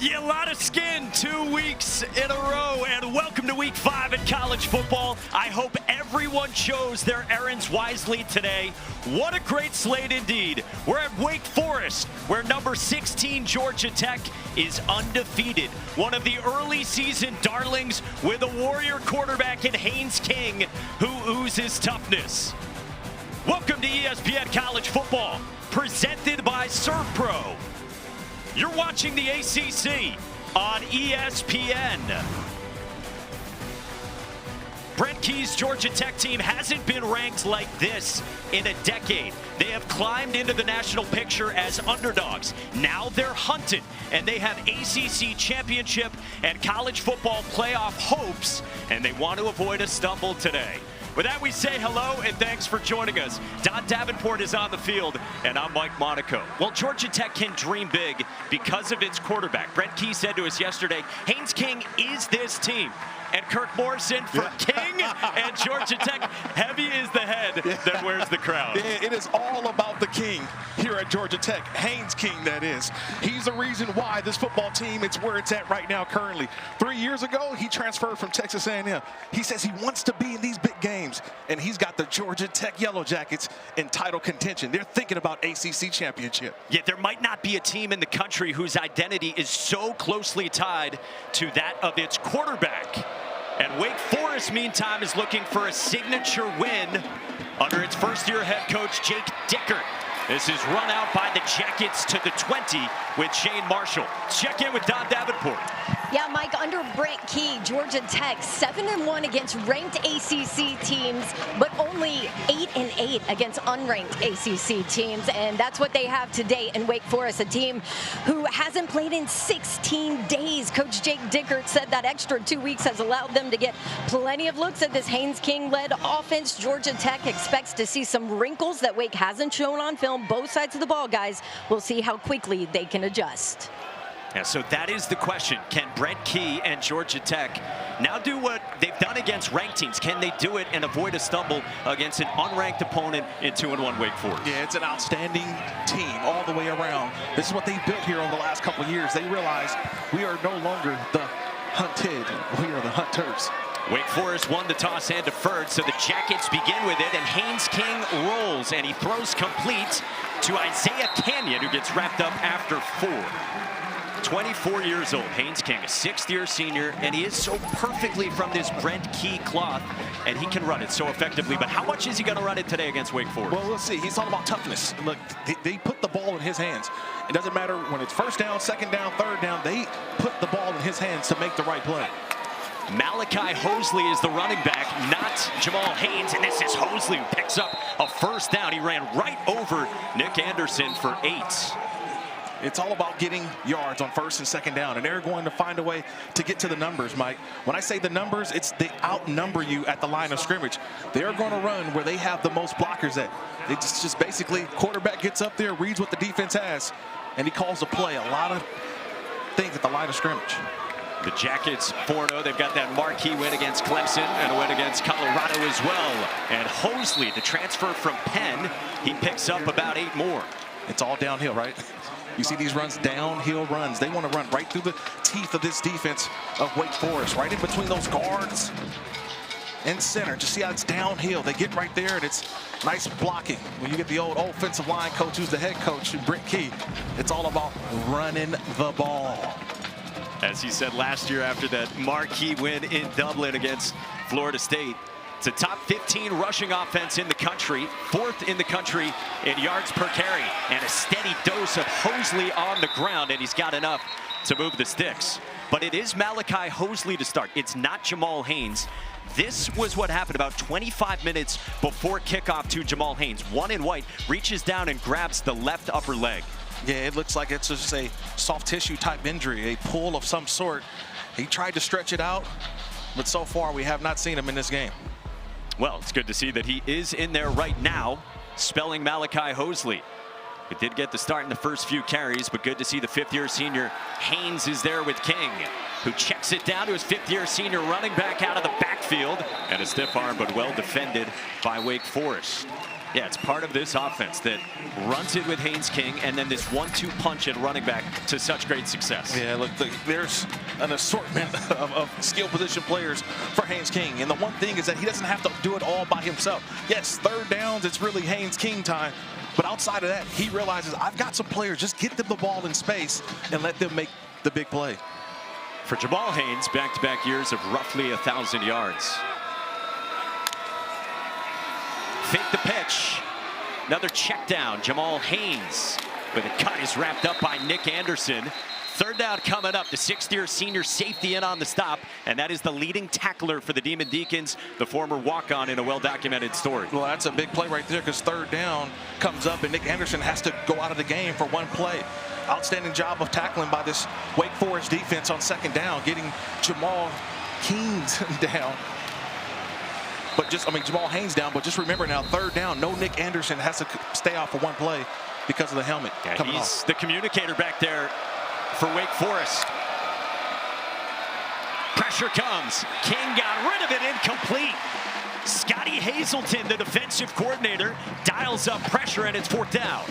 Yeah, a lot of skin 2 weeks in a row, and welcome to week 5 in college football. I hope everyone chose their errands wisely today. What a great slate indeed. We're at Wake Forest, where number 16 Georgia Tech is undefeated. One of the early season darlings with a Warrior quarterback in Haynes King, who oozes toughness. Welcome to ESPN College Football, presented by ServPro. You're watching the ACC on ESPN. Brent Key's Georgia Tech team hasn't been ranked like this in a decade. They have climbed into the national picture as underdogs. Now they're hunted, and they have ACC championship and college football playoff hopes, and they want to avoid a stumble today. With that, we say hello and thanks for joining us. Don Davenport is on the field, and I'm Mike Monaco. Well, Georgia Tech can dream big because of its quarterback. Brent Key said to us yesterday, Haynes King is this team. And Kirk Morrison for King and Georgia Tech. Heavy is the head that wears the crown. Yeah, it is all about the king here at Georgia Tech. Haynes King, that is. He's the reason why this football team is where it's at right now currently. 3 years ago, he transferred from Texas A&M. He says he wants to be in these big games, and he's got the Georgia Tech Yellow Jackets in title contention. They're thinking about ACC championship. Yet there might not be a team in the country whose identity is so closely tied to that of its quarterback. And Wake Forest, meantime, is looking for a signature win under its first-year head coach, Jake Dickert. This is run out by the Jackets to the 20 with Shane Marshall. Check in with Don Davenport. Yeah, Mike, under Brent Key, Georgia Tech 7-1 against ranked ACC teams, but only 8-8 against unranked ACC teams, and that's what they have today in Wake Forest, a team who hasn't played in 16 days. Coach Jake Dickert said that extra 2 weeks has allowed them to get plenty of looks at this Haynes King-led offense. Georgia Tech expects to see some wrinkles that Wake hasn't shown on film. Both sides of the ball, guys. We'll see how quickly they can adjust. Yeah, so that is the question. Can Brent Key and Georgia Tech now do what they've done against ranked teams? Can they do it and avoid a stumble against an unranked opponent in 2-1 Wake Forest? Yeah, it's an outstanding team all the way around. This is what they've built here over the last couple of years. They realize we are no longer the hunted. We are the hunters. Wake Forest won the toss and deferred, so the Jackets begin with it, and Haynes King rolls, and he throws complete to Isaiah Canyon, who gets wrapped up after 4. 24 years old, Haynes King, a 6th-year senior, and he is so perfectly from this Brent Key cloth, and he can run it so effectively. But how much is he going to run it today against Wake Forest? Well, let's see. He's all about toughness. Look, they put the ball in his hands. It doesn't matter when it's first down, second down, third down. They put the ball in his hands to make the right play. Malachi Hosley is the running back, not Jamal Haynes, and this is Hosley who picks up a first down. He ran right over Nick Anderson for 8. It's all about getting yards on first and second down, and they're going to find a way to get to the numbers, Mike. When I say the numbers, it's they outnumber you at the line of scrimmage. They're going to run where they have the most blockers at. It's just basically quarterback gets up there, reads what the defense has, and he calls a play. A lot of things at the line of scrimmage. The Jackets 4-0. They've got that marquee win against Clemson and a win against Colorado as well. And Hosley, the transfer from Penn, he picks up about 8 more. It's all downhill, right? You see these runs, downhill runs. They want to run right through the teeth of this defense of Wake Forest, right in between those guards and center. Just see how it's downhill. They get right there, and it's nice blocking. When you get the old offensive line coach who's the head coach, Brent Key, it's all about running the ball. As he said last year after that marquee win in Dublin against Florida State, it's a top 15 rushing offense in the country, 4th in the country in yards per carry, and a steady dose of Hosley on the ground, and he's got enough to move the sticks. But it is Malachi Hosley to start. It's not Jamal Haynes. This was what happened about 25 minutes before kickoff to Jamal Haynes. One in white reaches down and grabs the left upper leg. Yeah, it looks like it's just a soft tissue type injury, a pull of some sort. He tried to stretch it out, but so far we have not seen him in this game. Well, it's good to see that he is in there right now, spelling Malachi Hosley. He did get the start in the first few carries, but good to see the 5th-year senior Haynes is there with King, who checks it down to his 5th-year senior running back out of the backfield. And a stiff arm, but well defended by Wake Forest. Yeah, it's part of this offense that runs it with Haynes King and then this 1-2 punch at running back to such great success. Yeah, look, there's an assortment of skill position players for Haynes King. And the one thing is that he doesn't have to do it all by himself. Yes, third downs, it's really Haynes King time. But outside of that, he realizes I've got some players, just get them the ball in space and let them make the big play. For Jamal Haynes, back-to-back years of roughly 1,000 yards. Fake the pitch. Another check down. Jamal Haynes with a cut is wrapped up by Nick Anderson. Third down coming up. The sixth-year senior safety in on the stop, and that is the leading tackler for the Demon Deacons, the former walk-on in a well-documented story. Well, that's a big play right there because third down comes up and Nick Anderson has to go out of the game for one play. Outstanding job of tackling by this Wake Forest defense on second down, getting Jamal Haynes down. But Jamal Haynes down, but just remember now, third down, no Nick Anderson, has to stay off for one play because of the helmet coming off. He's the communicator back there for Wake Forest. Pressure comes. King got rid of it, incomplete. Scotty Hazelton, the defensive coordinator, dials up pressure, and it's fourth down.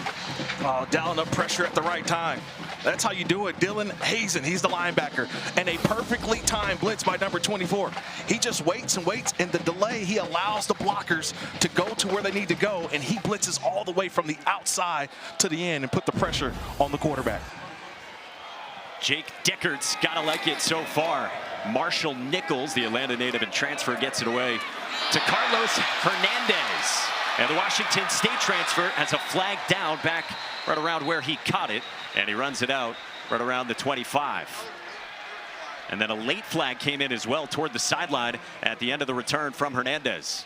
Oh, dialing up pressure at the right time. That's how you do it. Dylan Hazen, he's the linebacker. And a perfectly timed blitz by number 24. He just waits and waits. In the delay, he allows the blockers to go to where they need to go. And he blitzes all the way from the outside to the end and put the pressure on the quarterback. Jake Dickert's got to like it so far. Marshall Nichols, the Atlanta native and transfer, gets it away to Carlos Hernandez. And the Washington State transfer has a flag down back right around where he caught it. And he runs it out right around the 25. And then a late flag came in as well toward the sideline at the end of the return from Hernandez.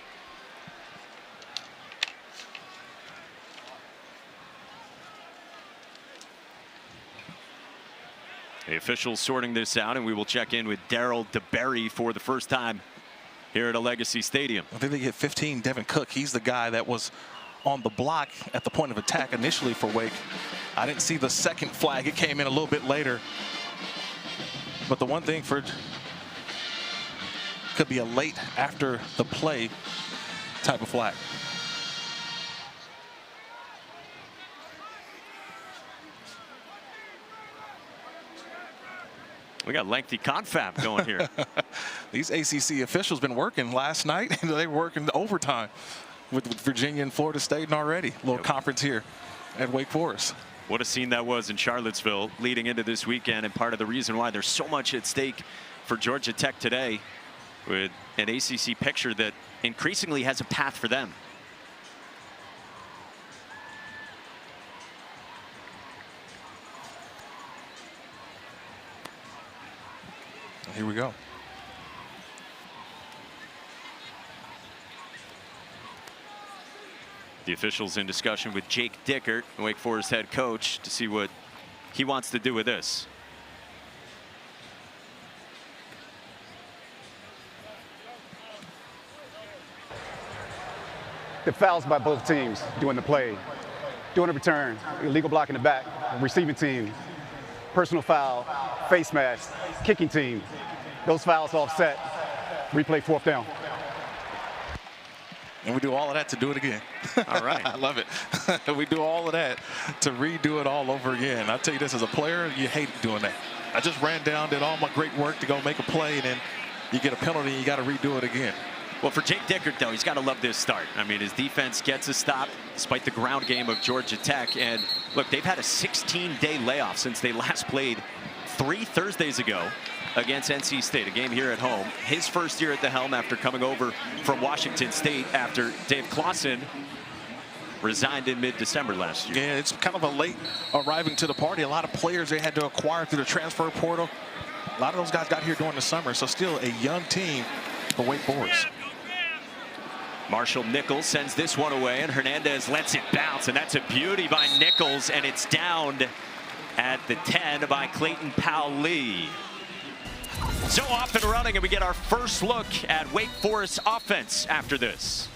The officials sorting this out, and we will check in with Daryl DeBerry for the first time here at a Legacy Stadium. I think they get 15. Devin Cook, he's the guy that was on the block at the point of attack initially for Wake. I didn't see the second flag. It came in a little bit later. But the one thing for could be a late after the play type of flag. We got lengthy confab going here. These ACC officials been working last night, and they were working overtime with Virginia and Florida State and already. Little conference here at Wake Forest. What a scene that was in Charlottesville leading into this weekend, and part of the reason why there's so much at stake for Georgia Tech today with an ACC picture that increasingly has a path for them. Here we go. The officials in discussion with Jake Dickert, Wake Forest head coach, to see what he wants to do with this. The fouls by both teams during the play, during the return, illegal block in the back, receiving team, personal foul, face mask, kicking team. Those fouls offset. Replay fourth down. And we do all of that to do it again. All right. I love it. We do all of that to redo it all over again. I'll tell you this, as a player, you hate doing that. I just ran down, did all my great work to go make a play, and then you get a penalty and you got to redo it again. Well, for Jake Dickert, though, he's got to love this start. I mean, his defense gets a stop despite the ground game of Georgia Tech. And look, they've had a 16-day layoff since they last played 3 Thursdays ago against NC State, a game here at home. His first year at the helm after coming over from Washington State after Dave Clawson resigned in mid-December last year. Yeah, it's kind of a late arriving to the party. A lot of players they had to acquire through the transfer portal. A lot of those guys got here during the summer, so still a young team for Wake Forest. Marshall Nichols sends this one away, and Hernandez lets it bounce, and that's a beauty by Nichols, and it's downed at the 10 by Clayton Powell-Lee. So off and running, and we get our first look at Wake Forest offense after this.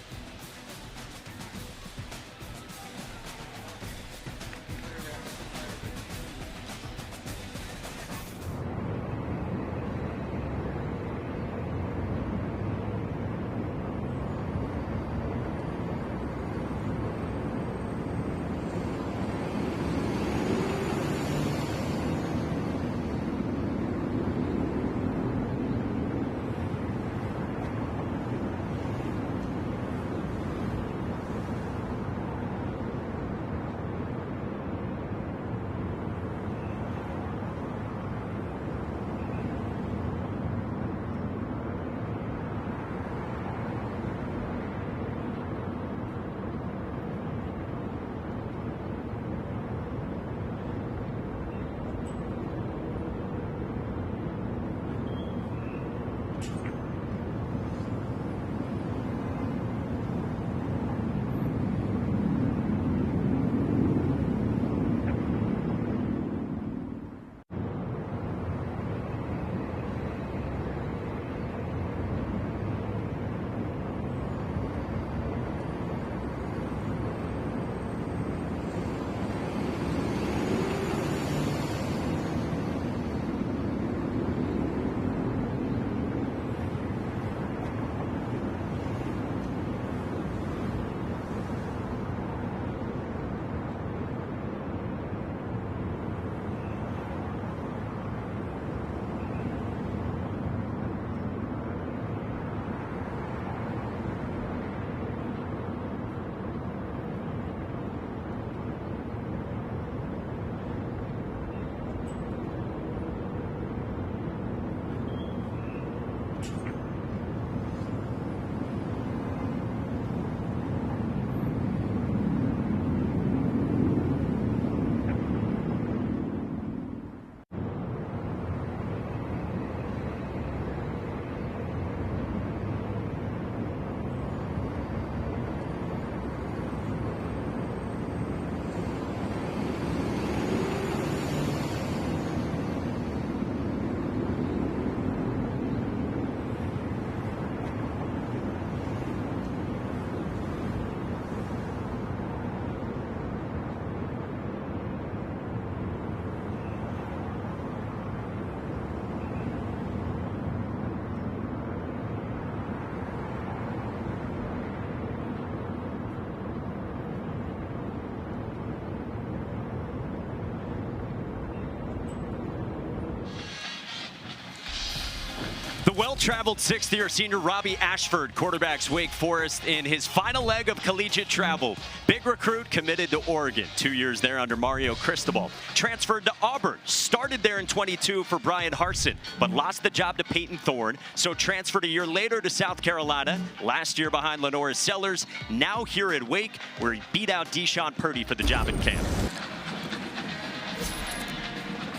well-traveled sixth-year senior Robbie Ashford quarterbacks Wake Forest in his final leg of collegiate travel. Big recruit, committed to Oregon. 2 years there under Mario Cristobal. Transferred to Auburn. Started there in 22 for Brian Harsin, but lost the job to Peyton Thorne. So transferred a year later to South Carolina. Last year behind Lenora Sellers. Now here at Wake, where he beat out Deshaun Purdy for the job in camp.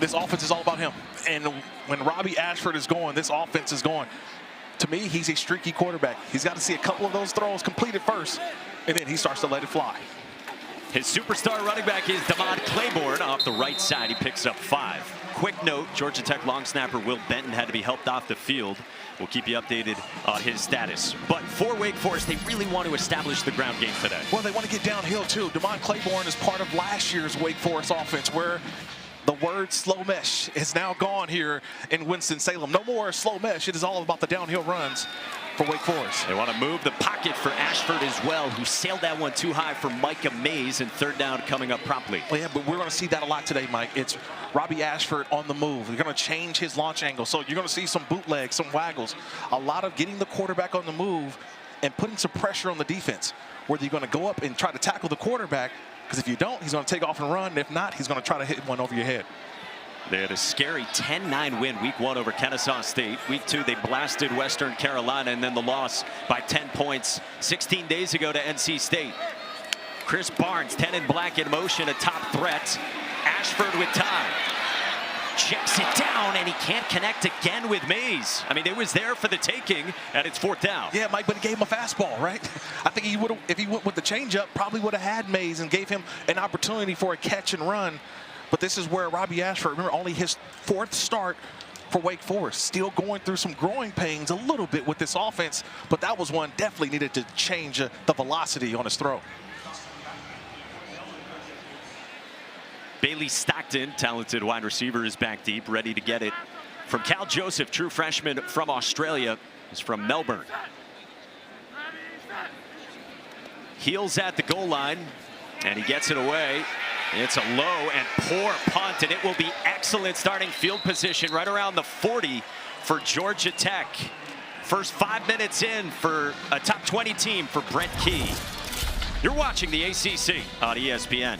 This offense is all about him. And when Robbie Ashford is going, this offense is going. To me, he's a streaky quarterback. He's got to see a couple of those throws completed first, and then he starts to let it fly. His superstar running back is Damon Claiborne off the right side. He picks up 5. Quick note, Georgia Tech long snapper Will Benton had to be helped off the field. We'll keep you updated on his status. But for Wake Forest, they really want to establish the ground game today. Well, they want to get downhill, too. Damon Claiborne is part of last year's Wake Forest offense, where the word slow mesh is now gone here in Winston-Salem. No more slow mesh. It is all about the downhill runs for Wake Forest. They want to move the pocket for Ashford as well, who sailed that one too high for Micah Mays, and third down coming up promptly. Well, yeah, but we're going to see that a lot today, Mike. It's Robbie Ashford on the move. They're going to change his launch angle. So you're going to see some bootlegs, some waggles, a lot of getting the quarterback on the move and putting some pressure on the defense, whether you're going to go up and try to tackle the quarterback, because if you don't, he's going to take off and run. If not, he's going to try to hit one over your head. They had a scary 10-9 win week 1 over Kennesaw State. Week 2, they blasted Western Carolina, and then the loss by 10 points 16 days ago to NC State. Chris Barnes, 10 in black in motion, a top threat. Ashford with time. Checks it down, and he can't connect again with Mays. I mean, it was there for the taking, and it's 4th down. Yeah, Mike, but he gave him a fastball, right? I think he would have, if he went with the changeup, probably would have had Mays and gave him an opportunity for a catch and run. But this is where Robbie Ashford, remember, only his 4th start for Wake Forest. Still going through some growing pains a little bit with this offense, but that was one definitely needed to change the velocity on his throw. Bailey Stockton, talented wide receiver, is back deep, ready to get it from Cal Joseph, true freshman from Australia, is from Melbourne. Heels at the goal line, and he gets it away. It's a low and poor punt, and it will be excellent starting field position right around the 40 for Georgia Tech. First 5 minutes in for a top 20 team for Brent Key. You're watching the ACC on ESPN.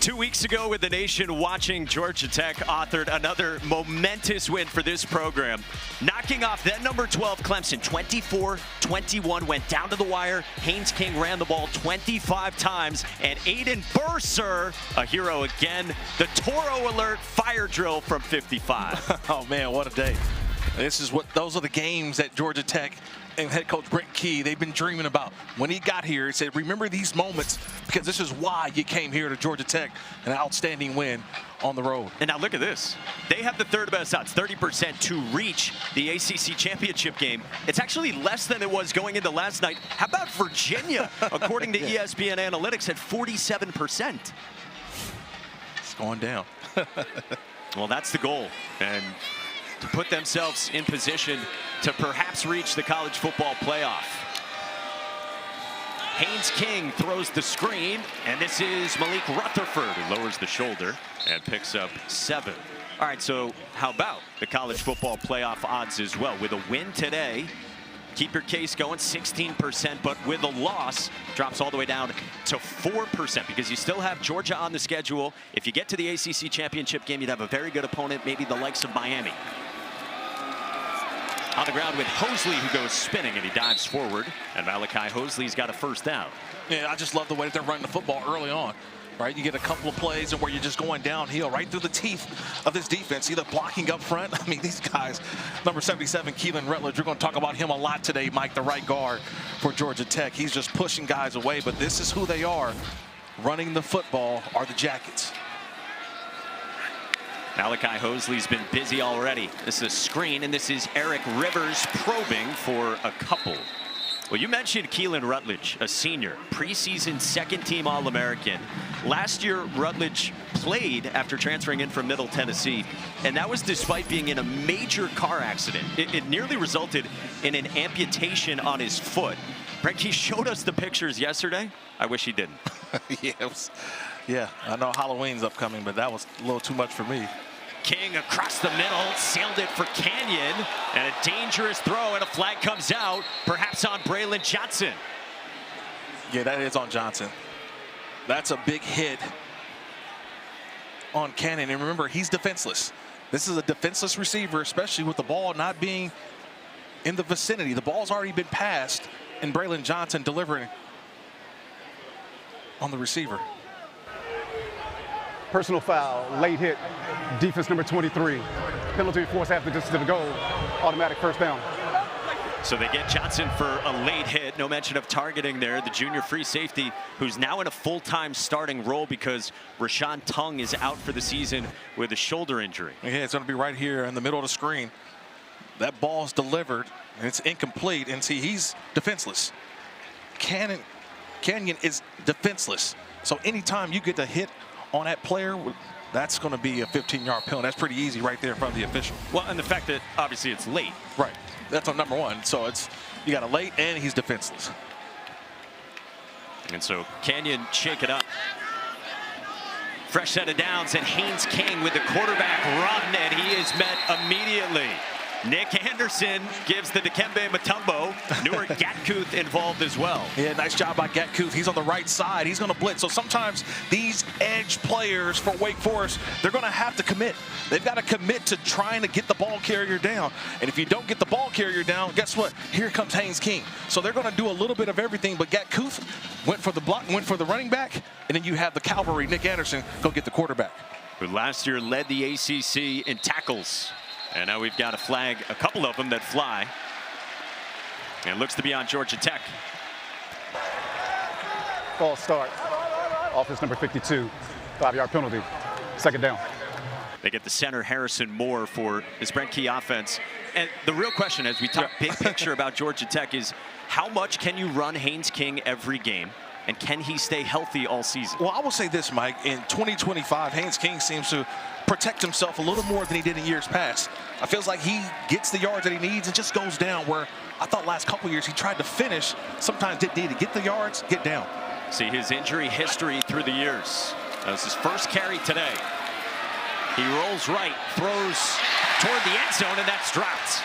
2 weeks ago, with the nation watching, Georgia Tech authored another momentous win for this program, knocking off then number 12 Clemson 24-21, went down to the wire. Haynes King ran the ball 25 times, and Aiden Bursar, a hero again, the Toro alert fire drill from 55. Oh man, what a day. Those are the games that Georgia Tech and head coach Brent Key, they've been dreaming about. When he got here, he said, remember these moments because this is why you came here to Georgia Tech, an outstanding win on the road. And now look at this. They have the third best odds, 30% to reach the ACC championship game. It's actually less than it was going into last night. How about Virginia, according to ESPN Analytics, at 47%? It's going down. Well, that's the goal. And to put themselves in position to perhaps reach the college football playoff. Haynes King throws the screen, and this is Malik Rutherford, who lowers the shoulder and picks up 7. All right, so how about the college football playoff odds as well? With a win today, keep your case going, 16%, but with a loss, drops all the way down to 4% because you still have Georgia on the schedule. If you get to the ACC championship game, you'd have a very good opponent, maybe the likes of Miami. On the ground with Hosley, who goes spinning, and he dives forward. And Malachi Hosley's got a first down. Yeah, I just love the way that they're running the football early on. Right, you get a couple of plays where you're just going downhill right through the teeth of this defense, either blocking up front. I mean, these guys, number 77, Keelan Rutledge, we're going to talk about him a lot today, Mike, the right guard for Georgia Tech. He's just pushing guys away, but this is who they are. Running the football are the Jackets. Malachi Hosley's been busy already. This is a screen, and this is Eric Rivers probing for a couple. Well, you mentioned Keelan Rutledge, a senior, preseason second-team All-American. Last year, Rutledge played after transferring in from Middle Tennessee, and that was despite being in a major car accident. It nearly resulted in an amputation on his foot. Brent, he showed us the pictures yesterday. I wish he didn't. Yeah, I know Halloween's upcoming, but that was a little too much for me. King across the middle, sailed it for Canyon, and a dangerous throw, and a flag comes out, perhaps on Braylon Johnson. Yeah, that is on Johnson. That's a big hit on Canyon, and remember, he's defenseless. This is a defenseless receiver, especially with the ball not being in the vicinity. The ball's already been passed, and Braylon Johnson delivering on the receiver. Personal foul, late hit, defense number 23. Penalty enforced after distance to the goal, automatic first down. So they get Johnson for a late hit. No mention of targeting there. The junior free safety, who's now in a full-time starting role because Rashawn Tung is out for the season with a shoulder injury. Yeah, it's going to be right here in the middle of the screen. That ball's delivered, and it's incomplete. And see, he's defenseless. Canyon is defenseless. So anytime you get to hit on that player, that's going to be a 15-yard penalty. That's pretty easy right there in front of the official. Well, and the fact that obviously it's late. Right. That's on number 1. So you got a late and he's defenseless. And so Canyon shake it up. Fresh set of downs, and Haynes King with the quarterback run, and he is met immediately. Nick Anderson gives the Dikembe Mutombo. Newer Gatkuth involved as well. Yeah, nice job by Gatkuth. He's on the right side. He's going to blitz. So sometimes these edge players for Wake Forest, they're going to have to commit. They've got to commit to trying to get the ball carrier down. And if you don't get the ball carrier down, guess what? Here comes Haynes King. So they're going to do a little bit of everything, but Gatkuth went for the block, went for the running back, and then you have the cavalry, Nick Anderson, go get the quarterback. Who last year led the ACC in tackles. And now we've got a flag, a couple of them that fly. And it looks to be on Georgia Tech. False start. Offense number 52. 5-yard penalty. Second down. They get the center, Harrison Moore, for this Brent Key offense. And the real question, as we talk big picture about Georgia Tech, is how much can you run Haynes King every game? And can he stay healthy all season? Well, I will say this, Mike. In 2025, Haynes King seems to protect himself a little more than he did in years past. I feels like he gets the yards that he needs and just goes down, where I thought last couple years he tried to finish, sometimes didn't need to get the yards, get down. See his injury history through the years. That was his first carry today. He rolls right, throws toward the end zone, and that's dropped.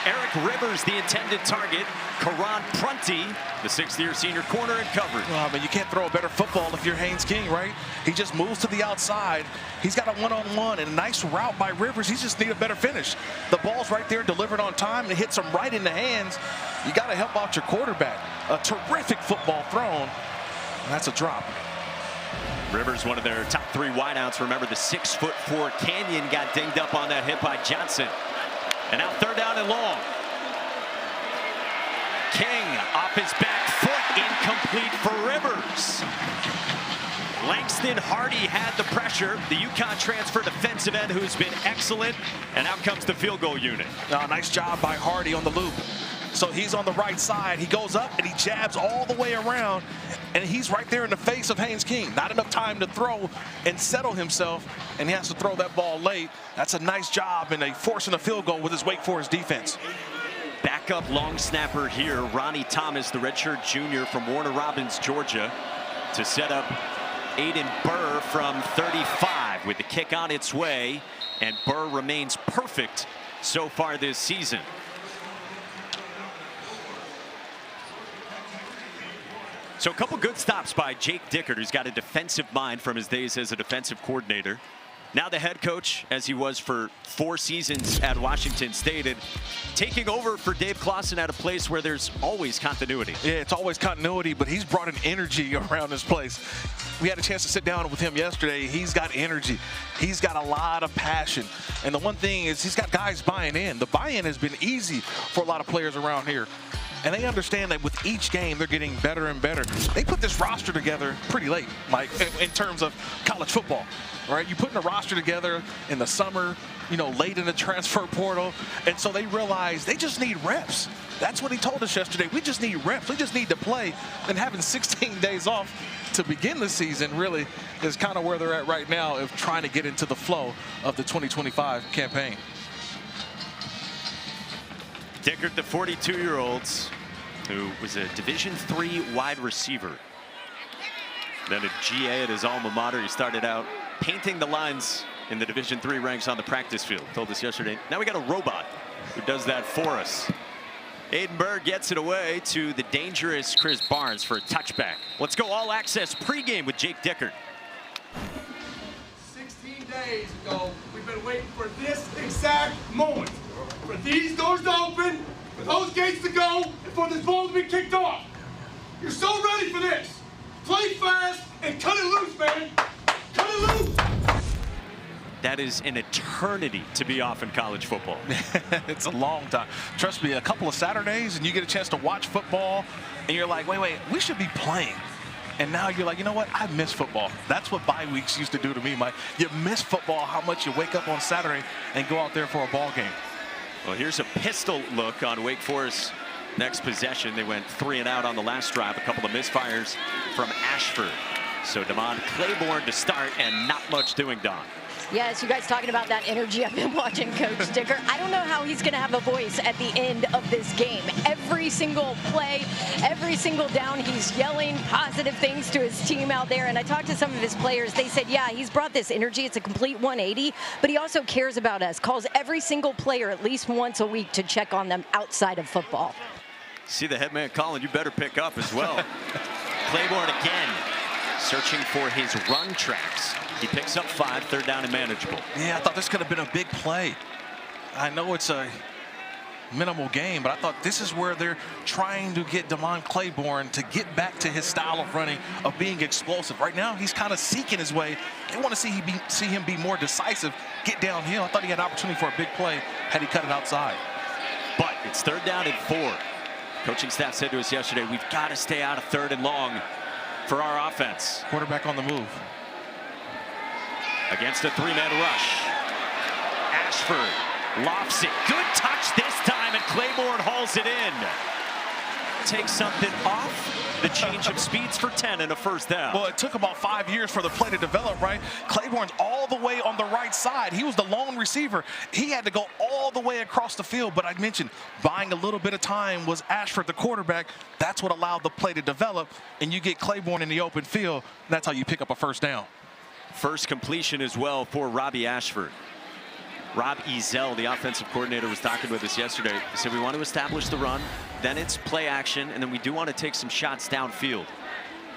Eric Rivers, the intended target. Karan Prunty, the 6th-year senior corner, in coverage. Well, I mean, you can't throw a better football if you're Haynes King, right? He just moves to the outside. He's got a one-on-one and a nice route by Rivers. He just needs a better finish. The ball's right there, delivered on time, and it hits him right in the hands. You got to help out your quarterback. A terrific football thrown, and that's a drop. Rivers, one of their top 3 wideouts. Remember, the 6'4" Canyon got dinged up on that hit by Johnson. And now 3rd down and long. King off his back foot, incomplete for Rivers. Langston Hardy had the pressure. The UConn transfer defensive end who's been excellent. And out comes the field goal unit. Nice job by Hardy on the loop. So he's on the right side. He goes up and he jabs all the way around. And he's right there in the face of Haynes King. Not enough time to throw and settle himself. And he has to throw that ball late. That's a nice job and forcing a field goal with his Wake Forest defense. Backup long snapper here, Ronnie Thomas, the redshirt junior from Warner Robins, Georgia, to set up Aiden Burr from 35 with the kick on its way. And Burr remains perfect so far this season. So a couple good stops by Jake Dickert, who's got a defensive mind from his days as a defensive coordinator. Now the head coach, as he was for 4 seasons at Washington State, and taking over for Dave Clawson at a place where there's always continuity. Yeah, it's always continuity, but he's brought an energy around this place. We had a chance to sit down with him yesterday. He's got energy. He's got a lot of passion. And the one thing is he's got guys buying in. The buy-in has been easy for a lot of players around here. And they understand that with each game, they're getting better and better. They put this roster together pretty late, Mike, in terms of college football, right? You putting a roster together in the summer, late in the transfer portal. And so they realize they just need reps. That's what he told us yesterday. We just need reps. We just need to play. And having 16 days off to begin the season really is kind of where they're at right now of trying to get into the flow of the 2025 campaign. Dickert, the 42-year-old, who was a Division III wide receiver. Then a GA at his alma mater. He started out painting the lines in the Division III ranks on the practice field. Told us yesterday. Now we got a robot who does that for us. Aiden Burr gets it away to the dangerous Chris Barnes for a touchback. Let's go all access pregame with Jake Dickert. 16 days ago, we've been waiting for this exact moment. For these doors to open, for those gates to go, and for this ball to be kicked off. You're so ready for this. Play fast and cut it loose, man. Cut it loose. That is an eternity to be off in college football. It's a long time. Trust me, a couple of Saturdays and you get a chance to watch football and you're like, wait, we should be playing. And now you're like, you know what? I miss football. That's what bye weeks used to do to me, Mike. You miss football, how much you wake up on Saturday and go out there for a ball game. Well, here's a pistol look on Wake Forest's next possession. They went 3 and out on the last drive. A couple of misfires from Ashford. So Damon Claiborne to start and not much doing, Don. Yes, you guys talking about that energy. I've been watching Coach Dickert. I don't know how he's going to have a voice at the end of this game. Every single play, every single down, he's yelling positive things to his team out there. And I talked to some of his players. They said, yeah, he's brought this energy. It's a complete 180, but he also cares about us, calls every single player at least once a week to check on them outside of football. See the head man calling, you better pick up as well. Claiborne again, searching for his run tracks. He picks up 5, 3rd down and manageable. Yeah, I thought this could have been a big play. I know it's a minimal game, but I thought this is where they're trying to get Damon Claiborne to get back to his style of running, of being explosive. Right now, he's kind of seeking his way. They want to see him be more decisive, get downhill. I thought he had an opportunity for a big play had he cut it outside. But it's 3rd down and 4. Coaching staff said to us yesterday, we've got to stay out of 3rd and long for our offense. Quarterback on the move. Against a 3-man rush. Ashford lofts it. Good touch this time, and Claiborne hauls it in. Takes something off. The change of speeds for 10 and a 1st down. Well, it took about 5 years for the play to develop, right? Claiborne's all the way on the right side. He was the lone receiver. He had to go all the way across the field, but I mentioned buying a little bit of time was Ashford, the quarterback. That's what allowed the play to develop, and you get Claiborne in the open field. That's how you pick up a 1st down. First completion as well for Robbie Ashford. Rob Ezell, the offensive coordinator, was talking with us yesterday. He said we want to establish the run, then it's play action, and then we do want to take some shots downfield.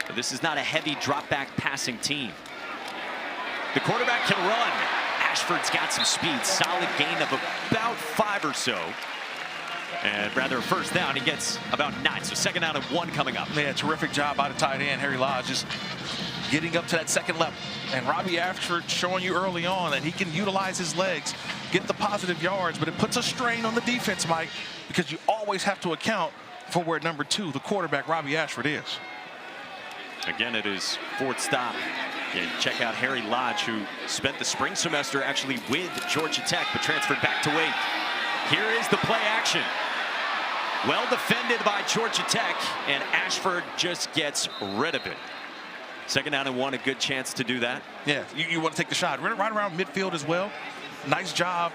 But this is not a heavy drop back passing team. The quarterback can run. Ashford's got some speed, solid gain of about 5 or so. And rather first down, he gets about 9. So second down and 1 coming up. Yeah, terrific job out of tight end Harry Lodge, just getting up to that second level. And Robbie Ashford showing you early on that he can utilize his legs, get the positive yards, but it puts a strain on the defense, Mike, because you always have to account for where number 2, the quarterback, Robbie Ashford, is. Again, it is 4th stop. And check out Harry Lodge, who spent the spring semester actually with Georgia Tech, but transferred back to Wake. Here is the play action. Well defended by Georgia Tech, and Ashford just gets rid of it. Second down and 1, a good chance to do that. Yeah, you want to take the shot. Right around midfield as well. Nice job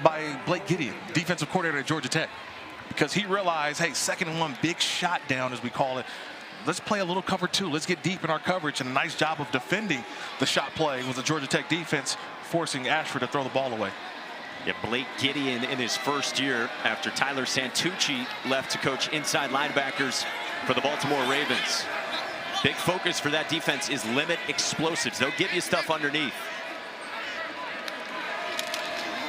by Blake Gideon, defensive coordinator at Georgia Tech, because he realized, hey, second and 1, big shot down, as we call it. Let's play a little cover 2. Let's get deep in our coverage, and a nice job of defending the shot play with the Georgia Tech defense, forcing Ashford to throw the ball away. Yeah, Blake Gideon in his first year after Tyler Santucci left to coach inside linebackers for the Baltimore Ravens. Big focus for that defense is limit explosives. They'll give you stuff underneath.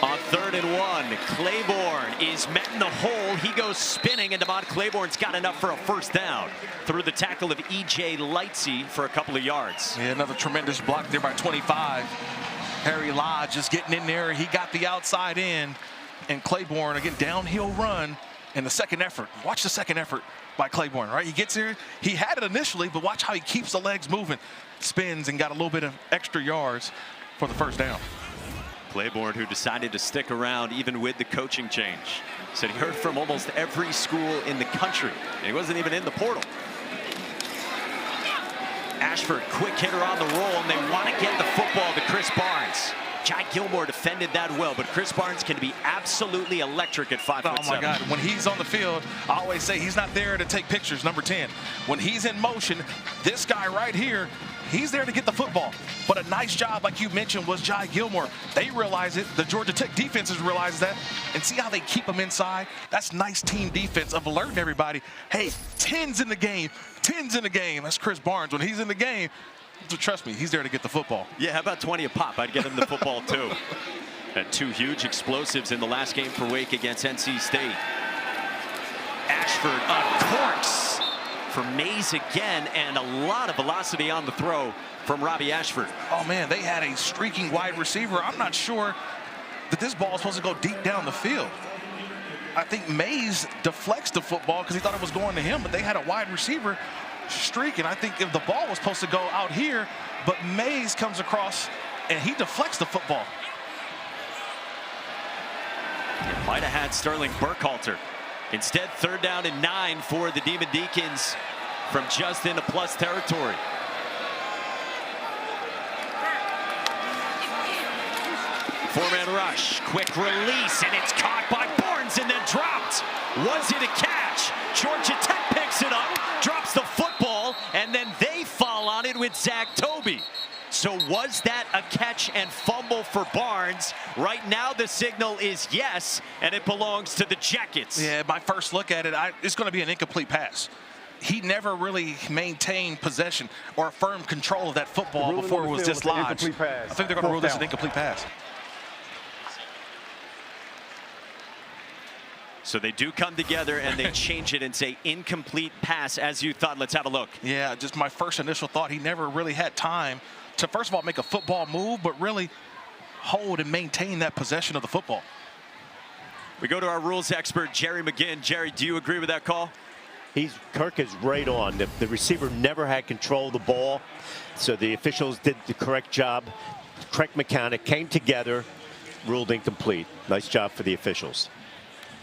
On 3rd and 1, Claiborne is met in the hole. He goes spinning, and Devon Claiborne's got enough for a first down through the tackle of E.J. Lightsey for a couple of yards. Yeah, another tremendous block there by 25. Harry Lodge just getting in there. He got the outside in, and Claiborne, again, downhill run. And the second effort, watch the second effort by Claiborne, right? He gets here, he had it initially, but watch how he keeps the legs moving, spins, and got a little bit of extra yards for the first down. Claiborne, who decided to stick around even with the coaching change, said he heard from almost every school in the country, and he wasn't even in the portal. Ashford, quick hitter on the roll, and they want to get the football to Chris Barnes. Jai Gilmore defended that well, but Chris Barnes can be absolutely electric at 5'7". Oh my God, when he's on the field, I always say he's not there to take pictures, number 10. When he's in motion, this guy right here, he's there to get the football. But a nice job, like you mentioned, was Jai Gilmore. They realize it. The Georgia Tech defenses realize that. And see how they keep him inside? That's nice team defense of alerting everybody. Hey, 10's in the game. 10's in the game. That's Chris Barnes. When he's in the game, trust me, he's there to get the football. Yeah, how about 20 a pop? I'd get him the football too. Had 2 huge explosives in the last game for Wake against NC State. Ashford, a corks for Mays again, and a lot of velocity on the throw from Robbie Ashford. Oh man, they had a streaking wide receiver. I'm not sure that this ball is supposed to go deep down the field. I think Mays deflects the football because he thought it was going to him, but they had a wide receiver streaking. I think if the ball was supposed to go out here, but Mays comes across and he deflects the football. Might have had Sterling Burkhalter. Instead, 3rd down and 9 for the Demon Deacons from just into plus territory. Four-man rush, quick release, and it's caught by Barnes and then dropped. Was it a catch? Georgia Tech picks it up, drops the football, and then they fall on it with Zach Tobey. So was that a catch and fumble for Barnes? Right now the signal is yes, and it belongs to the Jackets. Yeah, my first look at it, it's going to be an incomplete pass. He never really maintained possession or firm control of that football before it was dislodged. I think they're going to rule this an incomplete pass. So they do come together and they change it and say incomplete pass as you thought. Let's have a look. Yeah, just my first initial thought, he never really had time to, first of all, make a football move, but really hold and maintain that possession of the football. We go to our rules expert, Jerry McGinn. Jerry, do you agree with that call? Kirk is right on. The receiver never had control of the ball, so the officials did the correct job. Correct mechanic came together, ruled incomplete. Nice job for the officials.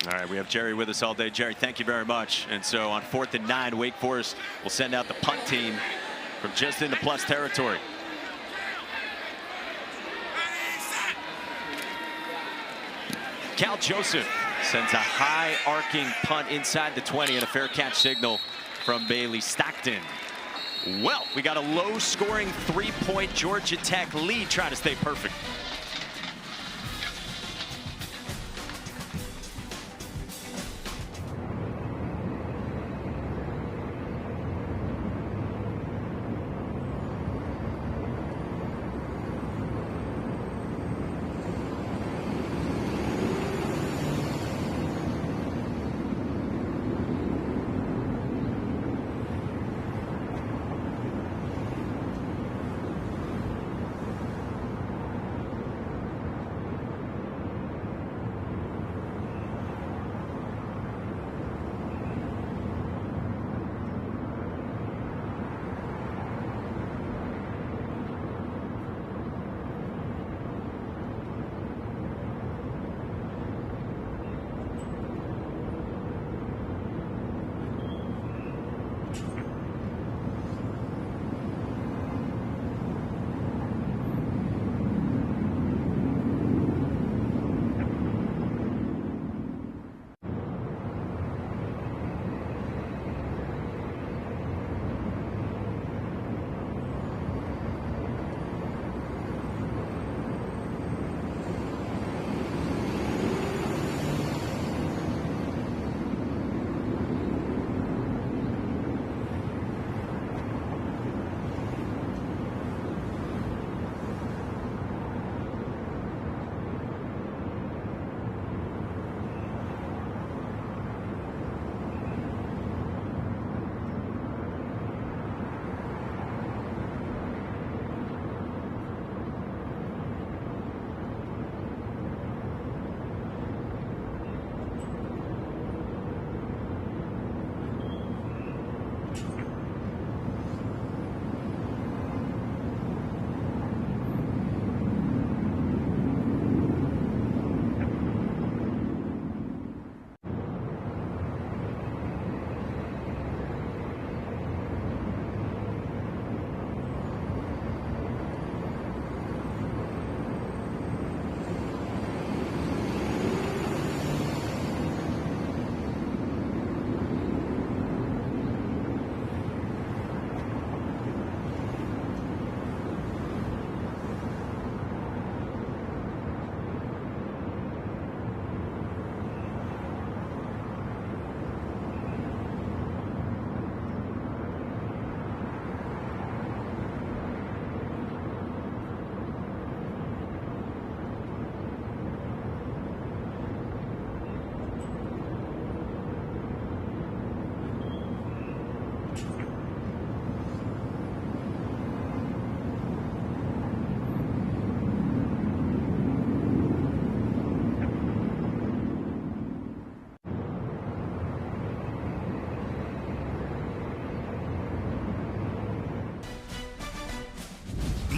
All right, we have Jerry with us all day. Jerry, thank you very much. And so on 4th and 9, Wake Forest will send out the punt team from just into plus territory. Cal Joseph sends a high arcing punt inside the 20 and a fair catch signal from Bailey Stockton. Well, we got a low scoring 3-point Georgia Tech lead, trying to stay perfect.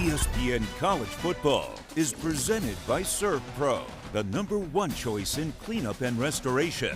ESPN College Football is presented by Serve Pro, the #1 choice in cleanup and restoration.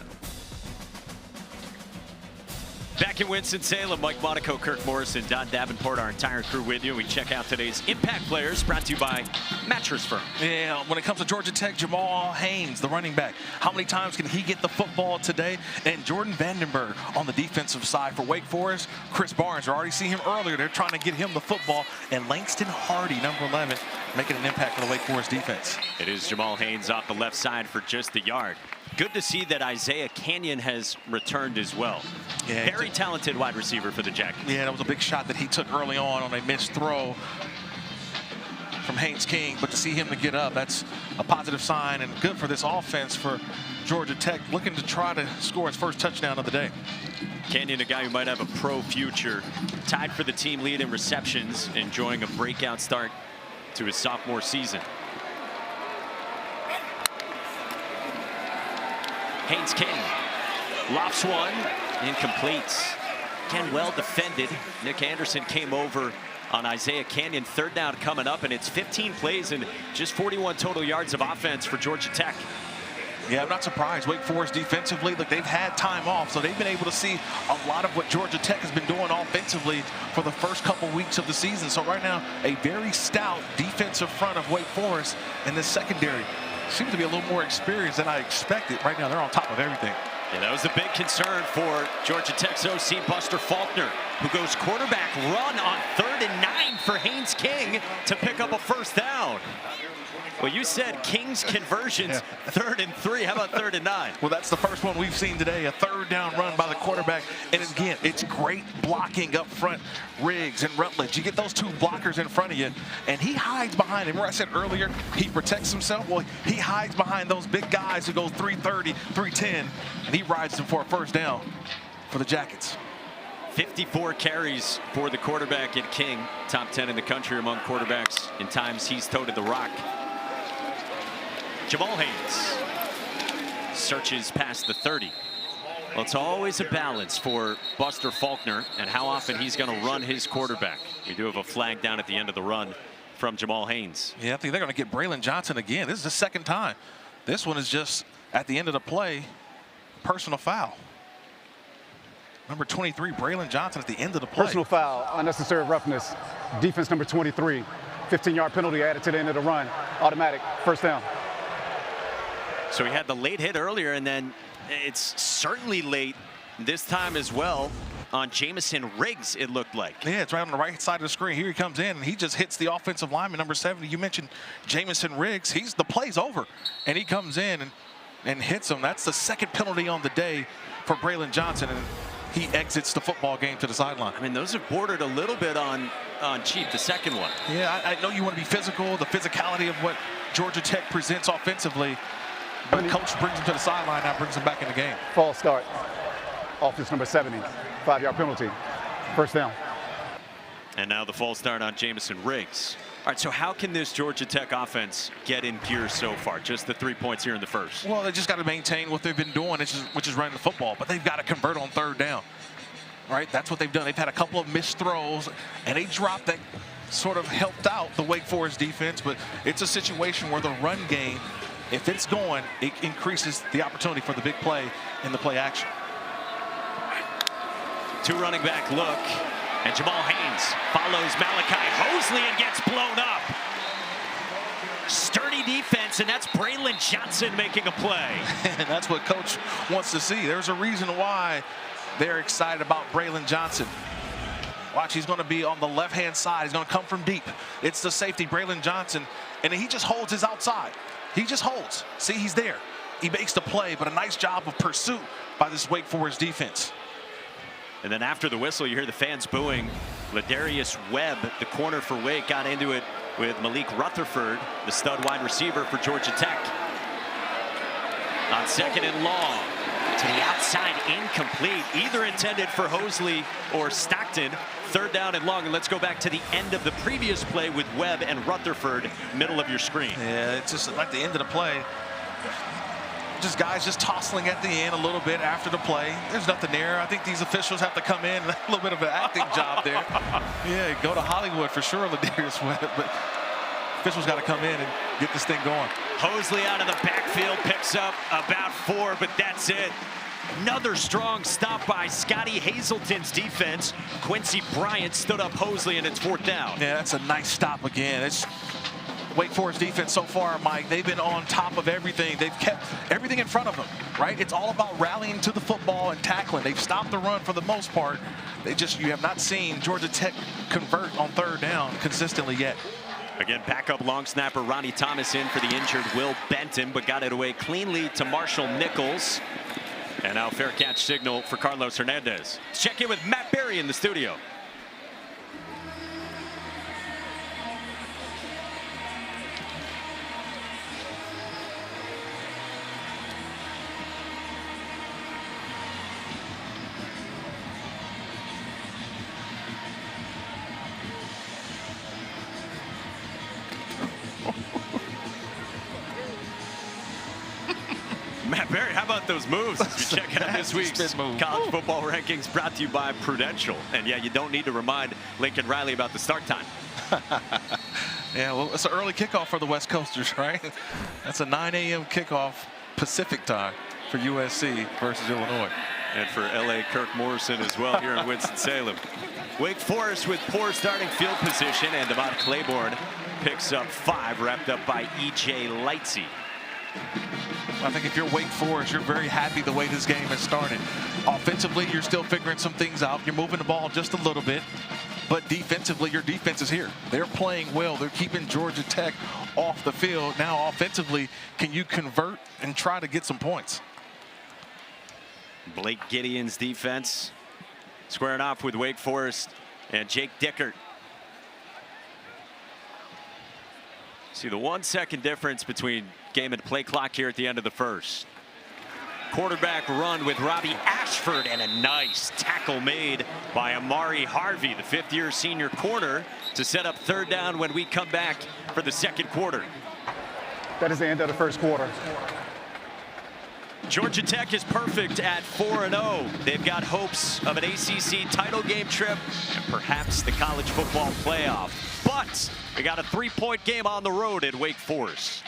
Back in Winston-Salem, Mike Monaco, Kirk Morrison, Don Davenport, our entire crew with you. We check out today's Impact Players, brought to you by Mattress Firm. Yeah, when it comes to Georgia Tech, Jamal Haynes, the running back, how many times can he get the football today? And Jordan Vandenberg on the defensive side for Wake Forest. Chris Barnes, we already seen him earlier. They're trying to get him the football. And Langston Hardy, number 11, making an impact for the Wake Forest defense. It is Jamal Haynes off the left side for just the yard. Good to see that Isaiah Canyon has returned as well. Yeah, very talented wide receiver for the Jackets. Yeah, that was a big shot that he took early on a missed throw from Haynes King. But to see him to get up, that's a positive sign and good for this offense for Georgia Tech, looking to try to score his first touchdown of the day. Canyon, a guy who might have a pro future, tied for the team lead in receptions, enjoying a breakout start to his sophomore season. Haynes King lofts one, incomplete. Again, well defended. Nick Anderson came over on Isaiah Canyon. Third down coming up, and it's 15 plays and just 41 total yards of offense for Georgia Tech. Yeah, I'm not surprised. Wake Forest defensively, look, they've had time off, so they've been able to see a lot of what Georgia Tech has been doing offensively for the first couple weeks of the season. So right now, a very stout defensive front of Wake Forest, and this secondary seems to be a little more experienced than I expected. Right now, they're on top of everything. Yeah, that was the big concern for Georgia Tech's OC, Buster Faulkner, who goes quarterback run on 3rd and 9 for Haynes King to pick up a first down. Well, you said King's conversions, 3rd and 3. How about 3rd and 9? Well, that's the first one we've seen today, a 3rd down run by the quarterback. And again, it's great blocking up front. Riggs and Rutledge, you get those two blockers in front of you, and he hides behind him. Where I said earlier, he protects himself. Well, he hides behind those big guys who go 330, 310, and he rides them for a first down for the Jackets. 54 carries for the quarterback at King, top 10 in the country among quarterbacks in times he's toted the rock. Jamal Haynes searches past the 30. Well, it's always a balance for Buster Faulkner and how often he's going to run his quarterback. We do have a flag down at the end of the run from Jamal Haynes. Yeah, I think they're going to get Braylon Johnson again. This is the second time. This one is just at the end of the play, personal foul. Number 23, Braylon Johnson at the end of the play. Personal foul, unnecessary roughness. Defense number 23. 15-yard penalty added to the end of the run. Automatic, first down. So he had the late hit earlier, and then it's certainly late this time as well on Jamison Riggs, it looked like. Yeah, it's right on the right side of the screen. Here he comes in, and he just hits the offensive lineman, number 70. You mentioned Jamison Riggs. The play's over, and he comes in and hits him. That's the second penalty on the day for Braylon Johnson, and he exits the football game to the sideline. I mean, those have bordered a little bit on cheap, the second one. Yeah, I know you want to be physical, the physicality of what Georgia Tech presents offensively, but coach brings him to the sideline, now brings him back in the game. False start. Offense number 70. 5-yard penalty. First down. And now the false start on Jamison Riggs. All right, so how can this Georgia Tech offense get in gear so far? Just the 3 points here in the first. Well, they just got to maintain what they've been doing, which is running the football, but they've got to convert on 3rd down. Right? That's what they've done. They've had a couple of missed throws, and a drop that sort of helped out the Wake Forest defense, but it's a situation where the run game, if it's going, it increases the opportunity for the big play in the play action. Two running back look, and Jamal Haynes follows Malachi Hosley and gets blown up. Sturdy defense, and that's Braylon Johnson making a play. And that's what coach wants to see. There's a reason why they're excited about Braylon Johnson. Watch, he's going to be on the left-hand side. He's going to come from deep. It's the safety, Braylon Johnson, and he just holds his outside. He just holds. See, he's there. He makes the play, but a nice job of pursuit by this Wake Forest defense. And then after the whistle, you hear the fans booing. Ladarius Webb, the corner for Wake, got into it with Malik Rutherford, the stud wide receiver for Georgia Tech. On 2nd and long, to the outside, incomplete, either intended for Hosley or Stockton. 3rd down and long, and let's go back to the end of the previous play with Webb and Rutherford, middle of your screen. Yeah, it's just like the end of the play. just guys just tossing at the end a little bit after the play. There's nothing there. I think these officials have to come in, a little bit of an acting job there. Yeah, go to Hollywood for sure, Ladarius Webb, but officials got to come in and get this thing going. Hosley out of the backfield, picks up about 4, but that's it. Another strong stop by Scotty Hazelton's defense. Quincy Bryant stood up Hosley, and it's 4th down. Yeah, that's a nice stop again. It's Wake Forest defense so far, Mike. They've been on top of everything. They've kept everything in front of them, right? It's all about rallying to the football and tackling. They've stopped the run for the most part. You have not seen Georgia Tech convert on 3rd down consistently yet. Again, backup long snapper Ronnie Thomas in for the injured Will Benton, but got it away cleanly to Marshall Nichols. And now fair catch signal for Carlos Hernandez. Let's check in with Matt Berry in the studio. Matt Berry, how about those moves as we check out this week's college football rankings, brought to you by Prudential. And yeah, you don't need to remind Lincoln Riley about the start time. Yeah, well, it's an early kickoff for the West Coasters, right? That's a 9 a.m. kickoff Pacific time for USC versus Illinois. And for LA Kirk Morrison as well here in Winston-Salem. Wake Forest with poor starting field position, and Devon Claiborne picks up 5, wrapped up by E.J. Lightsey. I think if you're Wake Forest, you're very happy the way this game has started. Offensively, you're still figuring some things out. You're moving the ball just a little bit. But defensively, your defense is here. They're playing well. They're keeping Georgia Tech off the field. Now, offensively, can you convert and try to get some points? Blake Gideon's defense squaring off with Wake Forest and Jake Dickert. See the 1 second difference between game and play clock here at the end of the first. Quarterback run with Robbie Ashford, and a nice tackle made by Amari Harvey, the 5th-year senior corner, to set up 3rd down when we come back for the 2nd quarter. That is the end of the first quarter. Georgia Tech is perfect at 4-0. They've got hopes of an ACC title game trip and perhaps the college football playoff. But we got a 3-point game on the road at Wake Forest.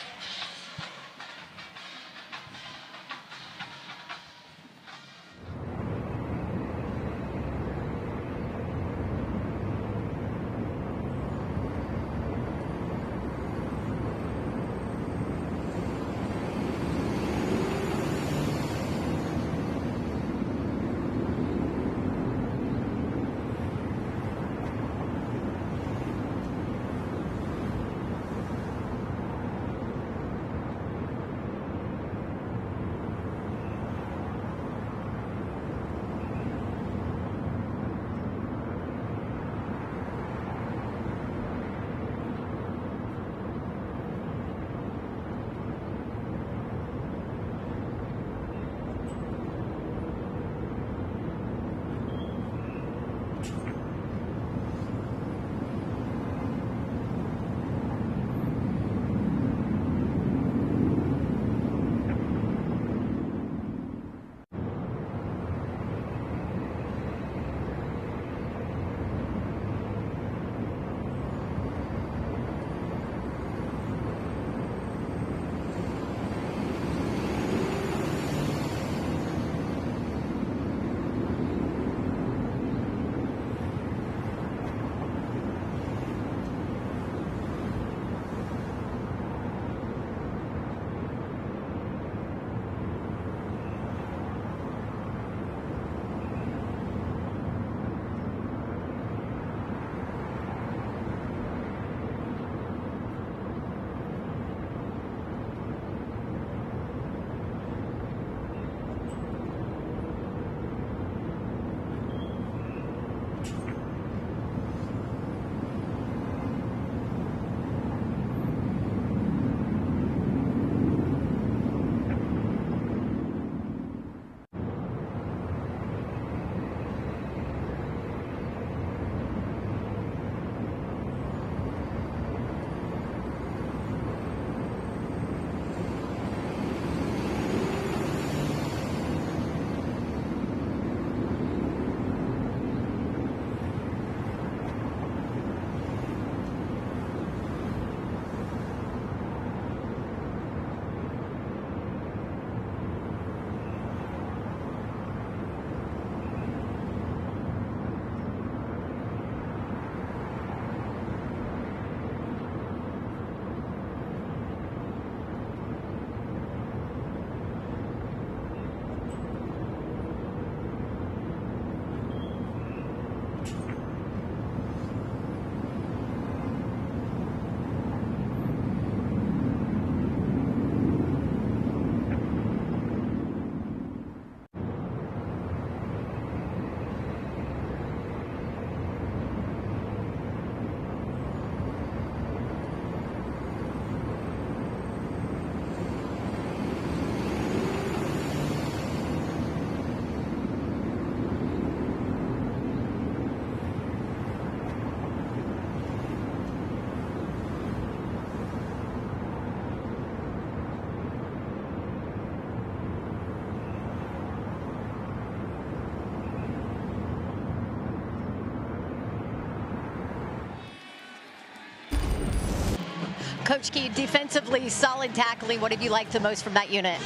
Coach Key, defensively, solid tackling. What have you liked the most from that unit?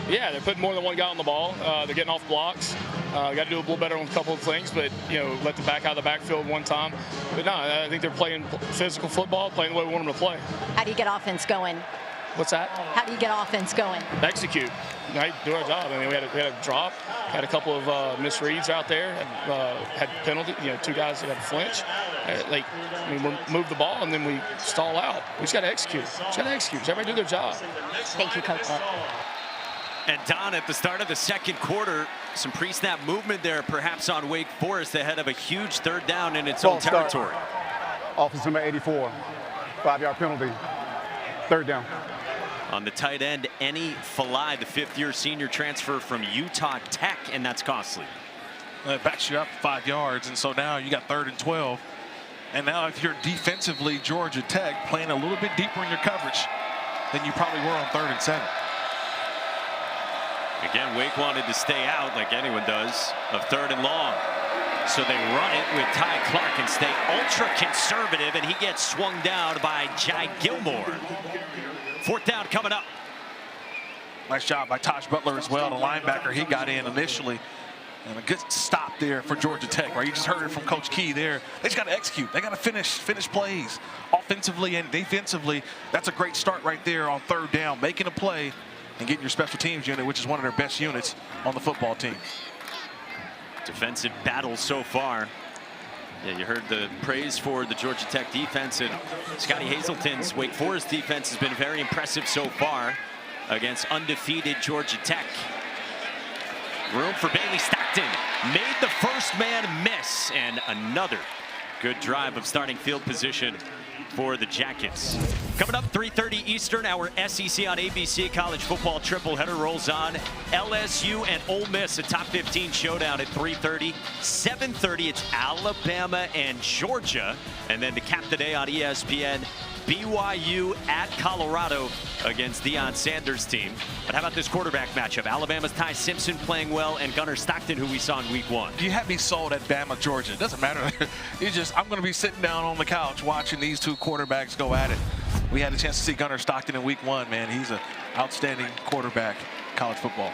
Yeah, they're putting more than one guy on the ball. They're getting off blocks. Got to do a little better on a couple of things, but, let the back out of the backfield one time. But no, I think they're playing physical football, playing the way we want them to play. How do you get offense going? What's that? How do you get offense going? Execute. Right? Do our job. I mean, we had a drop, had a couple of misreads out there, had penalty. Two guys that had to flinch. We move the ball and then we stall out. We just got to execute. Everybody do their job. Thank you, Coach. And Don, at the start of the second quarter, some pre-snap movement there, perhaps on Wake Forest, ahead of a huge third down in its own territory. Offense number 84, 5-yard penalty, third down. On the tight end, Eni Falai, the fifth-year senior transfer from Utah Tech, and that's costly. It backs you up 5 yards, and so now you got 3rd and 12. And now if you're defensively Georgia Tech, playing a little bit deeper in your coverage than you probably were on 3rd and 7. Again, Wake wanted to stay out, like anyone does, of 3rd and long. So they run it with Ty Clark and stay ultra conservative, and he gets swung down by Jai Gilmore. 4th down coming up. Nice job by Tosh Butler as well, the linebacker. He got in initially. And a good stop there for Georgia Tech, right? You just heard it from Coach Key there. They just got to execute. They got to finish plays offensively and defensively. That's a great start right there on 3rd down, making a play and getting your special teams unit, which is one of their best units on the football team. Defensive battle so far. Yeah, you heard the praise for the Georgia Tech defense, and Scotty Hazelton's Wake Forest defense has been very impressive so far against undefeated Georgia Tech. Room for Bailey Stockton. Made the first man miss, and another good drive of starting field position for the Jackets. Coming up, 3:30 Eastern, our SEC on ABC college football triple header rolls on. LSU and Ole Miss, a top 15 showdown at 3:30. 7:30, it's Alabama and Georgia. And then to cap the day on ESPN, BYU at Colorado against Deion Sanders' team. But how about this quarterback matchup? Alabama's Ty Simpson playing well, and Gunnar Stockton, who we saw in week 1. You had me sold at Bama, Georgia. It doesn't matter. I'm going to be sitting down on the couch watching these two quarterbacks go at it. We had a chance to see Gunnar Stockton in week 1, man. He's an outstanding quarterback in college football.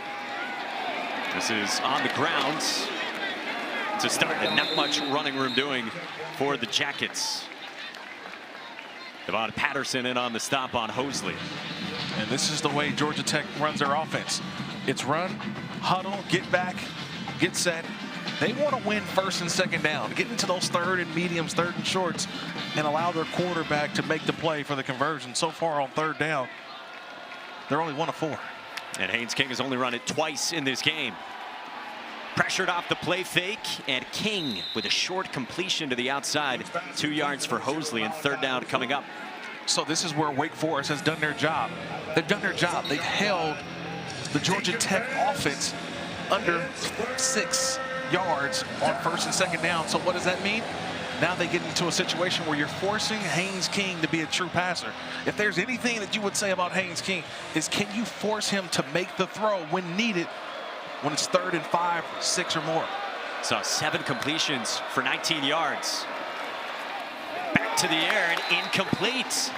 This is on the ground to start, and not much running room doing for the Jackets. Devon Patterson in on the stop on Hosley. And this is the way Georgia Tech runs their offense. It's run, huddle, get back, get set. They want to win 1st and 2nd down, get into those 3rd and mediums, 3rd and shorts, and allow their quarterback to make the play for the conversion. So far on 3rd down, they're only 1 of 4. And Haynes King has only run it twice in this game. Pressured off the play fake, and King with a short completion to the outside. 2 yards for Hosley, and 3rd down coming up. So this is where Wake Forest has done their job. They've done their job. They've held the Georgia Tech offense under 6 yards on 1st and 2nd down. So what does that mean? Now they get into a situation where you're forcing Haynes King to be a true passer. If there's anything that you would say about Haynes King is, can you force him to make the throw when needed, when it's 3rd and 5, 6 or more? Saw 7 completions for 19 yards. Back to the air and incomplete.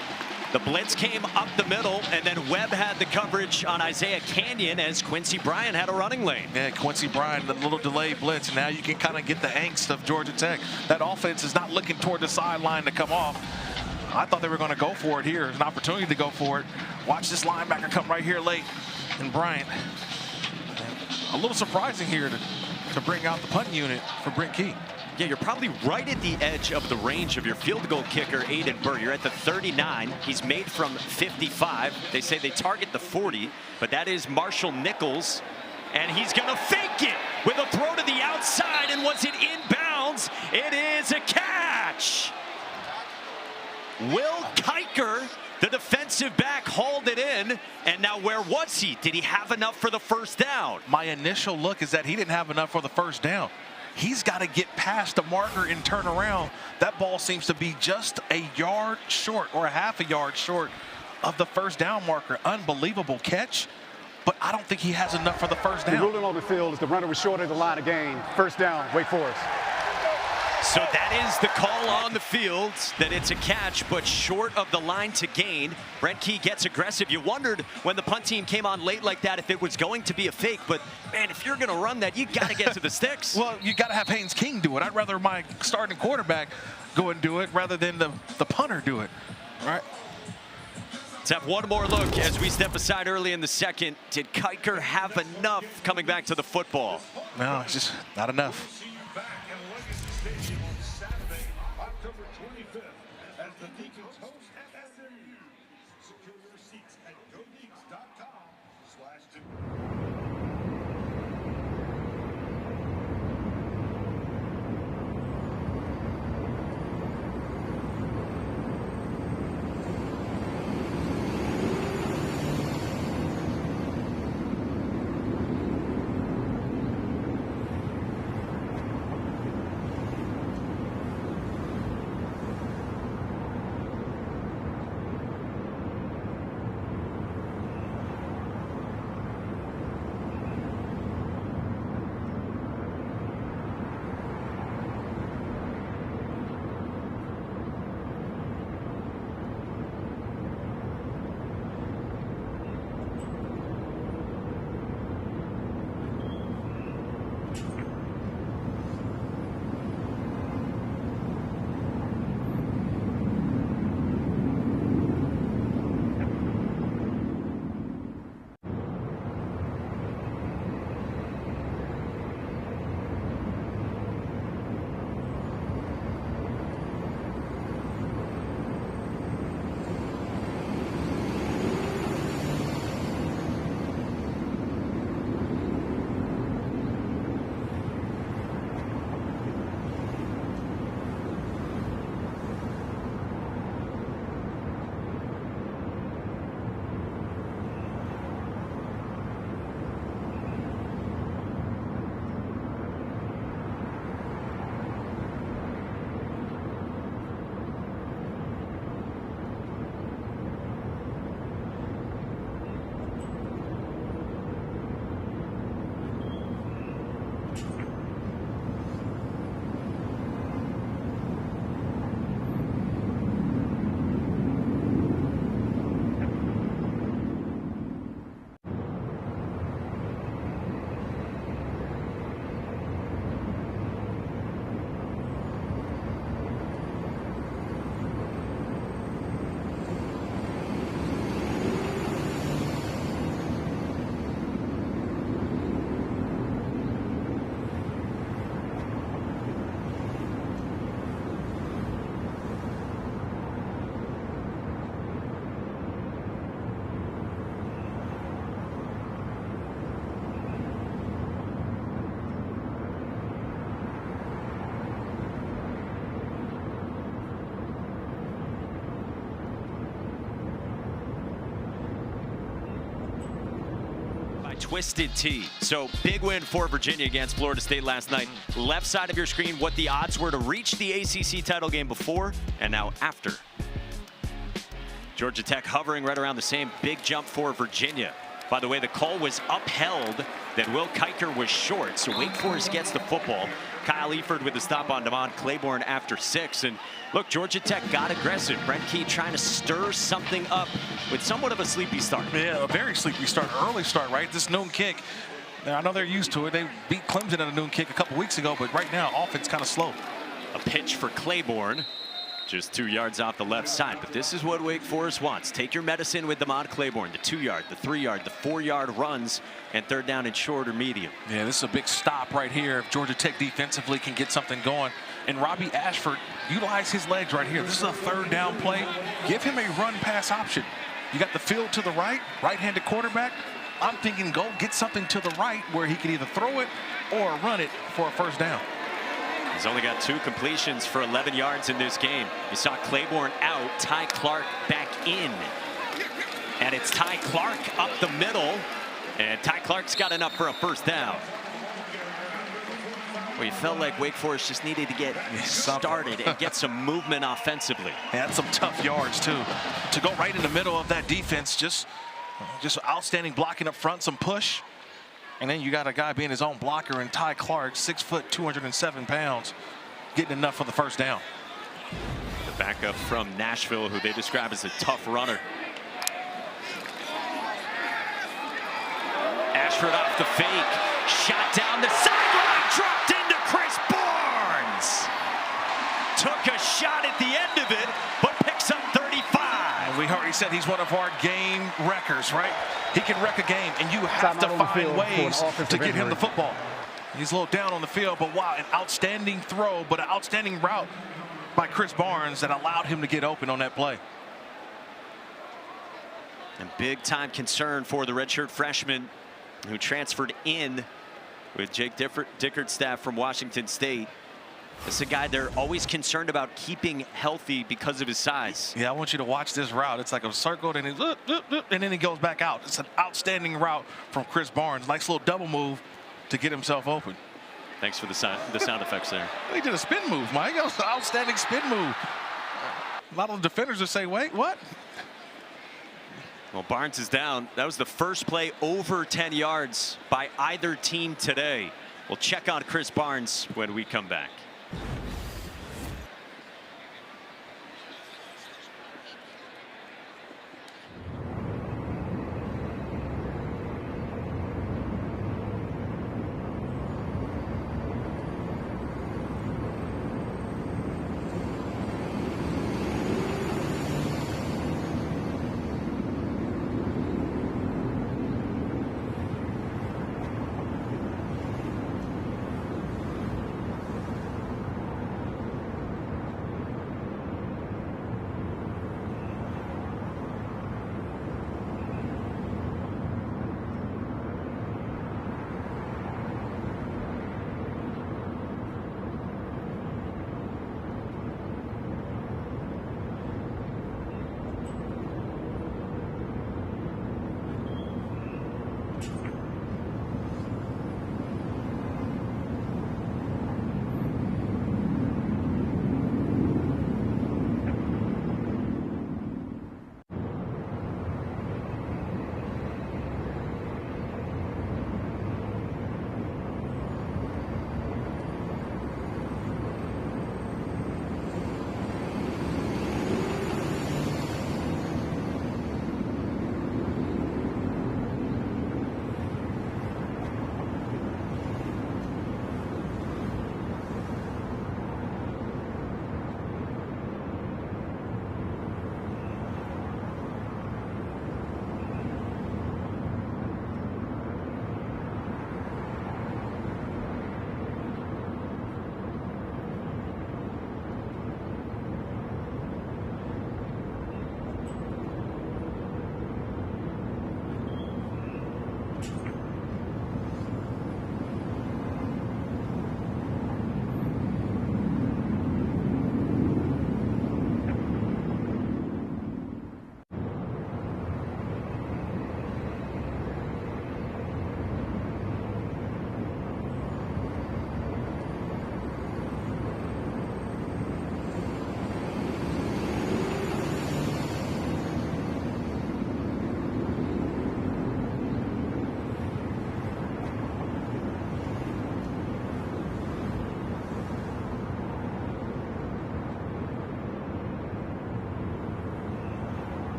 The blitz came up the middle, and then Webb had the coverage on Isaiah Canyon as Quincy Bryant had a running lane. Yeah, Quincy Bryant, the little delayed blitz, and now you can kind of get the angst of Georgia Tech. That offense is not looking toward the sideline to come off. I thought they were going to go for it here. There's an opportunity to go for it. Watch this linebacker come right here late. And Bryant, a little surprising here to bring out the punt unit for Brent Key. Yeah, you're probably right at the edge of the range of your field goal kicker, Aiden Burr. You're at the 39. He's made from 55. They say they target the 40, but that is Marshall Nichols. And he's going to fake it with a throw to the outside. And was it inbounds? It is a catch. Will Kiker, the defensive back, hauled it in. And now where was he? Did he have enough for the 1st down? My initial look is that he didn't have enough for the 1st down. He's got to get past the marker and turn around. That ball seems to be just a yard short or a half a yard short of the 1st down marker. Unbelievable catch, but I don't think he has enough for the 1st down. The ruling on the field is the runner was short of the line of game. 1st down, Wake Forest. So that is the call on the field, that it's a catch, but short of the line to gain. Brent Key gets aggressive. You wondered when the punt team came on late like that if it was going to be a fake, but man, if you're going to run that, you got to get to the sticks. Well, you got to have Haynes King do it. I'd rather my starting quarterback go and do it rather than the punter do it. All right. Let's have one more look as we step aside early in the second. Did Kiker have enough coming back to the football? No, it's just not enough. Twisted T. So big win for Virginia against Florida State last night. Left side of your screen, what the odds were to reach the ACC title game before and now after. Georgia Tech hovering right around the same. Big jump for Virginia. By the way, the call was upheld that Will Kiker was short, so Wake Forest gets the football. Kyle Eford with the stop on Damon Claiborne after 6. And look, Georgia Tech got aggressive. Brent Key trying to stir something up with somewhat of a sleepy start. Yeah, a very sleepy start, early start, right? This noon kick, I know they're used to it. They beat Clemson at a noon kick a couple weeks ago, but right now, offense kind of slow. A pitch for Claiborne. Just 2 yards off the left side, but this is what Wake Forest wants. Take your medicine with Damon Claiborne. The 2-yard, the 3-yard, the 4-yard runs, and third down and short or medium. Yeah, this is a big stop right here if Georgia Tech defensively can get something going. And Robbie Ashford, utilize his legs right here. This is a third down play. Give him a run pass option. You got the field to the right, right-handed quarterback. I'm thinking go get something to the right where he can either throw it or run it for a first down. He's only got 2 completions for 11 yards in this game. You saw Claiborne out, Ty Clark back in. And it's Ty Clark up the middle. And Ty Clark's got enough for a first down. Well, you felt like Wake Forest just needed to get started and get some movement offensively. And that's some tough yards, too. To go right in the middle of that defense, just outstanding blocking up front, some push. And then you got a guy being his own blocker in Ty Clark, 6 foot, 207 pounds. getting enough for the first down. The backup from Nashville, who they describe as a tough runner. Ashford off the fake. Shot down the sideline. Dropped into Chris Barnes. Took a shot at the end of it, but picks up 35. And we already said he's one of our game wreckers, right? He can wreck a game, and you have to find ways to get him the football. He's a little down on the field, but wow, an outstanding throw, but an outstanding route by Chris Barnes that allowed him to get open on that play. And big time concern for the redshirt freshman who transferred in with Jake Dickerstaff from Washington State. This is a guy they're always concerned about keeping healthy because of his size. Yeah, I want you to watch this route. It's like a circle, and then he goes back out. It's an outstanding route from Chris Barnes. Nice little double move to get himself open. Thanks for the sound effects there. He did a spin move, Mike. That was an outstanding spin move. A lot of the defenders would say, wait, what? Well, Barnes is down. That was the first play over 10 yards by either team today. We'll check on Chris Barnes when we come back.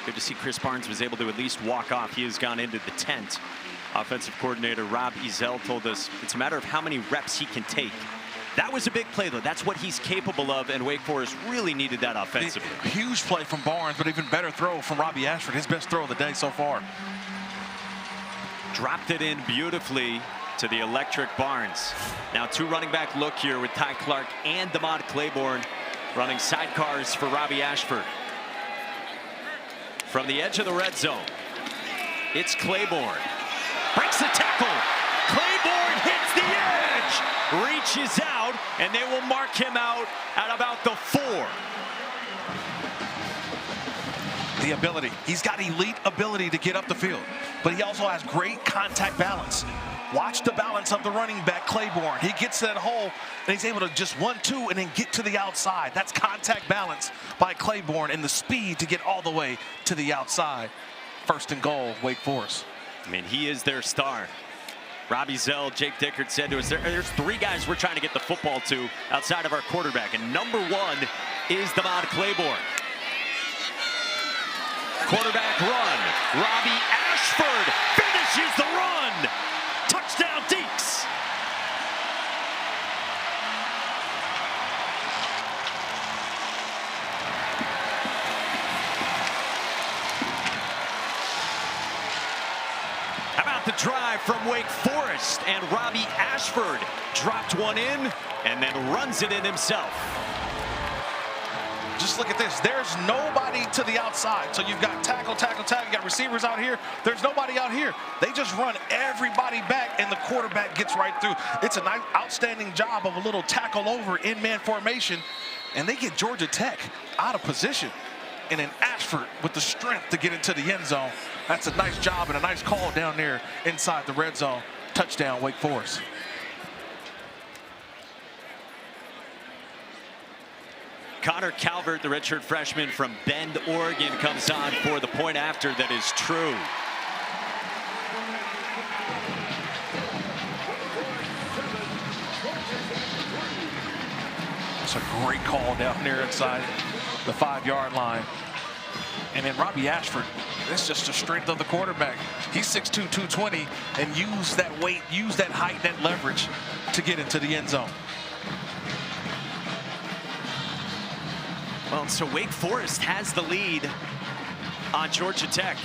Good to see Chris Barnes was able to at least walk off. He has gone into the tent. Offensive coordinator Rob Ezell told us it's a matter of how many reps he can take. That was a big play, though. That's what he's capable of, and Wake Forest really needed that offensively. Huge play from Barnes, but even better throw from Robbie Ashford. His best throw of the day so far. Dropped it in beautifully to the electric Barnes. Now two running back look here with Ty Clark and Damod Claiborne running sidecars for Robbie Ashford. From the edge of the red zone, it's Claiborne. Breaks the tackle. Claiborne hits the edge. Reaches out, and they will mark him out at about the 4. The ability. He's got elite ability to get up the field, but he also has great contact balance. Watch the balance of the running back, Claiborne. He gets to that hole, and he's able to just 1-2 and then get to the outside. That's contact balance by Claiborne and the speed to get all the way to the outside. First and goal, Wake Forest. I mean, he is their star. Robbie Zell, Jake Dickert said to us, there's 3 guys we're trying to get the football to outside of our quarterback, and number 1 is Damon Claiborne. Quarterback run. Robbie Ashford finishes the run. Touchdown, Deeks. How about the drive from Wake Forest? And Robbie Ashford dropped one in and then runs it in himself. Just look at this. There's nobody to the outside. So you've got tackle, tackle, tackle. You got receivers out here. There's nobody out here. They just run everybody back, and the quarterback gets right through. It's an outstanding job of a little tackle over in man formation, and they get Georgia Tech out of position. And then Ashford with the strength to get into the end zone. That's a nice job and a nice call down there inside the red zone. Touchdown, Wake Forest. Connor Calvert, the redshirt freshman from Bend, Oregon, comes on for the point after that is true. It's a great call down there inside the 5-yard line. And then Robbie Ashford, that's just the strength of the quarterback. He's 6'2", 220, and use that weight, use that height, that leverage to get into the end zone. Well, so Wake Forest has the lead on Georgia Tech.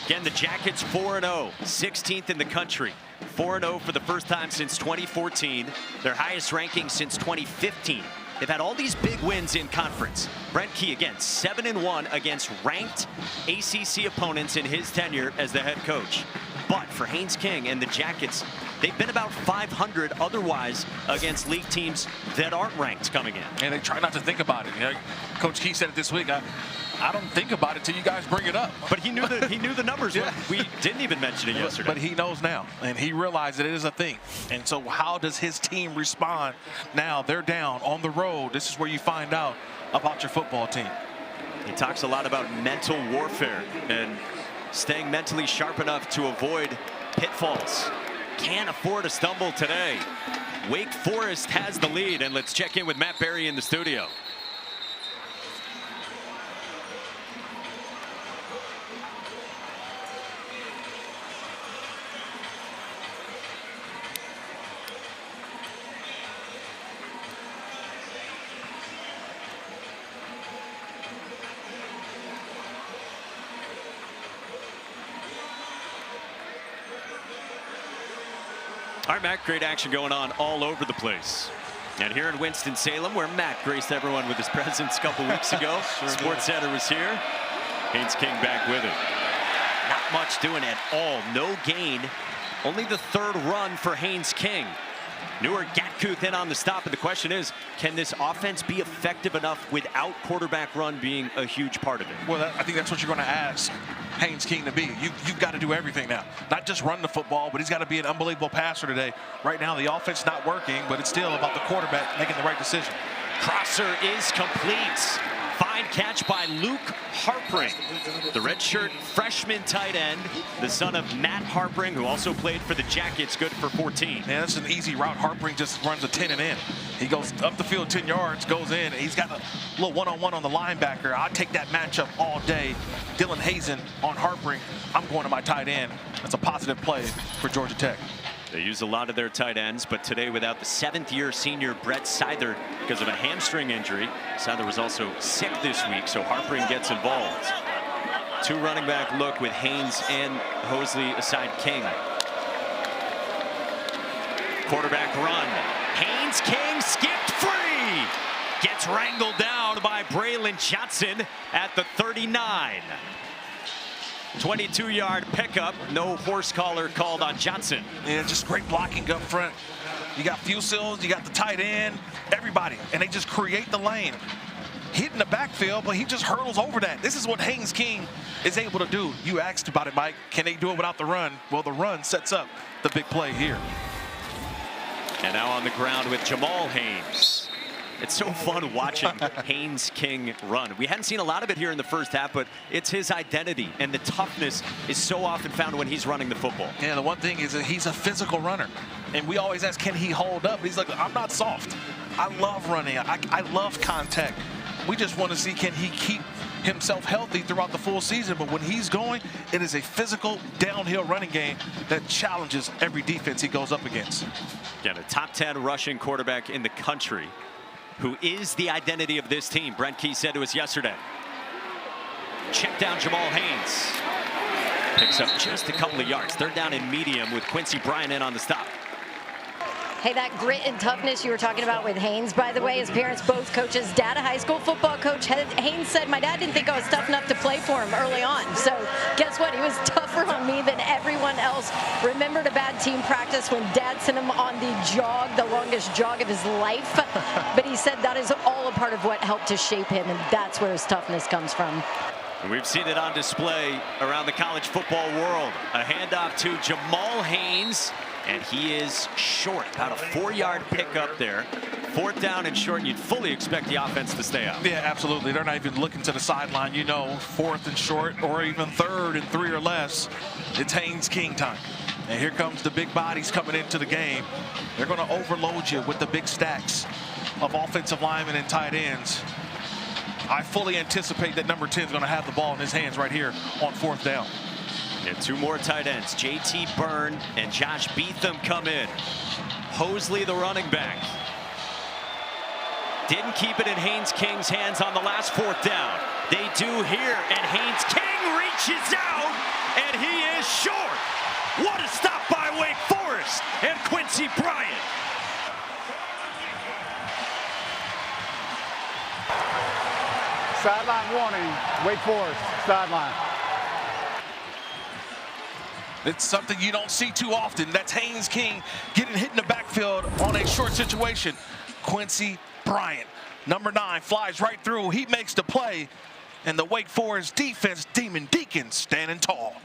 Again, the Jackets 4-0, 16th in the country. 4-0 for the first time since 2014. Their highest ranking since 2015. They've had all these big wins in conference. Brent Key, again, 7-1 against ranked ACC opponents in his tenure as the head coach. But for Haynes King and the Jackets, they've been about 500 otherwise against league teams that aren't ranked coming in. And they try not to think about it. You know, Coach Key said it this week. I don't think about it till you guys bring it up. But he knew the numbers. Yeah. We didn't even mention it yesterday. But he knows now, and he realized that it is a thing. And so how does his team respond now? They're down on the road. This is where you find out about your football team. He talks a lot about mental warfare and staying mentally sharp enough to avoid pitfalls. Can't afford a stumble today. Wake Forest has the lead, and let's check in with Matt Berry in the studio. All right, Matt, great action going on all over the place. And here in Winston-Salem, where Matt graced everyone with his presence a couple weeks ago. Sports Center was here. Haynes King back with it. Not much doing at all. No gain. Only the 3rd run for Haynes King. Newer Gatkuth in on the stop, and the question is, can this offense be effective enough without quarterback run being a huge part of it? Well, I think that's what you're going to ask Haynes King to be. You've got to do everything now. Not just run the football, but he's got to be an unbelievable passer today. Right now, the offense not working, but it's still about the quarterback making the right decision. Crosser is complete. Fine catch by Luke Harpring, the redshirt freshman tight end, the son of Matt Harpring, who also played for the Jackets, good for 14. Man, that's an easy route. Harpring just runs a 10 and in. He goes up the field 10 yards, goes in, and he's got a little one-on-one on the linebacker. I'll take that matchup all day. Dylan Hazen on Harpring. I'm going to my tight end. That's a positive play for Georgia Tech. They use a lot of their tight ends, but today without the 7th-year senior Brett Seither because of a hamstring injury. Seither was also sick this week, so Harpring gets involved. 2 running back look with Haynes and Hosley aside King. Quarterback run. Haynes King skipped free. Gets wrangled down by Braylon Johnson at the 39. 22-yard pickup. No horse collar called on Johnson. Yeah, just great blocking up front. You got Fusils, you got the tight end, everybody, and they just create the lane. hitting the backfield, but he just hurdles over that. This is what Haynes King is able to do. You asked about it, Mike. Can they do it without the run? Well, the run sets up the big play here. And now on the ground with Jamal Haynes. It's so fun watching Haynes King run. We hadn't seen a lot of it here in the first half, but it's his identity, and the toughness is so often found when he's running the football. Yeah, the one thing is that he's a physical runner. And we always ask, can he hold up? He's like, I'm not soft. I love running. I love contact. We just want to see, can he keep himself healthy throughout the full season? But when he's going, it is a physical downhill running game that challenges every defense he goes up against. Yeah, the top 10 rushing quarterback in the country, who is the identity of this team. Brent Key said to us yesterday. Check down Jamal Haynes. Picks up just a couple of yards. Third down and medium with Quincy Bryant in on the stop. Hey, that grit and toughness you were talking about with Haynes, by the way, his parents both coaches. Dad, a high school football coach. Haynes said, my dad didn't think I was tough enough to play for him early on. So guess what? He was tougher on me than everyone else. Remembered a bad team practice when Dad sent him on the jog, the longest jog of his life. But he said that is all a part of what helped to shape him, and that's where his toughness comes from. We've seen it on display around the college football world. A handoff to Jamal Haynes, and he is short. About a 4-yard pickup there. Fourth down and short, and you'd fully expect the offense to stay out. Yeah, absolutely. They're not even looking to the sideline. You know, fourth and short, or even third and 3 or less. It's Haynes King time. And here comes the big bodies coming into the game. They're going to overload you with the big stacks of offensive linemen and tight ends. I fully anticipate that number 10 is going to have the ball in his hands right here on fourth down. And 2 more tight ends. J.T. Byrne and Josh Beetham come in. Hosley, the running back. Didn't keep it in Haynes King's hands on the last fourth down. They do here, and Haynes King reaches out, and he is short. What a stop by Wake Forest and Quincy Bryant. Sideline warning, Wake Forest, sideline. It's something you don't see too often. That's Haynes King getting hit in the backfield on a short situation. Quincy Bryant, number 9, flies right through. He makes the play, and the Wake Forest defense, Demon Deacons, standing tall.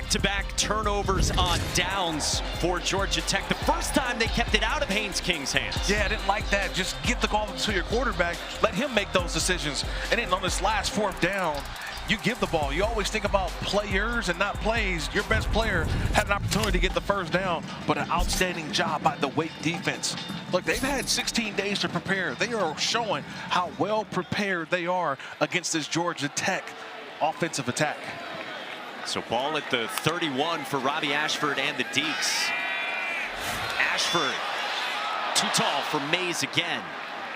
back-to-back turnovers on downs for Georgia Tech. The first time they kept it out of Haynes King's hands. Yeah, I didn't like that. Just get the ball to your quarterback. Let him make those decisions. And then on this last 4th down, you give the ball. You always think about players and not plays. Your best player had an opportunity to get the 1st down, but an outstanding job by the Wake defense. Look, they've had 16 days to prepare. They are showing how well prepared they are against this Georgia Tech offensive attack. So ball at the 31 for Robbie Ashford and the Deacs. Ashford, too tall for Mays again.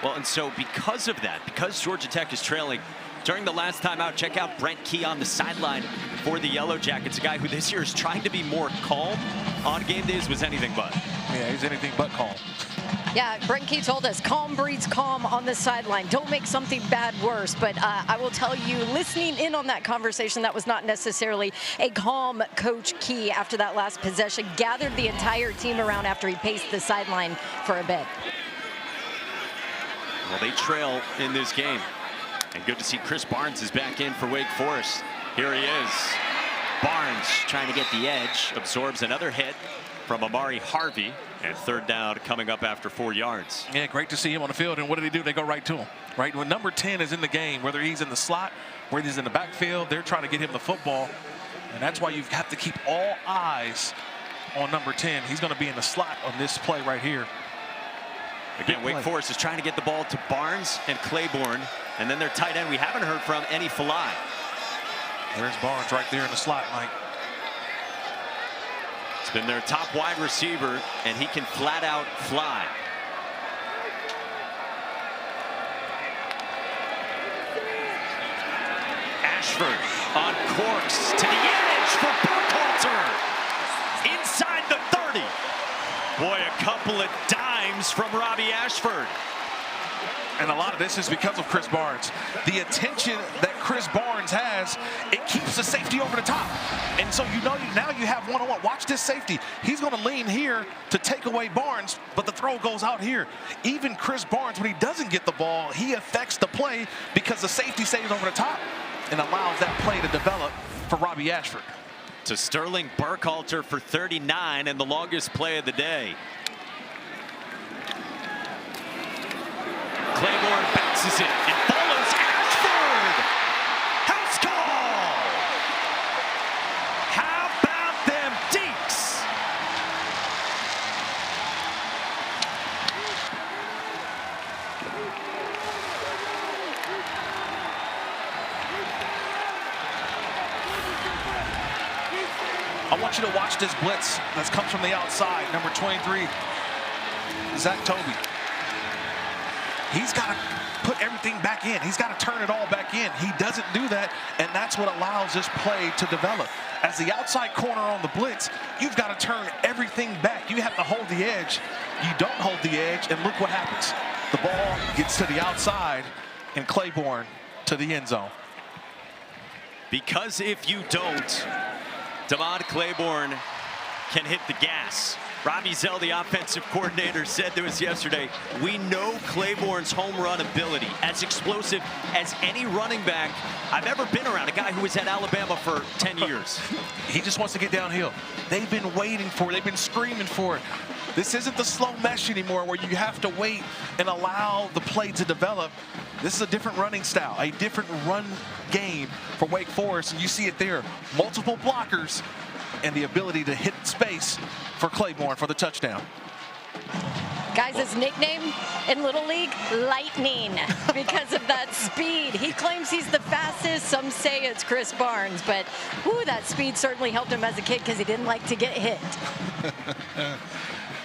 Well, and so because of that, because Georgia Tech is trailing, during the last time out, check out Brent Key on the sideline for the Yellow Jackets, a guy who this year is trying to be more calm on game days, was anything but. Yeah, he's anything but calm. Yeah, Brent Key told us, calm breeds calm on the sideline. Don't make something bad worse. But I will tell you, listening in on that conversation, that was not necessarily a calm Coach Key after that last possession. Gathered the entire team around after he paced the sideline for a bit. Well, they trail in this game. And good to see Chris Barnes is back in for Wake Forest. Here he is. Barnes trying to get the edge, absorbs another hit from Amari Harvey, and 3rd down coming up after 4 yards. Yeah, great to see him on the field. And what do? They go right to him. Right when number 10 is in the game, whether he's in the slot, whether he's in the backfield, they're trying to get him the football. And that's why you have to keep all eyes on number 10. He's going to be in the slot on this play right here. Again, Wake Forest is trying to get the ball to Barnes and Claiborne. And then their tight end we haven't heard from, Any Falai. There's Barnes right there in the slot, Mike. It's been their top wide receiver, and he can flat out fly. Ashford on Corks to the edge for Burkhalter. Inside the 30. Boy, a couple of dimes from Robbie Ashford. And a lot of this is because of Chris Barnes. The attention that Chris Barnes has, it keeps the safety over the top. And so now you have one-on-one. Watch this safety. He's going to lean here to take away Barnes, but the throw goes out here. Even Chris Barnes, when he doesn't get the ball, he affects the play because the safety stays over the top and allows that play to develop for Robbie Ashford. To Sterling Burkhalter for 39 and the longest play of the day. Claiborne bounces it and follows Ashford. House call. How about them Deacs? I want you to watch this blitz that comes from the outside. Number 23, Zach Tobey. He's got to put everything back in. He's got to turn it all back in. He doesn't do that, and that's what allows this play to develop. As the outside corner on the blitz, you've got to turn everything back. You have to hold the edge. You don't hold the edge, and look what happens. The ball gets to the outside, and Claiborne to the end zone. Because if you don't, Damon Claiborne can hit the gas. Robbie Zell, the offensive coordinator, said to us yesterday, we know Claiborne's home run ability, as explosive as any running back I've ever been around, a guy who was at Alabama for 10 years. He just wants to get downhill. They've been waiting for it. They've been screaming for it. This isn't the slow mesh anymore where you have to wait and allow the play to develop. This is a different running style, a different run game for Wake Forest, and you see it there. Multiple blockers and the ability to hit space for Claiborne for the touchdown. Guys, his nickname in Little League, Lightning, because of that speed. He claims he's the fastest. Some say it's Chris Barnes, but whew, that speed certainly helped him as a kid because he didn't like to get hit.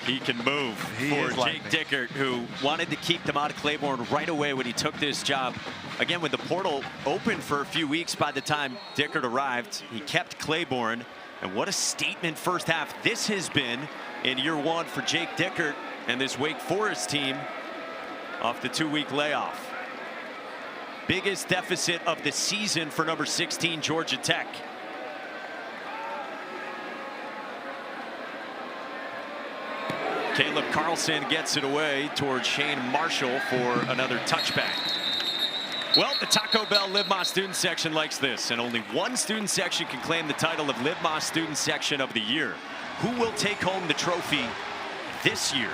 He can move for Jake Dickert, who wanted to keep Damon Claiborne right away when he took this job. Again, with the portal open for a few weeks by the time Dickert arrived, he kept Claiborne. And what a statement first half this has been in year one for Jake Dickert and this Wake Forest team off the 2-week layoff. Biggest deficit of the season for number 16 Georgia Tech. Caleb Carlson gets it away towards Shane Marshall for another touchback. Well, the Taco Bell Live Más student section likes this, and only one student section can claim the title of Live Más student section of the year. Who will take home the trophy this year?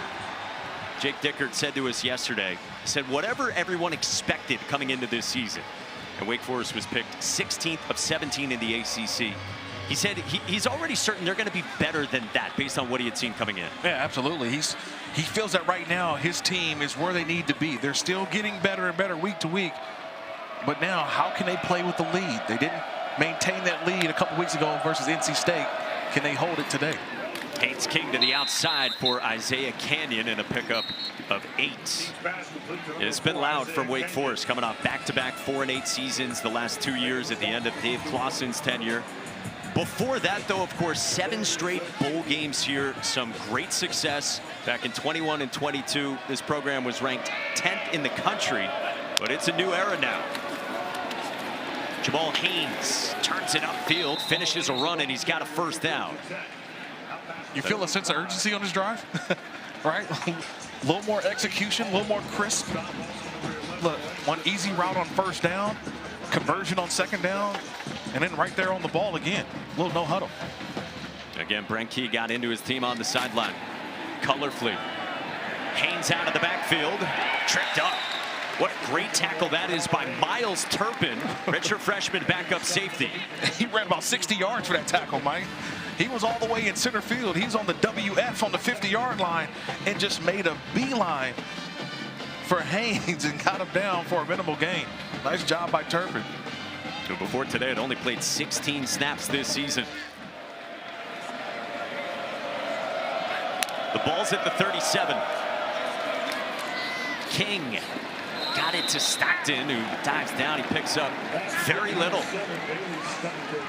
Jake Dickert said to us yesterday, he said whatever everyone expected coming into this season, and Wake Forest was picked 16th of 17 in the ACC. He said he's already certain they're going to be better than that based on what he had seen coming in. Yeah, absolutely. He feels that right now his team is where they need to be. They're still getting better and better week to week. But now, how can they play with the lead? They didn't maintain that lead a couple weeks ago versus NC State. Can they hold it today? Haynes King to the outside for Isaiah Canyon in a pickup of 8. It's been loud from Wake Forest, coming off back-to-back 4-8 seasons the last 2 years at the end of Dave Clawson's tenure. Before that, though, of course, 7 straight bowl games here. Some great success back in 21 and 22. This program was ranked 10th in the country, but it's a new era now. Jamal Haynes turns it upfield, finishes a run, and he's got a first down. You feel a sense of urgency on this drive, right? A little more execution, a little more crisp. Look, one easy route on first down, conversion on second down, and then right there on the ball again. A little no huddle. Again, Brent Key got into his team on the sideline. Colorfully. Haynes out of the backfield, tripped up. What a great tackle that is by Miles Turpin, redshirt freshman backup safety. He ran about 60 yards for that tackle, Mike. He was all the way in center field. He's on the WF on the 50-yard line and just made a beeline for Haynes and got him down for a minimal gain. Nice job by Turpin. Before today, it only played 16 snaps this season. The ball's at the 37. King got it to Stockton, who dives down. He picks up very little.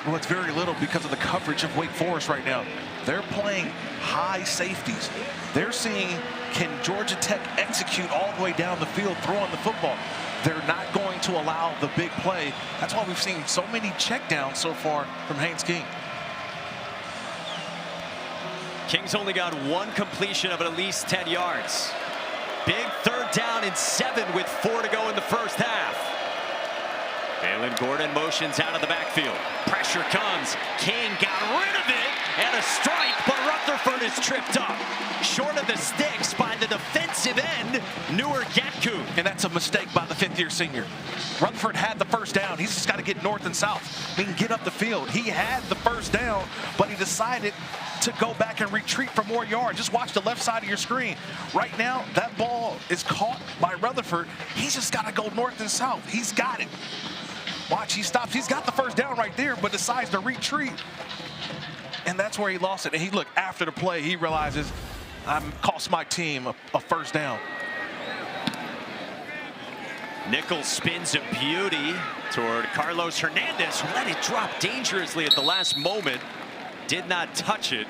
Well, it's very little because of the coverage of Wake Forest right now. They're playing high safeties. They're seeing, can Georgia Tech execute all the way down the field throwing the football? They're not going to allow the big play. That's why we've seen so many checkdowns so far from Haynes King. King's only got 1 completion of at least 10 yards. Big third down and 7 with 4 to go in the first half. Jalen Gordon motions out of the backfield. Pressure comes. King got rid of it and a strike, but Rutherford is tripped up. Short of the sticks by the defensive end, Newer Gatku. And that's a mistake by the 5th-year senior. Rutherford had the first down. He's just got to get north and south. He can get up the field. He had the first down, but he decided to go back and retreat for more yards. Just watch the left side of your screen. Right now, that ball is caught by Rutherford. He's just got to go north and south. He's got it. Watch, he stops. He's got the first down right there, but decides to retreat. And that's where he lost it. And he looked after the play. He realizes, I cost my team a first down. Nichols spins a beauty toward Carlos Hernandez, who let it drop dangerously at the last moment. Did not touch it,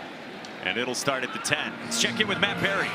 and it'll start at the 10. Let's check in with Matt Perry.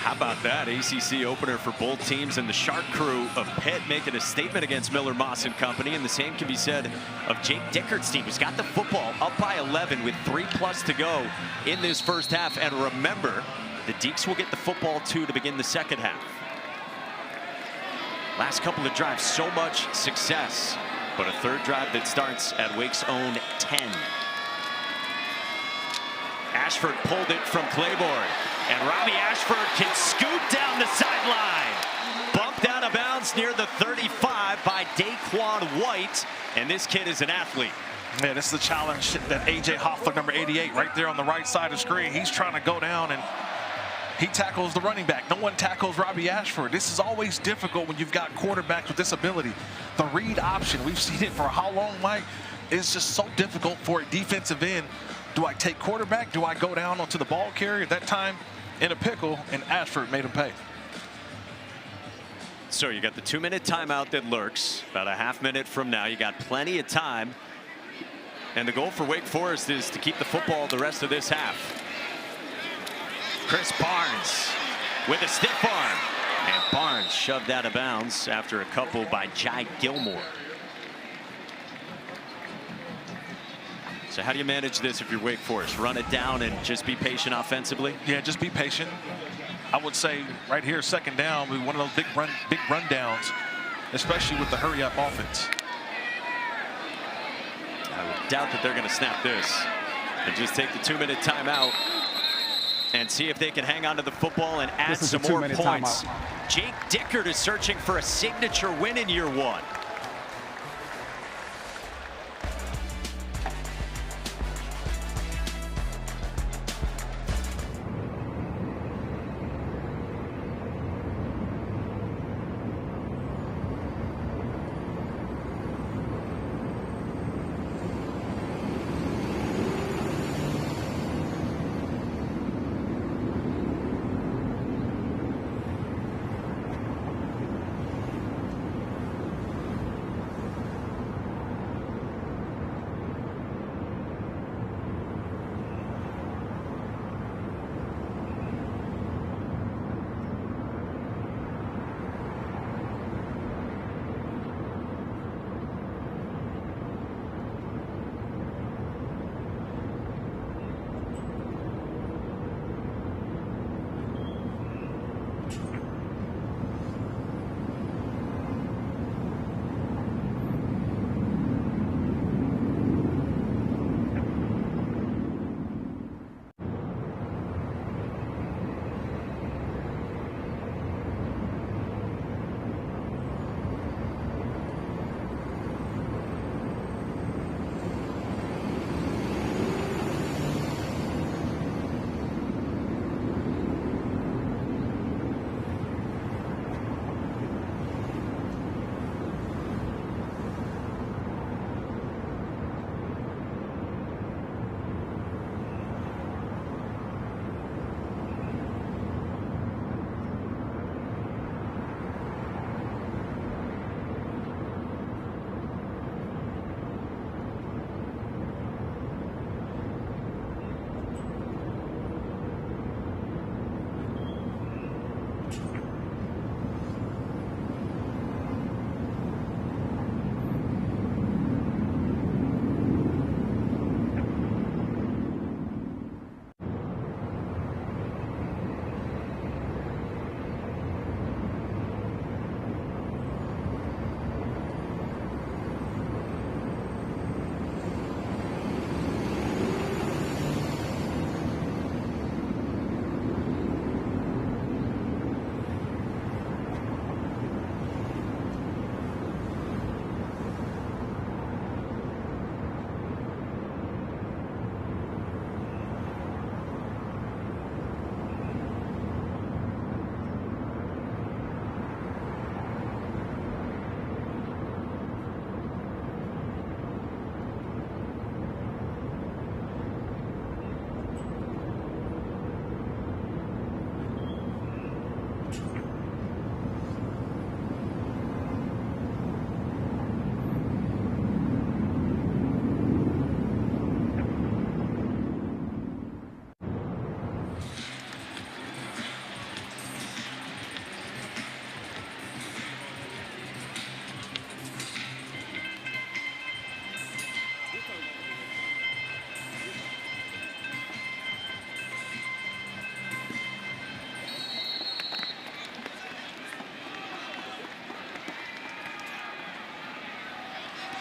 How about that? ACC opener for both teams, and the Shark crew of Pitt making a statement against Miller Moss and company. And the same can be said of Jake Dickert's team, who's got the football up by 11 with 3+ to go in this first half. And remember, the Deacs will get the football too to begin the second half. Last couple of drives, so much success, but a third drive that starts at Wake's own 10. Ashford pulled it from Claiborne, and Robbie Ashford can scoot down the sideline. Bumped out of bounds near the 35 by Daquan White, and this kid is an athlete. Man, this is the challenge that A.J. Hoffler, number 88, right there on the right side of the screen. He's trying to go down, and he tackles the running back. No one tackles Robbie Ashford. This is always difficult when you've got quarterbacks with this ability. The read option, we've seen it for how long, Mike? It's just so difficult for a defensive end. Do I take quarterback? Do I go down onto the ball carrier? That time in a pickle, and Ashford made him pay. So you got the 2-minute timeout that lurks. About a half minute from now, you got plenty of time. And the goal for Wake Forest is to keep the football the rest of this half. Chris Barnes with a stiff arm. And Barnes shoved out of bounds after a couple by Jai Gilmore. So how do you manage this if you're Wake Forest? Run it down and just be patient offensively? Yeah, just be patient. I would say right here, second down, one of those big run downs, especially with the hurry up offense. I would doubt that they're going to snap this and just take the 2-minute timeout and see if they can hang on to the football and add some more points. Jake Dickert is searching for a signature win in year one.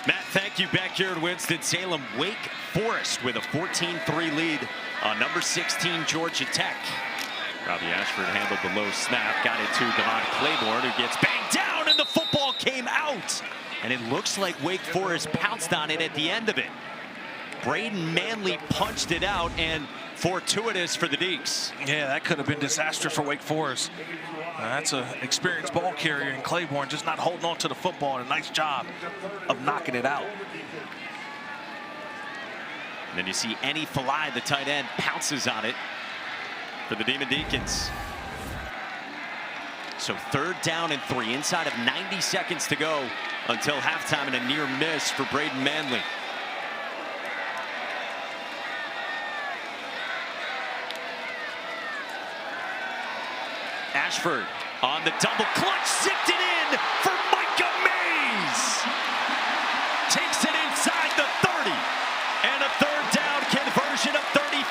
Matt, thank you. Back here at Winston-Salem, Wake Forest with a 14-3 lead on number 16 Georgia Tech. Robbie Ashford handled the low snap, got it to Devon Claiborne, who gets banged down, and the football came out. And it looks like Wake Forest pounced on it at the end of it. Braden Manley punched it out, and fortuitous for the Deeks. Yeah, that could have been disastrous for Wake Forest. That's an experienced ball carrier in Claiborne, just not holding on to the football, and a nice job of knocking it out. And then you see Enny Falai, the tight end, pounces on it for the Demon Deacons. So 3rd down and 3, inside of 90 seconds to go until halftime, and a near miss for Braden Manley. Ashford on the double clutch, zipped it in for Micah Mays. Takes it inside the 30, and a third down conversion of 35.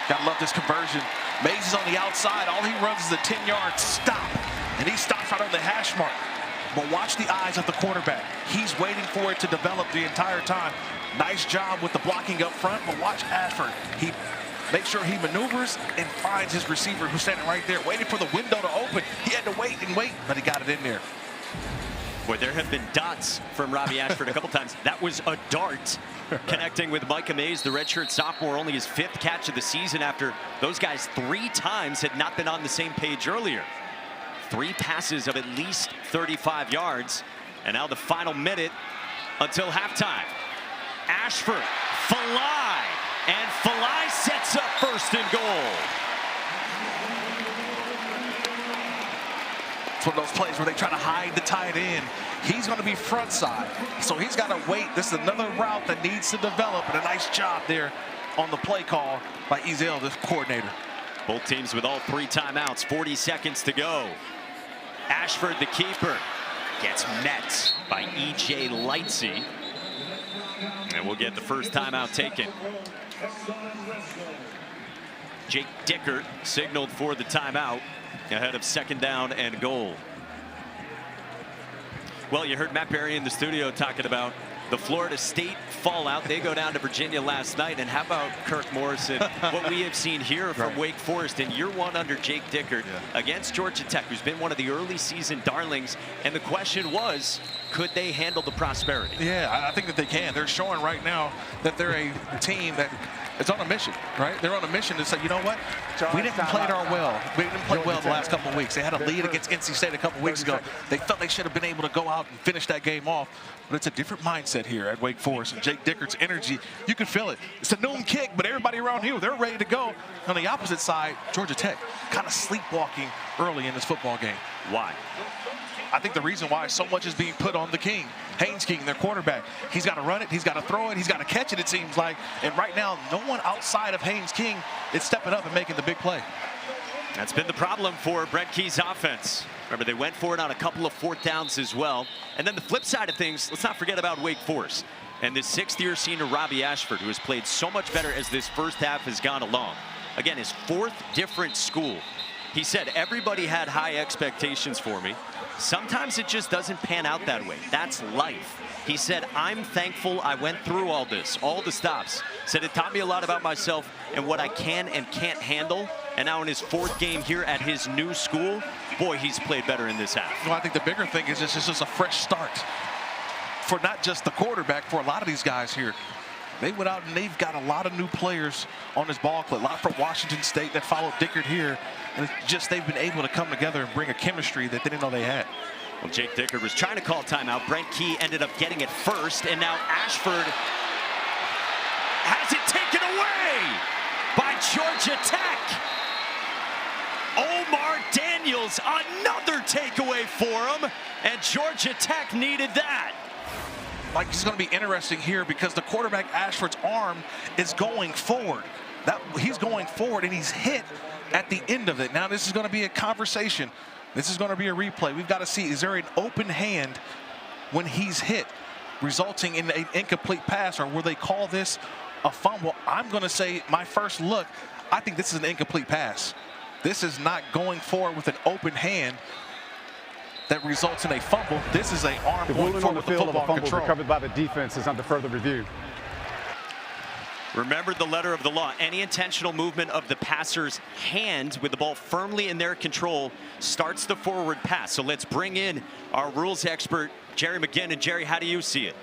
Gotta love this conversion. Mays is on the outside. All he runs is a 10-yard stop, and he stops right on the hash mark. But watch the eyes of the quarterback. He's waiting for it to develop the entire time. Nice job with the blocking up front, but watch Ashford. He makes sure he maneuvers and finds his receiver who's standing right there, waiting for the window to open. He had to wait and wait, but he got it in there. Boy, there have been dots from Robbie Ashford a couple times. That was a dart connecting with Micah Mays, the redshirt sophomore, only his 5th catch of the season after those guys 3 times had not been on the same page earlier. 3 passes of at least 35 yards. And now the final minute until halftime. Ashford, Falai, and Falai sets up 1st and goal. It's one of those plays where they try to hide the tight end. He's going to be front side, so he's got to wait. This is another route that needs to develop, and a nice job there on the play call by Ezel, the coordinator. Both teams with all 3 timeouts, 40 seconds to go. Ashford, the keeper, gets met by E.J. Lightsey. And we'll get the first timeout taken. Jake Dickert signaled for the timeout ahead of 2nd down and goal. Well, you heard Matt Berry in the studio talking about the Florida State fallout. They go down to Virginia last night. And how about Kirk Morrison, what we have seen here from Wake Forest in year 1 under Jake Dickert against Georgia Tech, who's been one of the early season darlings. And the question was, could they handle the prosperity? Yeah, I think that they can. They're showing right now that they're a team that is on a mission, right? They're on a mission to say, you know what? We didn't play well. We didn't play well the last couple of weeks. They had a lead against NC State a couple of weeks ago. They felt they should have been able to go out and finish that game off. But it's a different mindset here at Wake Forest. And Jake Dickert's energy, you can feel it. It's a noon kick, but everybody around here, they're ready to go. On the opposite side, Georgia Tech kind of sleepwalking early in this football game. Why? I think the reason why so much is being put on the King, Haynes King, their quarterback. He's got to run it, he's got to throw it, he's got to catch it, it seems like. And right now, no one outside of Haynes King is stepping up and making the big play. That's been the problem for Brent Key's offense. Remember, they went for it on a couple of 4th downs as well. And then the flip side of things, let's not forget about Wake Forest and the 6th-year senior Robbie Ashford, who has played so much better as this first half has gone along. Again, his 4th different school. He said, everybody had high expectations for me. Sometimes it just doesn't pan out that way. That's life. He said, I'm thankful I went through all this, all the stops. Said it taught me a lot about myself and what I can and can't handle. And now in his 4th game here at his new school, boy, he's played better in this half. Well, I think the bigger thing is this is just a fresh start for not just the quarterback, for a lot of these guys here. They went out and they've got a lot of new players on this ball club. A lot from Washington State that followed Dickert here. And it's just they've been able to come together and bring a chemistry that they didn't know they had. Well, Jake Dickert was trying to call timeout. Brent Key ended up getting it first. And now Ashford has it taken away by Georgia Tech. Omar Daniels, another takeaway for him. And Georgia Tech needed that. Like, it's going to be interesting here because the quarterback Ashford's arm is going forward. He's going forward and he's hit at the end of it. Now this is going to be a conversation. This is going to be a replay. We've got to see, is there an open hand when he's hit, resulting in an incomplete pass, or will they call this a fumble? I'm going to say, my first look, I think this is an incomplete pass. This is not going forward with an open hand that results in a fumble. This is an arm going forward with the football fumble control. Recovered by the defense is under further review. Remember the letter of the law. Any intentional movement of the passer's hand with the ball firmly in their control starts the forward pass. So let's bring in our rules expert, Jerry McGinn. And Jerry, how do you see it?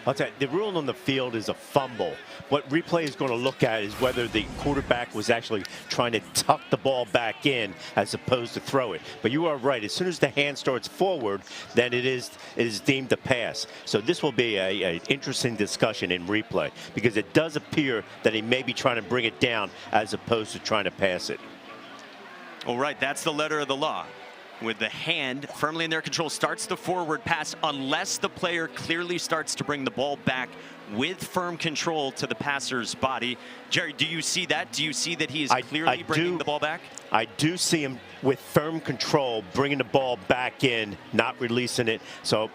I'll tell you, the rule on the field is a fumble. What replay is going to look at is whether the quarterback was actually trying to tuck the ball back in as opposed to throw it. But you are right. As soon as the hand starts forward, then it is deemed a pass. So this will be an interesting discussion in replay because it does appear that he may be trying to bring it down as opposed to trying to pass it. All right, that's the letter of the law. with the hand firmly in their control, starts the forward pass unless the player clearly starts to bring the ball back with firm control to the passer's body. Jerry, do you see that? Do you see that he is clearly bringing the ball back? I do see him with firm control, bringing the ball back in, not releasing it. So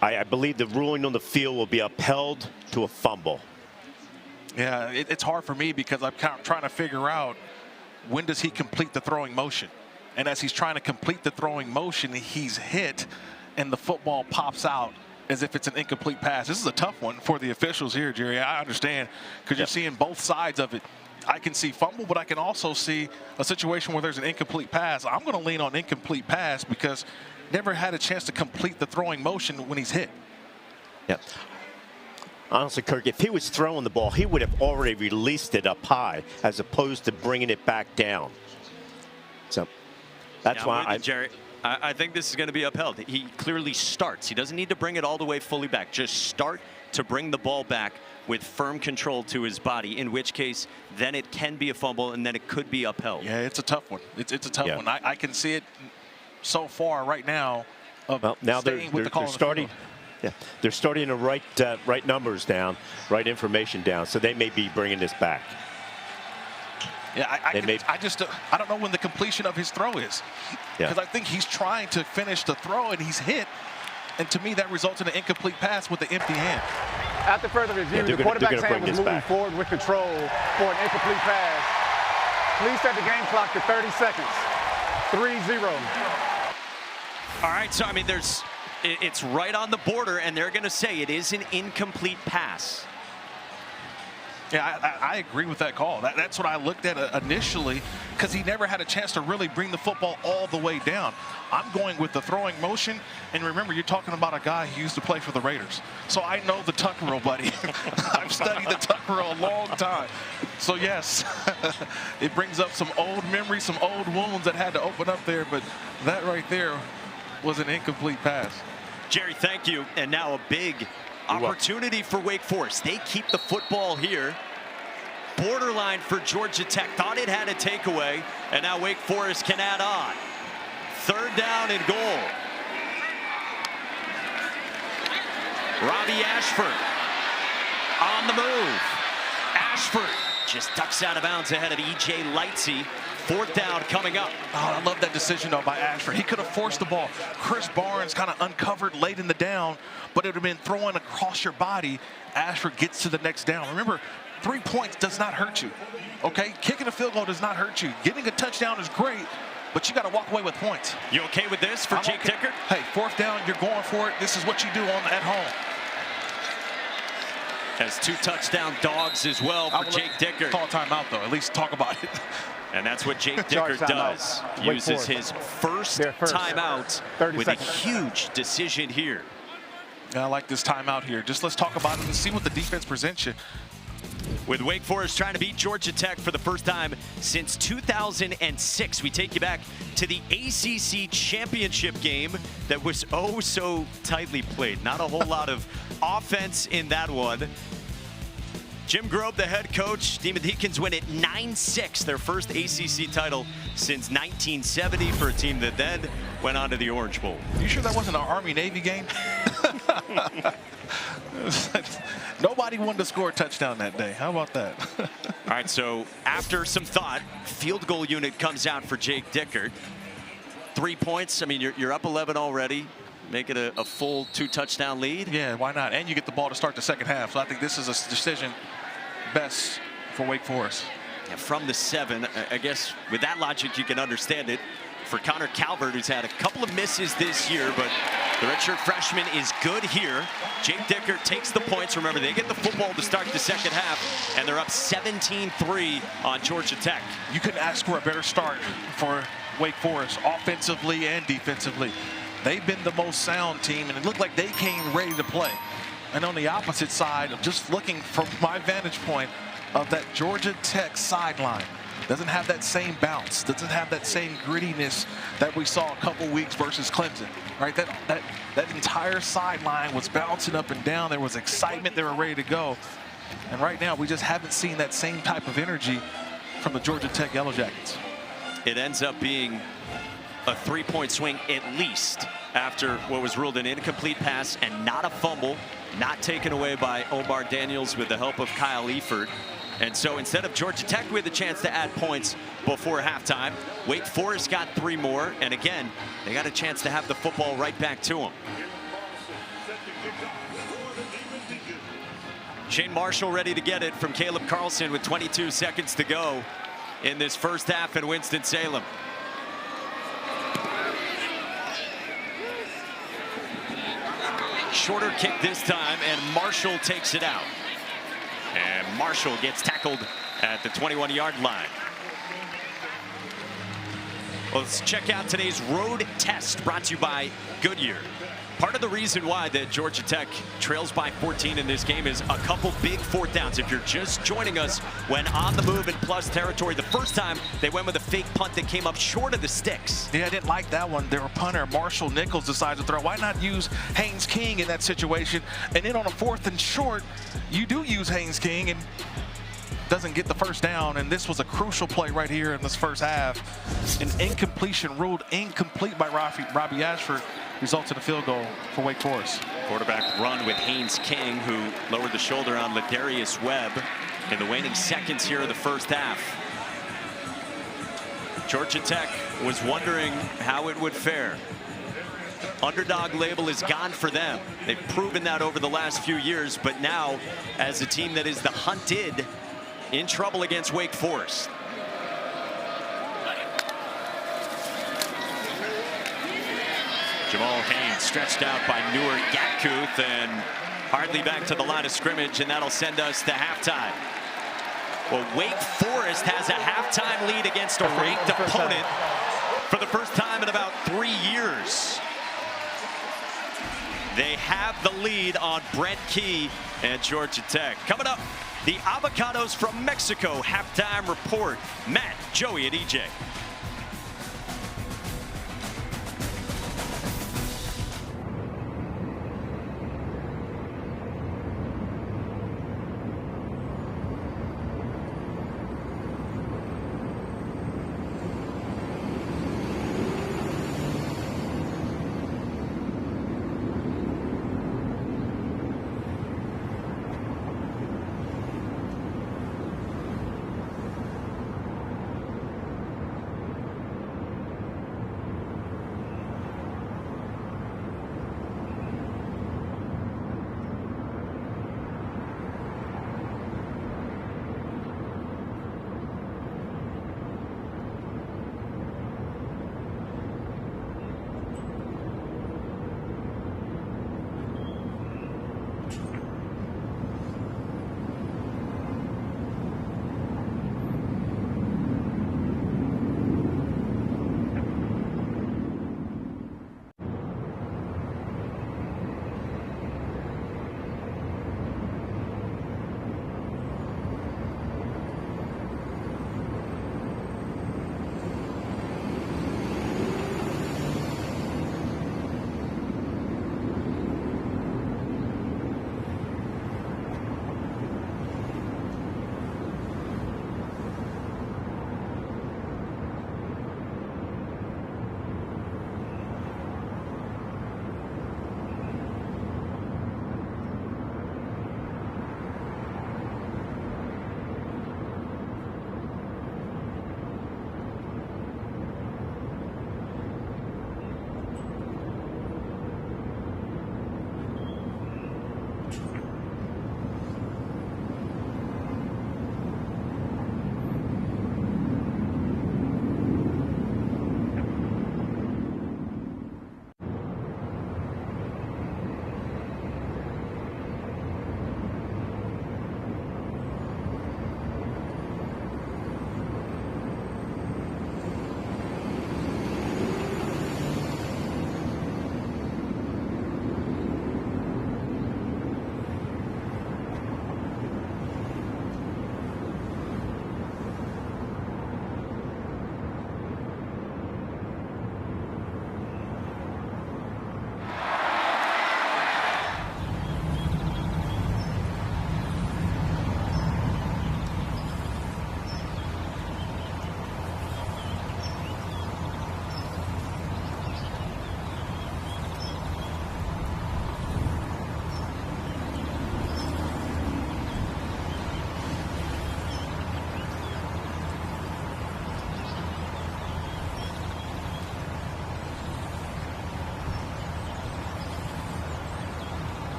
I believe the ruling on the field will be upheld to a fumble. Yeah, it's hard for me because I'm kind of trying to figure out when does he complete the throwing motion. And as he's trying to complete the throwing motion, he's hit and the football pops out as if it's an incomplete pass. This is a tough one for the officials here, Jerry. I understand because you're seeing both sides of it. I can see fumble, but I can also see a situation where there's an incomplete pass. I'm going to lean on incomplete pass because never had a chance to complete the throwing motion when he's hit. Yeah. Honestly, Kirk, if he was throwing the ball, he would have already released it up high as opposed to bringing it back down. So that's why Jerry, I think this is going to be upheld. He clearly starts. He doesn't need to bring it all the way fully back. Just start to bring the ball back with firm control to his body, in which case then it can be a fumble and then it could be upheld. Yeah, it's a tough one. It's a tough one. I can see it so far right now. Now they're starting. Yeah, they're starting to write numbers down, write information down, so they may be bringing this back. Yeah, I don't know when the completion of his throw is, because I think he's trying to finish the throw and he's hit, and to me that results in an incomplete pass with the empty hand. After further review, the quarterback's hand was moving forward with control for an incomplete pass. Please set the game clock to 30 seconds. 3-0. All right, so I mean, it's right on the border, and they're going to say it is an incomplete pass. Yeah, I agree with that call. That's what I looked at initially, because he never had a chance to really bring the football all the way down. I'm going with the throwing motion, and remember, you're talking about a guy who used to play for the Raiders. So I know the tuck rule, buddy. I've studied the tuck rule a long time. So yes, it brings up some old memories, some old wounds that had to open up there, but that right there was an incomplete pass. Jerry, thank you. And now a big opportunity for Wake Forest. They keep the football here. Borderline for Georgia Tech. Thought it had a takeaway, and now Wake Forest can add on. 3rd down and goal. Robbie Ashford on the move. Ashford just ducks out of bounds ahead of E.J. Lightsey. 4th down coming up. Oh, I love that decision, though, by Ashford. He could have forced the ball. Chris Barnes kind of uncovered late in the down, but it would have been thrown across your body. Ashford gets to the next down. Remember, 3 points does not hurt you, okay? Kicking a field goal does not hurt you. Getting a touchdown is great, but you got to walk away with points. You okay with this for Jake Dickert? Hey, 4th down, you're going for it. This is what you do at home. Has 2 touchdown dogs as well for Jake Dickert. Call a timeout, though. At least talk about it. And that's what Jake Dickert does. Uses his first timeout with a huge decision here. I like this timeout here. Just let's talk about it and see what the defense presents you. With Wake Forest trying to beat Georgia Tech for the first time since 2006. We take you back to the ACC championship game that was oh so tightly played. Not a whole lot of offense in that one. Jim Grobe, the head coach. Demon Deacons win it 9-6, their first ACC title since 1970 for a team that then went on to the Orange Bowl. You sure that wasn't an Army-Navy game? Nobody wanted to score a touchdown that day. How about that? All right, so after some thought, field goal unit comes out for Jake Dickert. 3 points. I mean, you're up 11 already. Make it a full 2-touchdown lead. Yeah, why not? And you get the ball to start the second half. So I think this is a decision best for Wake Forest. Yeah, from the 7, I guess with that logic, you can understand it. For Connor Calvert, who's had a couple of misses this year, but the redshirt freshman is good here. Jake Dickert takes the points. Remember, they get the football to start the second half, and they're up 17-3 on Georgia Tech. You couldn't ask for a better start for Wake Forest, offensively and defensively. They've been the most sound team, and it looked like they came ready to play. And on the opposite side, of just looking from my vantage point of that Georgia Tech sideline, doesn't have that same bounce, doesn't have that same grittiness that we saw a couple weeks versus Clemson, right? That entire sideline was bouncing up and down. There was excitement. They were ready to go. And right now, we just haven't seen that same type of energy from the Georgia Tech Yellow Jackets. It ends up being a 3-point swing at least after what was ruled an incomplete pass and not a fumble, not taken away by Omar Daniels with the help of Kyle Eford. And so instead of Georgia Tech with a chance to add points before halftime, Wake Forest got 3 more. And again, they got a chance to have the football right back to them. Shane Marshall ready to get it from Caleb Carlson with 22 seconds to go in this first half in Winston-Salem. Shorter kick this time, and Marshall takes it out. And Marshall gets tackled at the 21-yard line. Well, let's check out today's road test brought to you by Goodyear. Part of the reason why that Georgia Tech trails by 14 in this game is a couple big 4th downs. If you're just joining us, when on the move in plus territory, the first time they went with a fake punt that came up short of the sticks. Yeah, I didn't like that one. Their punter, Marshall Nichols, decides to throw. Why not use Haynes King in that situation? And then on a 4th and short, you do use Haynes King and doesn't get the first down. And this was a crucial play right here in this first half. An incompletion ruled incomplete by Robbie Ashford results in a field goal for Wake Forest. Quarterback run with Haynes King, who lowered the shoulder on Ladarius Webb in the waning seconds here of the first half. Georgia Tech was wondering how it would fare. Underdog label is gone for them. They've proven that over the last few years, but now as a team that is the hunted, in trouble against Wake Forest. Jamal Haynes stretched out by Newark Gatkuth and hardly back to the line of scrimmage, and that'll send us to halftime. Well, Wake Forest has a halftime lead against a ranked opponent for the first time in about 3 years. They have the lead on Brent Key and Georgia Tech. Coming up, the Avocados from Mexico halftime report. Matt, Joey, and EJ.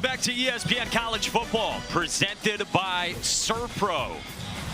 Welcome back to ESPN College Football, presented by ServPro.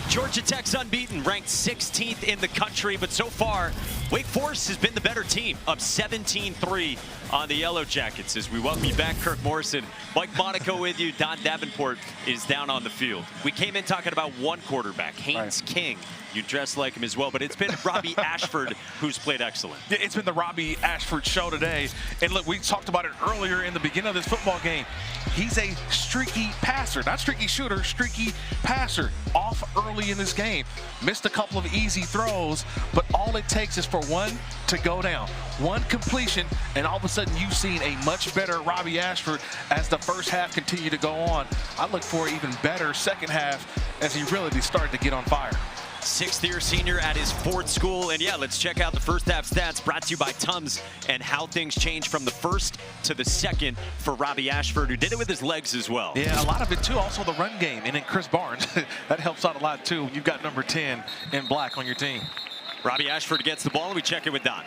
Georgia Tech's unbeaten, ranked 16th in the country, but so far, Wake Forest has been the better team, up 17-3 on the Yellow Jackets. As we welcome you back, Kirk Morrison, Mike Monaco with you. Don Davenport is down on the field. We came in talking about one quarterback, Haynes King. You dress like him as well, but it's been Robbie Ashford who's played excellent. Yeah, it's been the Robbie Ashford show today. And look, we talked about it earlier in the beginning of this football game. He's a streaky passer, not streaky shooter, streaky passer. Off early in this game. Missed a couple of easy throws, but all it takes is for one to go down. One completion, and all of a sudden you've seen a much better Robbie Ashford as the first half continued to go on. I look for an even better second half as he really started to get on fire. Sixth-year senior at his Ford school. And yeah, let's check out the first half stats brought to you by Tums and how things changed from the first to the second for Robbie Ashford, who did it with his legs as well. Yeah, a lot of it too. Also the run game. And then Chris Barnes, that helps out a lot too. You've got number 10 in black on your team. Robbie Ashford gets the ball, and we check it with Don.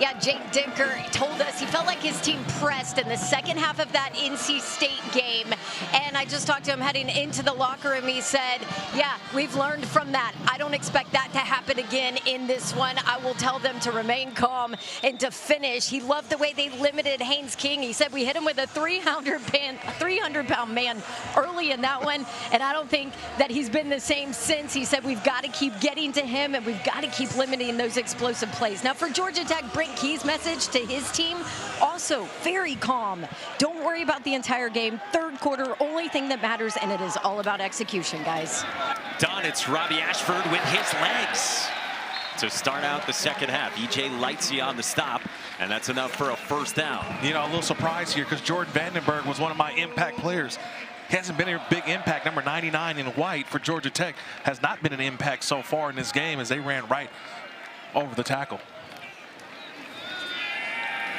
Yeah, Jake Dicker told us he felt like his team pressed in the second half of that NC State game. And I just talked to him heading into the locker room. He said, yeah, we've learned from that. I don't expect that to happen again in this one. I will tell them to remain calm and to finish. He loved the way they limited Haynes King. He said we hit him with a 300-pound man early in that one. And I don't think that he's been the same since. He said we've got to keep getting to him, and we've got to keep limiting those explosive plays. Now for Georgia Tech, Brent Key's message to his team, also very calm. Don't worry about the entire game. Third quarter, only thing that matters, and it is all about execution, guys. Don, it's Robbie Ashford with his legs to start out the second half. E.J. Lightsey on the stop, and that's enough for a first down. You know, a little surprise here because Jordan Vandenberg was one of my impact players. He hasn't been a big impact. Number 99 in white for Georgia Tech has not been an impact so far in this game as they ran right over the tackle.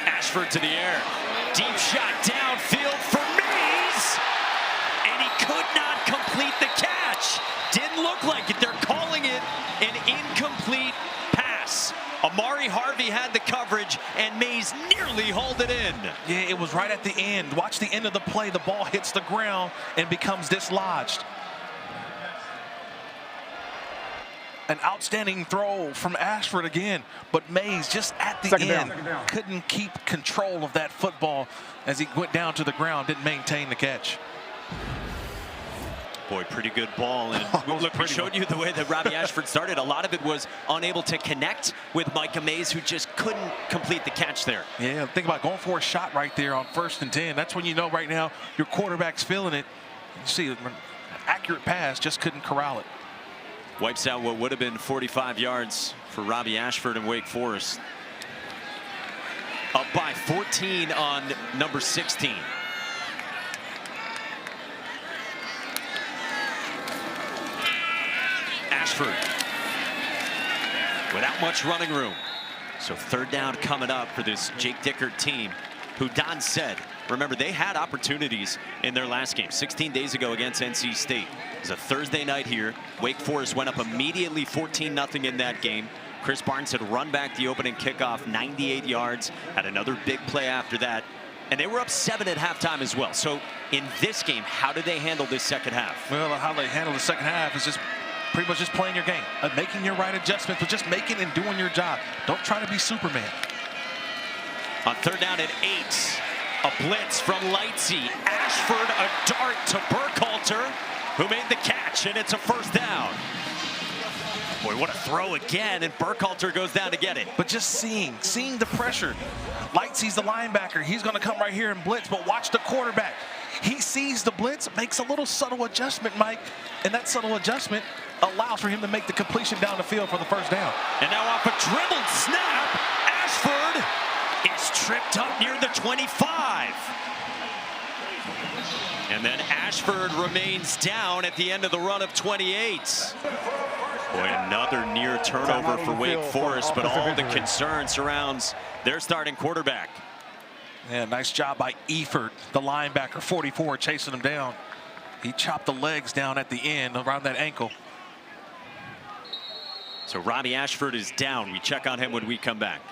Ashford to the air. Deep shot downfield for Mays. And he could not complete the catch. Didn't look like it. They're calling it an incomplete pass. Amari Harvey had the coverage, and Mays nearly hauled it in. Yeah, it was right at the end. Watch the end of the play. The ball hits the ground and becomes dislodged. An outstanding throw from Ashford again, but Mays just at the end couldn't keep control of that football as he went down to the ground, didn't maintain the catch. Boy, pretty good ball. And look, we showed you the way that Robbie Ashford started. A lot of it was unable to connect with Micah Mays, who just couldn't complete the catch there. Yeah, think about going for a shot right there on 1st and 10. That's when you know right now your quarterback's feeling it. You see an accurate pass, just couldn't corral it. Wipes out what would have been 45 yards for Robbie Ashford and Wake Forest. Up by 14 on number 16. Ashford without much running room. So third down coming up for this Jake Dicker team, who Don said, remember, they had opportunities in their last game 16 days ago against NC State. It was a Thursday night here. Wake Forest went up immediately 14-0 in that game. Chris Barnes had run back the opening kickoff 98 yards, had another big play after that, and they were up 7 at halftime as well. So in this game, how did they handle this second half? Well, how they handle the second half is just pretty much just playing your game, making your right adjustments, but just making and doing your job. Don't try to be Superman. On third down at 8. A blitz from Lightsey. Ashford, a dart to Burkhalter, who made the catch, and it's a first down. Boy, what a throw again, and Burkhalter goes down to get it. But just seeing the pressure. Lightsey's the linebacker. He's going to come right here and blitz, but watch the quarterback. He sees the blitz, makes a little subtle adjustment, Mike, and that subtle adjustment allows for him to make the completion down the field for the first down. And now off a dribbled snap, Ashford is tripped up near the 25. And then Ashford remains down at the end of the run of 28. Boy, another near turnover for Wake Forest, but all the concern surrounds their starting quarterback. Yeah, nice job by Eford, the linebacker, 44, chasing him down. He chopped the legs down at the end around that ankle. So Robbie Ashford is down. We check on him when we come back.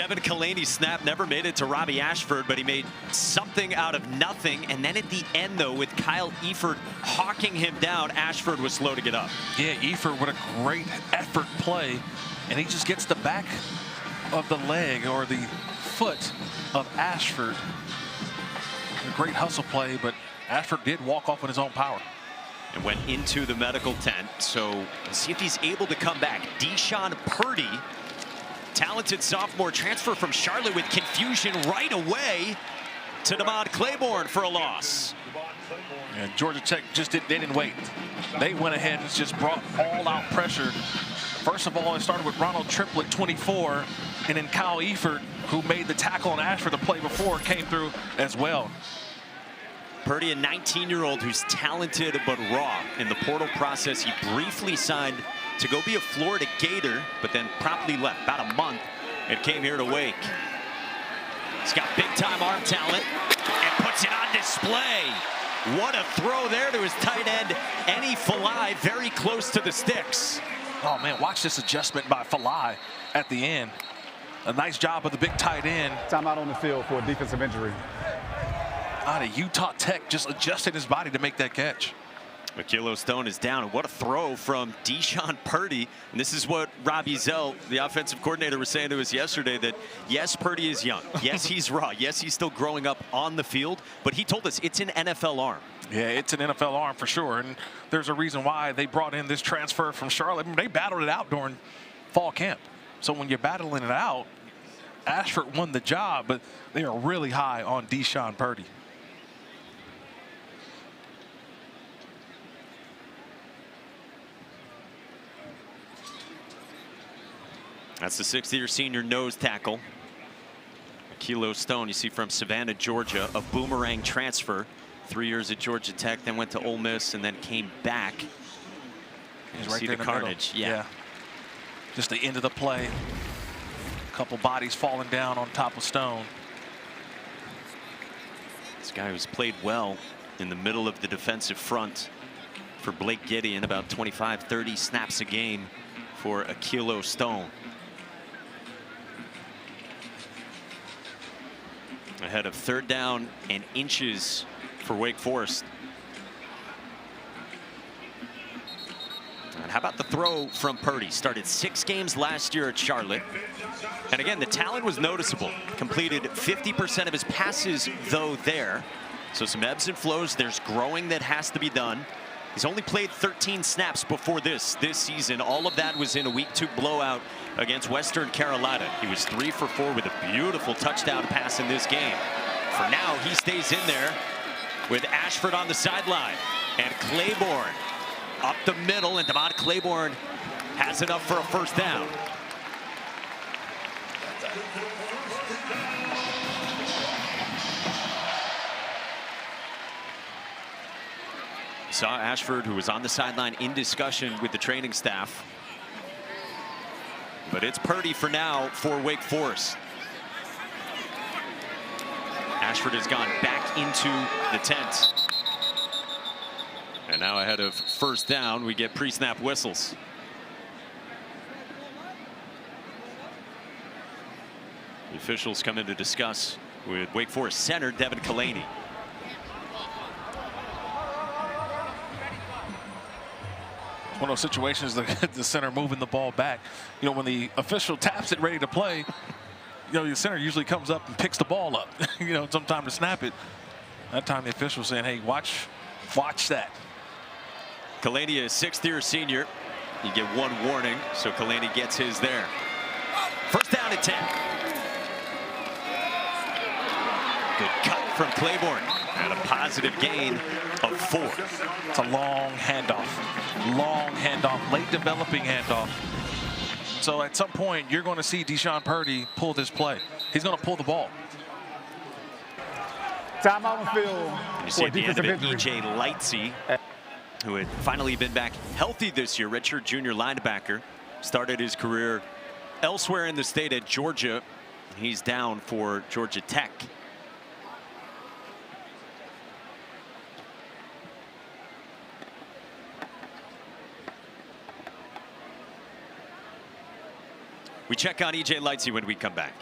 Devin Kalani's snap never made it to Robbie Ashford, but he made something out of nothing. And then at the end, though, with Kyle Eford hawking him down, Ashford was slow to get up. Yeah, Eford with a great effort play, and he just gets the back of the leg or the foot of Ashford. A great hustle play, but Ashford did walk off with his own power. And went into the medical tent, so we'll see if he's able to come back. Deshaun Purdy, talented sophomore, transfer from Charlotte with confusion right away to Demond Claiborne for a loss. And Georgia Tech just didn't wait. They went ahead and just brought all-out pressure. First of all, it started with Ronald Triplett, 24, and then Kyle Eford, who made the tackle on Ashford the play before, came through as well. Purdy, a 19-year-old who's talented but raw. In the portal process, he briefly signed to go be a Florida Gator, but then promptly left about a month and came here to Wake. He's got big-time arm talent and puts it on display. What a throw there to his tight end, Eni Falai, very close to the sticks. Oh, man, watch this adjustment by Falai at the end. A nice job of the big tight end. Timeout on the field for a defensive injury. Out of Utah Tech, just adjusted his body to make that catch. Akilo Stone is down. What a throw from Deshaun Purdy. And this is what Robbie Zell, the offensive coordinator, was saying to us yesterday, that yes, Purdy is young. Yes, he's raw. Yes, he's still growing up on the field. But he told us it's an NFL arm. Yeah, it's an NFL arm for sure. And there's a reason why they brought in this transfer from Charlotte. They battled it out during fall camp. So when you're battling it out, Ashford won the job, but they are really high on Deshaun Purdy. That's the sixth-year senior nose tackle. Akilo Stone, you see, from Savannah, Georgia, a boomerang transfer. 3 years at Georgia Tech, then went to Ole Miss, and then came back. He's You right see there the in the carnage. middle. Yeah. Just the end of the play. A couple bodies falling down on top of Stone. This guy who's played well in the middle of the defensive front for Blake Gideon, about 25, 30 snaps a game for Akilo Stone. Ahead of 3rd down and inches for Wake Forest. And how about the throw from Purdy? Started 6 games last year at Charlotte. And again, the talent was noticeable. Completed 50% of his passes, though, there. So some ebbs and flows. There's growing that has to be done. He's only played 13 snaps before this season. All of that was in a Week 2 blowout against Western Carolina. He was 3 for 4 with a beautiful touchdown pass in this game. For now, he stays in there with Ashford on the sideline. And Claiborne up the middle, and Demond Claiborne has enough for a 1st down. Saw Ashford, who was on the sideline in discussion with the training staff. But it's Purdy for now for Wake Forest. Ashford has gone back into the tent. And now ahead of 1st down, we get pre-snap whistles. The officials come in to discuss with Wake Forest center Devin Kalani. One of those situations, the center moving the ball back. You know, when the official taps it ready to play, you know, the center usually comes up and picks the ball up. You know, sometime to snap it. That time the official saying, hey, watch that. Kalani, a 6th-year senior. You get 1 warning, so Kalani gets his there. 1st down and 10. Good cut from Claiborne. And a positive gain of 4. It's a long handoff, late developing handoff. So at some point, you're going to see Deshaun Purdy pull this play. He's going to pull the ball. Timeout on the field. You see at the end of it, E.J. Lightsey, who had finally been back healthy this year, redshirt junior linebacker, started his career elsewhere in the state at Georgia. He's down for Georgia Tech. We check on E.J. Lightsey when we come back.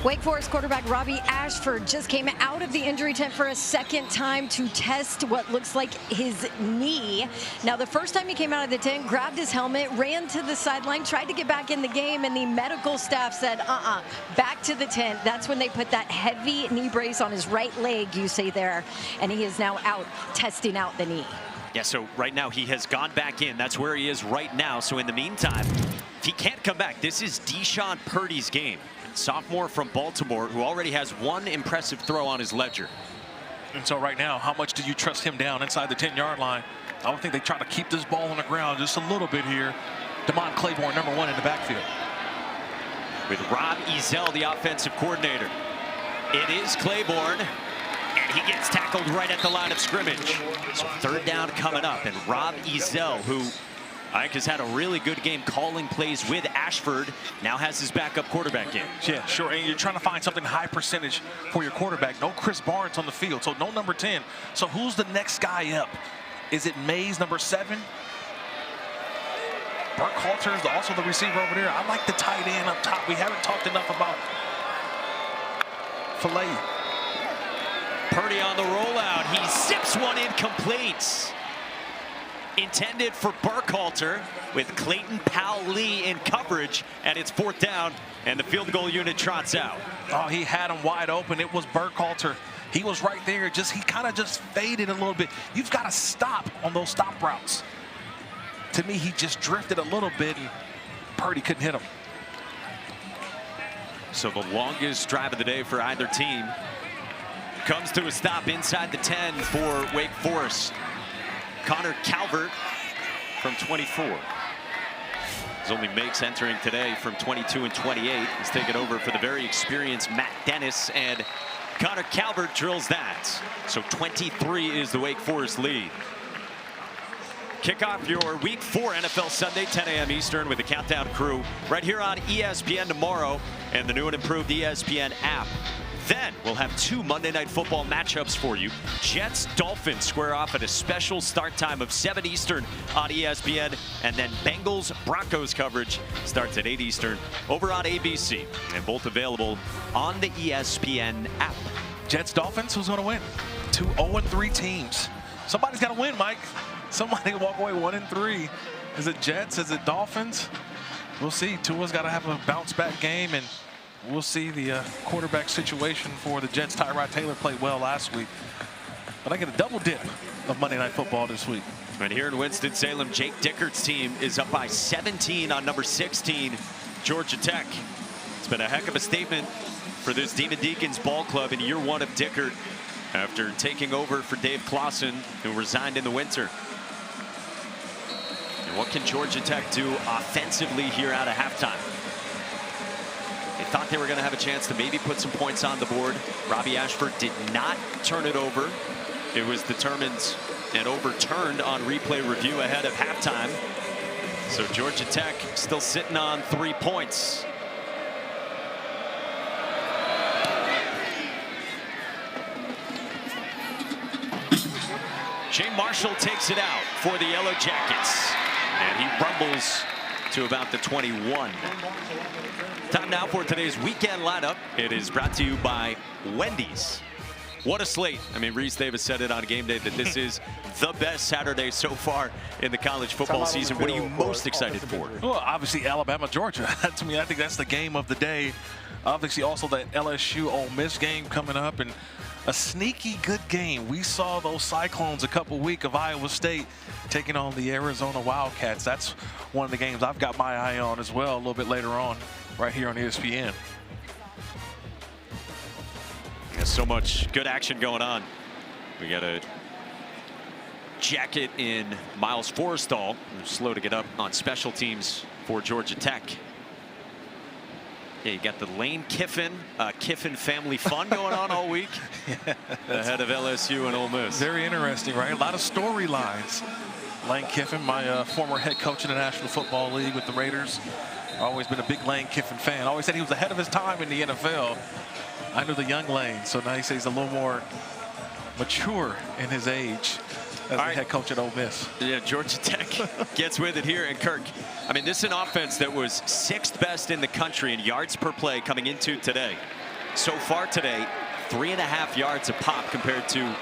Wake Forest quarterback Robbie Ashford just came out of the injury tent for a second time to test what looks like his knee. Now, the first time he came out of the tent, grabbed his helmet, ran to the sideline, tried to get back in the game, and the medical staff said, back to the tent. That's when they put that heavy knee brace on his right leg, you see there, and he is now out testing out the knee. Yeah, so right now he has gone back in. That's where he is right now. So in the meantime, if he can't come back, this is Deshaun Purdy's game. Sophomore from Baltimore, who already has one impressive throw on his ledger. And so right now, how much do you trust him down inside the 10-yard line? I would think they try to keep this ball on the ground just a little bit here. Damon Claiborne, number 1 in the backfield. With Rob Ezell, the offensive coordinator. It is Claiborne, and he gets tackled right at the line of scrimmage. So third down coming up, and Rob Ezell, who I think has had a really good game calling plays with Ashford, now has his backup quarterback in. Yeah, sure, and you're trying to find something high percentage for your quarterback. No Chris Barnes on the field, so no number 10. So who's the next guy up? Is it Mays, number 7? Burkhalter is also the receiver over there. I like the tight end up top. We haven't talked enough about Filet. Purdy on the rollout. He zips one incomplete. Intended for Burkhalter with Clayton Powell-Lee in coverage, and it's 4th down, and the field goal unit trots out. Oh, he had him wide open. It was Burkhalter. He was right there. He kind of just faded a little bit. You've got to stop on those stop routes. To me, he just drifted a little bit, and Purdy couldn't hit him. So the longest drive of the day for either team comes to a stop inside the 10 for Wake Forest. Connor Calvert from 24. Zolmi Makes entering today from 22 and 28. He's taken over for the very experienced Matt Dennis, and Connor Calvert drills that. So 23 is the Wake Forest lead. Kick off your Week 4 NFL Sunday, 10 a.m. Eastern with the Countdown crew right here on ESPN tomorrow and the new and improved ESPN app. Then we'll have 2 Monday Night Football matchups for you. Jets-Dolphins square off at a special start time of 7 Eastern on ESPN. And then Bengals-Broncos coverage starts at 8 Eastern over on ABC. And both available on the ESPN app. Jets-Dolphins, who's going to win? 2 0-3 teams. Somebody's got to win, Mike. Somebody walk away 1-3. Is it Jets? Is it Dolphins? We'll see. Tua's got to have a bounce-back game, and we'll see the quarterback situation for the Jets. Tyrod Taylor played well last week. But I get a double dip of Monday Night Football this week. And here in Winston-Salem, Jake Dickert's team is up by 17 on number 16, Georgia Tech. It's been a heck of a statement for this Demon Deacons ball club in year 1 of Dickert after taking over for Dave Clawson, who resigned in the winter. And what can Georgia Tech do offensively here out of halftime? They thought they were going to have a chance to maybe put some points on the board. Robbie Ashford did not turn it over. It was determined and overturned on replay review ahead of halftime. So Georgia Tech still sitting on 3 points. Jay Marshall takes it out for the Yellow Jackets, and he rumbles to about the 21. Time now for today's weekend lineup. It is brought to you by Wendy's. What a slate. I mean, Reese Davis said it on game day that this is the best Saturday so far in the college football season. What are you most excited for? Well, obviously Alabama, Georgia. To me, I think that's the game of the day. Obviously also that LSU Ole Miss game coming up, and a sneaky good game. We saw those Cyclones a couple weeks of Iowa State taking on the Arizona Wildcats. That's one of the games I've got my eye on as well a little bit later on right here on ESPN. There's so much good action going on. We got a jacket in Miles Forrestal, who's slow to get up on special teams for Georgia Tech. Yeah, you got the Lane Kiffin, Kiffin family fun going on all week ahead of LSU and Ole Miss. Very interesting, right? A lot of storylines. Lane Kiffin, my former head coach in the National Football League with the Raiders. Always been a big Lane Kiffin fan. Always said he was ahead of his time in the NFL. I knew the young Lane, so now he says he's a little more mature in his age as the head coach at Ole Miss. Yeah, Georgia Tech gets with it here. And Kirk, I mean, this is an offense that was 6th best in the country in yards per play coming into today. so far today, 3.5 yards a pop compared to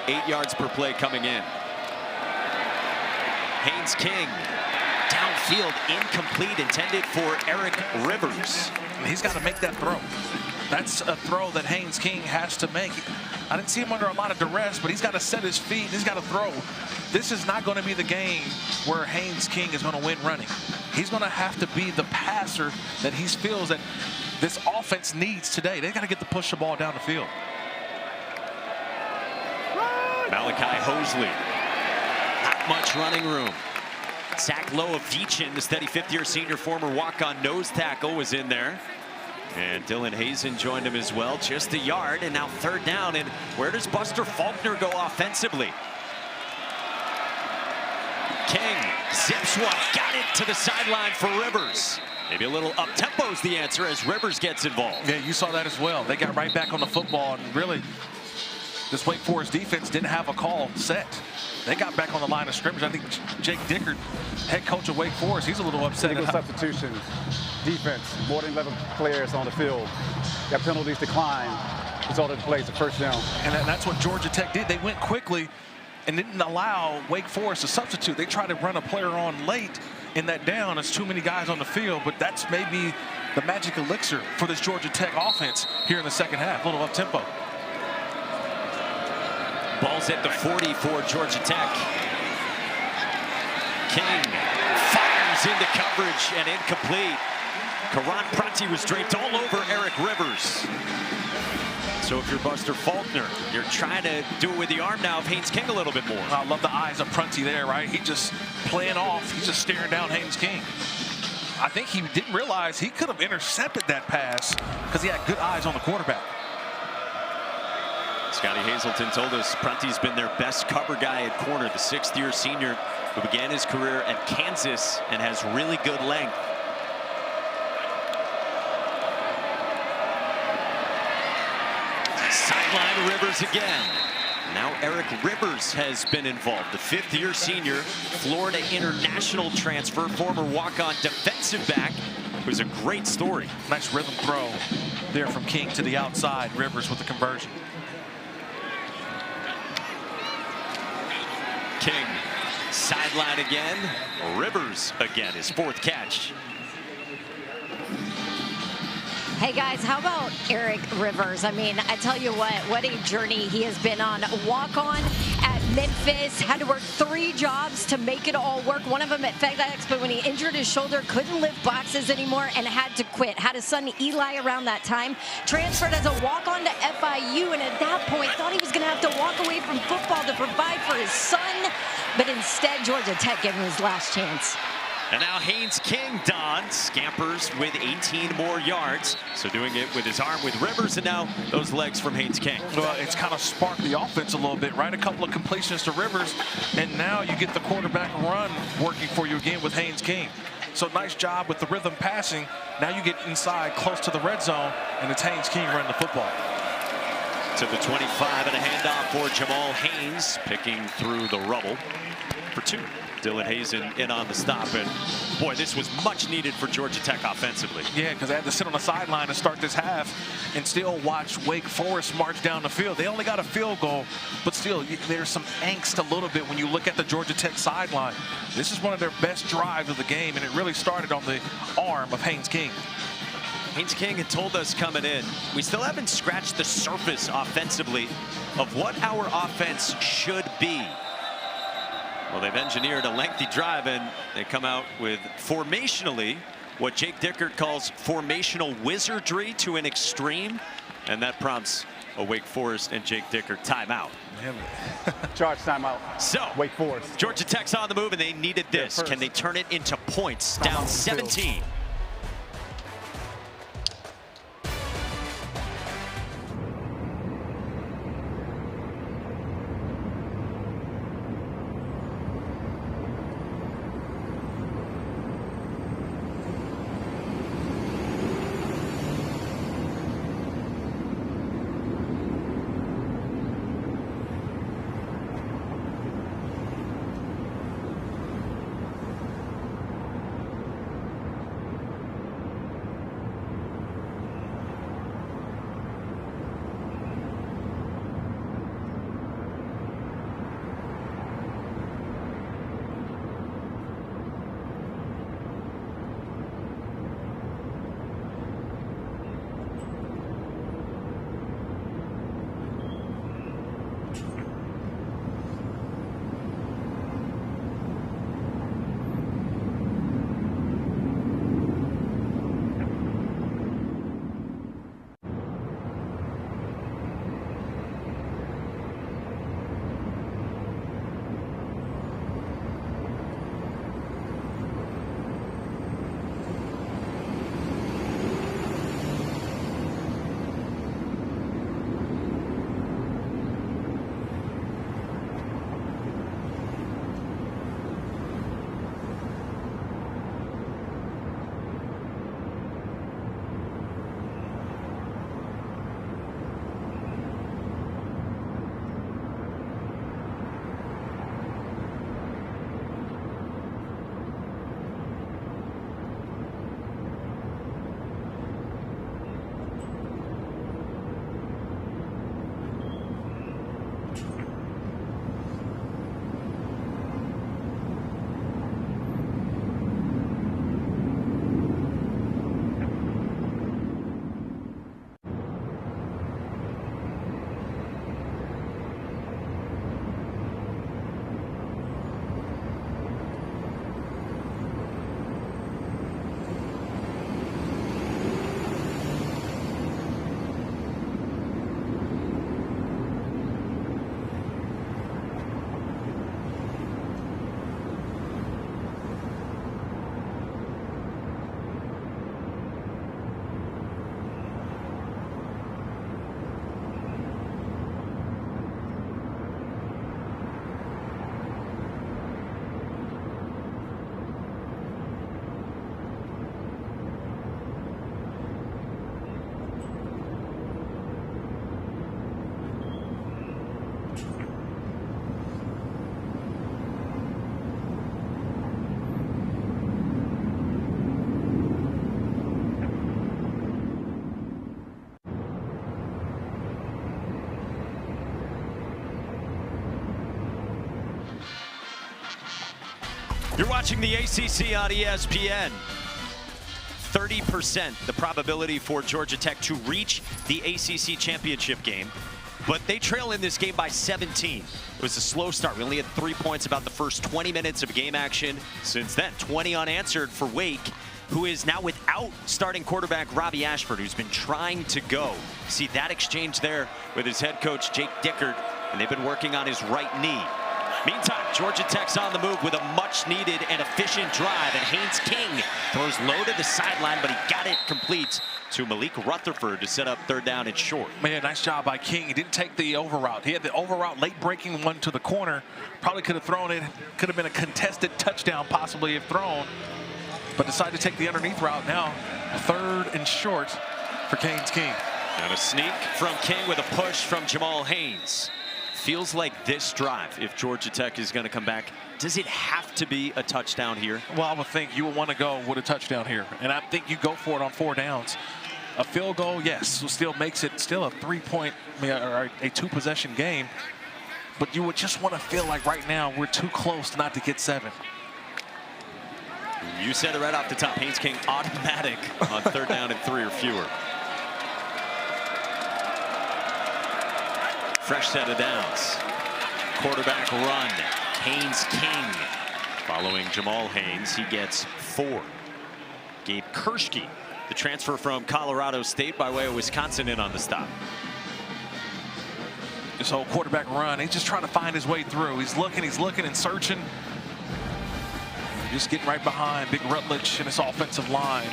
8 yards per play coming in. Haynes King, downfield, incomplete, intended for Eric Rivers. He's got to make that throw. That's a throw that Haynes King has to make. I didn't see him under a lot of duress, but he's got to set his feet. He's got to throw. This is not going to be the game where Haynes King is going to win running. He's going to have to be the passer that he feels that this offense needs today. They got to get the push the ball down the field. Malachi Hosley, not much running room. Zach Lowe of Deachin, the steady fifth-year senior, former walk-on nose tackle, was in there. And Dylan Hazen joined him as well, just a yard, and now third down. And where does Buster Faulkner go offensively? King zips one, got it to the sideline for Rivers. Maybe a little up-tempo is the answer as Rivers gets involved. Yeah, you saw that as well. They got right back on the football, and really, this Wake Forest defense didn't have a call set. They got back on the line of scrimmage. I think Jake Dickert, head coach of Wake Forest, he's a little upset. Legal substitution, defense, more than 11 players on the field. Got penalties decline. Resulted in plays, a first down. And that's what Georgia Tech did. They went quickly and didn't allow Wake Forest to substitute. They tried to run a player on late in that down. It's too many guys on the field, but that's maybe the magic elixir for this Georgia Tech offense here in the second half. A little up-tempo. Ball's at the 40 for Georgia Tech. King fires into coverage and incomplete. Karan Prati was draped all over Eric Rivers. So if you're Buster Faulkner, you're trying to do it with the arm now of Haynes King a little bit more. I love the eyes of Prunty there, right? He just playing off. He's just staring down Haynes King. I think he didn't realize he could have intercepted that pass because he had good eyes on the quarterback. Scotty Hazelton told us Prunty's been their best cover guy at corner, the sixth-year senior who began his career at Kansas and has really good length. Sideline Rivers again. Now Eric Rivers has been involved. The fifth-year senior, Florida international transfer, former walk-on defensive back. It was a great story. Nice rhythm throw there from King to the outside. Rivers with the conversion. King, sideline again. Rivers again, his fourth catch. Hey guys, how about Eric Rivers? I mean, I tell you what a journey he has been on. Walk-on at Memphis, had to work 3 jobs to make it all work. One of them at FedEx, but when he injured his shoulder, couldn't lift boxes anymore and had to quit. Had his son Eli around that time. Transferred as a walk-on to FIU, and at that point thought he was going to have to walk away from football to provide for his son. But instead, Georgia Tech gave him his last chance. And now Haynes King, Don, scampers with 18 more yards. So doing it with his arm with Rivers, and now those legs from Haynes King. Well, it's kind of sparked the offense a little bit, right? A couple of completions to Rivers, and now you get the quarterback run working for you again with Haynes King. So nice job with the rhythm passing. Now you get inside close to the red zone, and it's Haynes King running the football. To the 25 and a handoff for Jamal Haynes, picking through the rubble for 2. Dylan Hazen in on the stop, and boy, this was much needed for Georgia Tech offensively. Yeah, because they had to sit on the sideline to start this half and still watch Wake Forest march down the field. They only got a field goal, but still, there's some angst a little bit when you look at the Georgia Tech sideline. This is one of their best drives of the game, and it really started on the arm of Haynes King. Haynes King had told us coming in, we still haven't scratched the surface offensively of what our offense should be. Well, they've engineered a lengthy drive, and they come out with formationally what Jake Dickert calls formational wizardry to an extreme, and that prompts a Wake Forest and Jake Dickert timeout. Charge timeout. So, Wake Forest. Georgia Tech's on the move, and they needed this. Can they turn it into points? Down 17. You're watching the ACC on ESPN. 30% the probability for Georgia Tech to reach the ACC championship game, but they trail in this game by 17. It was a slow start. We only had 3 points about the first 20 minutes of game action. Since then, 20 unanswered for Wake, who is now without starting quarterback Robbie Ashford, who's been trying to go. See that exchange there with his head coach Jake Dickert, and they've been working on his right knee. Meantime, Georgia Tech's on the move with a much-needed and efficient drive, and Haynes King throws low to the sideline, but he got it complete to Malik Rutherford to set up 3rd down and short. Man, nice job by King. He didn't take the over route. He had the over route, late-breaking one to the corner. Probably could have thrown it. Could have been a contested touchdown, possibly, if thrown. But decided to take the underneath route now. 3rd and short for Haynes King. And a sneak from King with a push from Jamal Haynes. Feels like this drive, if Georgia Tech is going to come back, does it have to be a touchdown here? Well, I would think you would want to go with a touchdown here. And I think you go for it on 4 downs. A field goal, yes, still makes it still a 3-point or a 2-possession game. But you would just want to feel like right now we're too close not to get 7. You said it right off the top. Haynes King automatic on 3rd down and 3 or fewer. Fresh set of downs. Quarterback run. Haynes King. Following Jamal Haynes, he gets 4. Gabe Kershke, the transfer from Colorado State by way of Wisconsin, in on the stop. This whole quarterback run, he's just trying to find his way through. He's looking and searching. Just getting right behind Big Rutledge and his offensive line.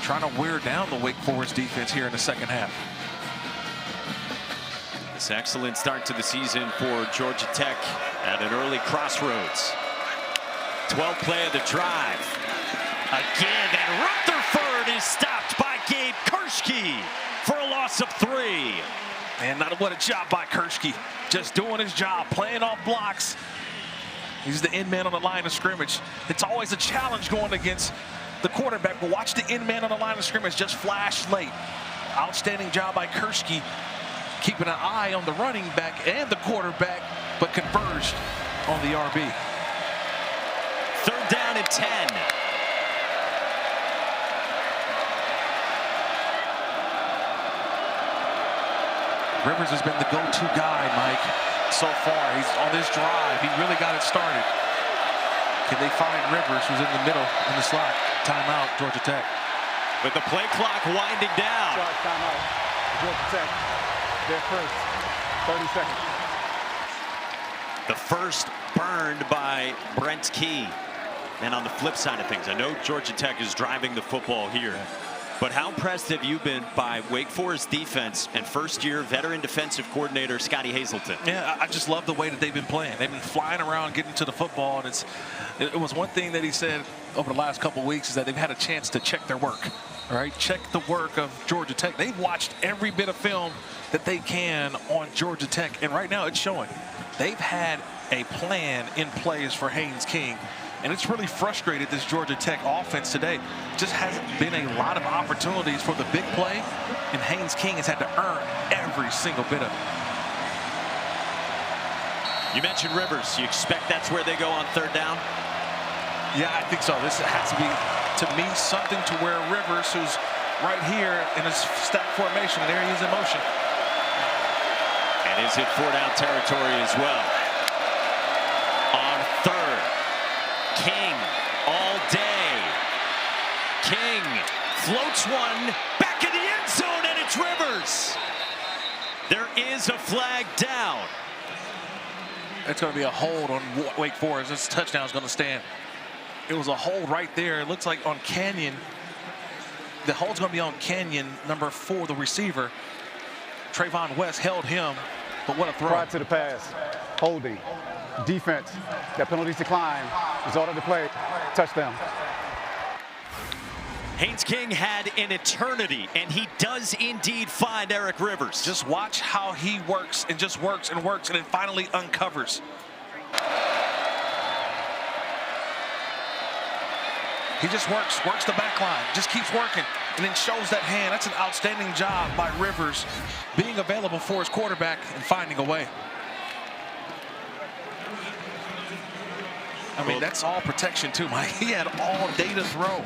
Trying to wear down the Wake Forest defense here in the 2nd half. This excellent start to the season for Georgia Tech at an early crossroads. 12th play of the drive. Again, and Rutherford is stopped by Gabe Kershke for a loss of 3. Man, what a job by Kershke. Just doing his job, playing off blocks. He's the end man on the line of scrimmage. It's always a challenge going against the quarterback, but watch the end man on the line of scrimmage just flash late. Outstanding job by Kershke, keeping an eye on the running back and the quarterback, but converged on the RB. 3rd down and 10. Rivers has been the go-to guy, Mike, so far. He's on this drive. He really got it started. Can they find Rivers, who's in the middle, in the slot? Timeout, Georgia Tech. With the play clock winding down. Timeout. Georgia Tech. Their first. 30 seconds. The first burned by Brent Key. And on the flip side of things, I know Georgia Tech is driving the football here, but how impressed have you been by Wake Forest defense and first-year veteran defensive coordinator Scotty Hazelton? Yeah, I just love the way that they've been playing. They've been flying around, getting to the football, and it was one thing that he said over the last couple of weeks is that they've had a chance to check their work. All right, check the work of Georgia Tech. They've watched every bit of film that they can on Georgia Tech, and right now it's showing. They've had a plan in place for Haynes King, and it's really frustrated this Georgia Tech offense today. Just hasn't been a lot of opportunities for the big play, and Haynes King has had to earn every single bit of it. You mentioned Rivers. You expect that's where they go on 3rd down? Yeah, I think so. This has to be, to me, something to where Rivers, who's right here in his stack formation, and there he is in motion. And is it 4-down territory as well? On 3rd, King all day. King floats one back in the end zone, and it's Rivers. There is a flag down. It's going to be a hold on Wake Forest. This touchdown is going to stand. It was a hold right there. It looks like on Canyon. The hold's going to be on Canyon, number 4, the receiver. Trayvon West held him, but what a throw. Prior to the pass, holding, defense, got penalties decline, result of the play, touchdown. Haynes King had an eternity, and he does indeed find Eric Rivers. Just watch how he works and just works and works and then finally uncovers. He just works the back line, just keeps working, and then shows that hand. That's an outstanding job by Rivers, being available for his quarterback and finding a way. I mean, that's all protection too, Mike. He had all day to throw.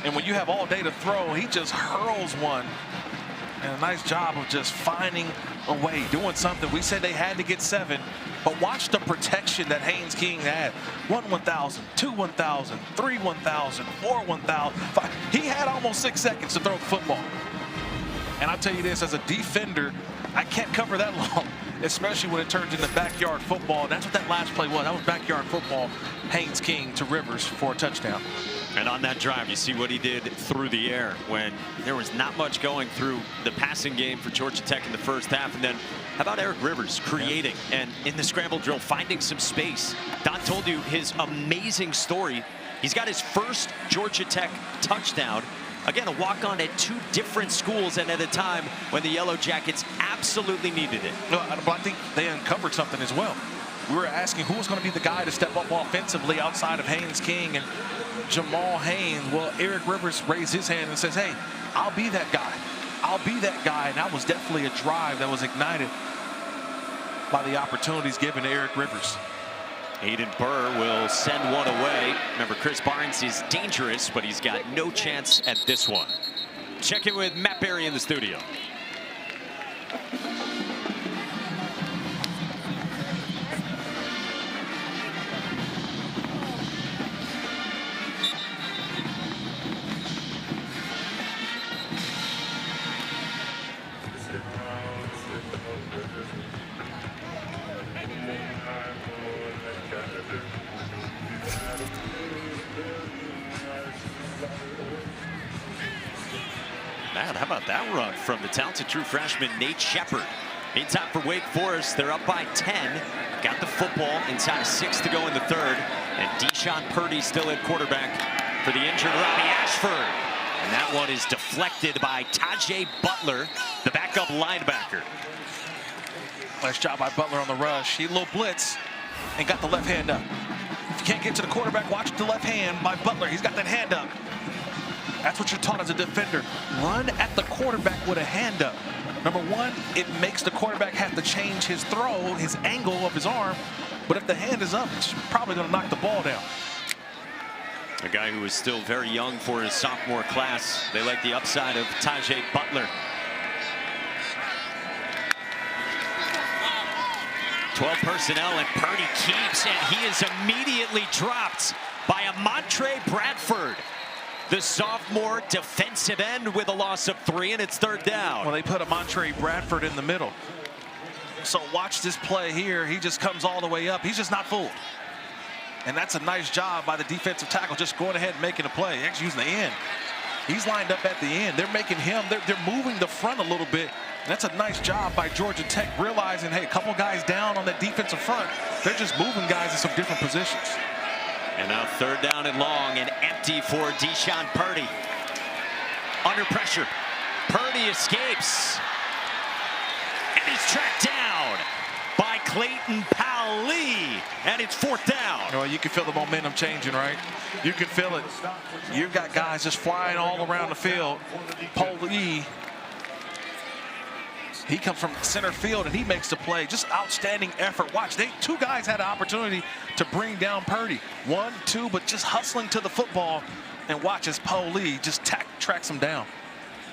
And when you have all day to throw, he just hurls one. And a nice job of just finding a way, doing something. We said they had to get 7, but watch the protection that Haynes King had. 1 1,000, 2 1,000, 3 1,000, 4 1,000. He had almost 6 seconds to throw the football. And I'll tell you this, as a defender, I can't cover that long, especially when it turns into backyard football. And that's what that last play was. That was backyard football. Haynes King to Rivers for a touchdown. And on that drive, you see what he did through the air when there was not much going through the passing game for Georgia Tech in the first half. And then how about Eric Rivers creating and in the scramble drill, finding some space. Don told you his amazing story. He's got his first Georgia Tech touchdown. Again, a walk-on at 2 different schools and at a time when the Yellow Jackets absolutely needed it. No, I think they uncovered something as well. We were asking who was going to be the guy to step up offensively outside of Haynes King and Jamal Haynes. Well, Eric Rivers raised his hand and says, hey, I'll be that guy. I'll be that guy. And that was definitely a drive that was ignited by the opportunities given to Eric Rivers. Aiden Burr will send one away. Remember, Chris Barnes is dangerous, but he's got no chance at this one. Check in with Matt Berry in the studio. Man, how about that run from the talented true freshman Nate Shepard. Meantime, for Wake Forest, they're up by 10. Got the football inside of 6 to go in the third. And Deshaun Purdy still at quarterback for the injured Robbie Ashford. And that one is deflected by Tajay Butler, the backup linebacker. Nice job by Butler on the rush. He little blitz and got the left hand up. If you can't get to the quarterback, watch the left hand by Butler. He's got that hand up. That's what you're taught as a defender. Run at the quarterback with a hand up. Number one, it makes the quarterback have to change his throw, his angle of his arm. But if the hand is up, it's probably going to knock the ball down. A guy who is still very young for his sophomore class. They like the upside of Tajay Butler. 12 personnel, and Purdy keeps, and he is immediately dropped by a Montre Bradford. The sophomore defensive end with a loss of 3, and it's third down. Well, they put a Montre Bradford in the middle. So watch this play here. He just comes all the way up. He's just not fooled. And that's a nice job by the defensive tackle, just going ahead and making a play. Actually using the end. He's lined up at the end. They're making him, they're moving the front a little bit. And that's a nice job by Georgia Tech, realizing, hey, a couple guys down on that defensive front. They're just moving guys in some different positions. And now third down and long and empty for Deshaun Purdy. Under pressure. Purdy escapes. And he's tracked down by Clayton Powell-Lee. And it's fourth down. Well, you can feel the momentum changing, right? You can feel it. You've got guys just flying all around the field. Powell-Lee, he comes from center field and he makes the play. Just outstanding effort. Watch, two guys had an opportunity to bring down Purdy. 1, 2, but just hustling to the football. And watch as Powell-Lee just tracks him down.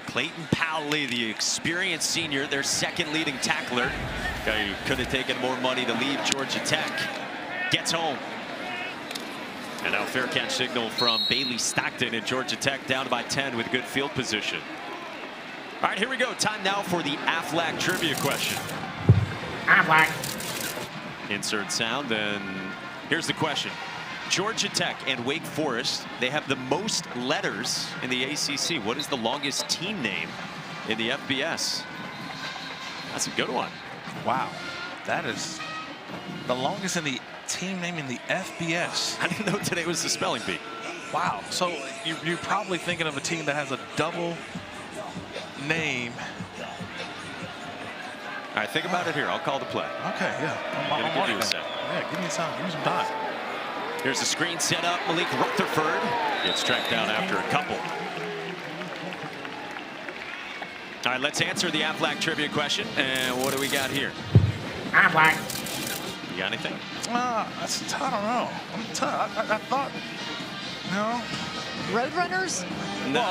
Clayton Powell-Lee, the experienced senior, their second leading tackler. Guy who could have taken more money to leave Georgia Tech. Gets home. And now fair catch signal from Bailey Stockton, and Georgia Tech down by 10 with good field position. All right, here we go. Time now for the Aflac trivia question. Aflac. Insert sound, and here's the question. Georgia Tech and Wake Forest, they have the most letters in the ACC. What is the longest team name in the FBS? That's a good one. Wow, that is the longest in the team name in the FBS. I didn't know today was the spelling bee. Wow, so you're probably thinking of a team that has a double name. All right, think about it here. I'll call the play. Okay, yeah. I'm gonna give you a second. Yeah, give me some time. Here's the screen set up. Malik Rutherford gets tracked down after a couple. All right, let's answer the Aflac trivia question. And what do we got here? Aflac. You got anything? I don't know. I thought, no. Roadrunners? No.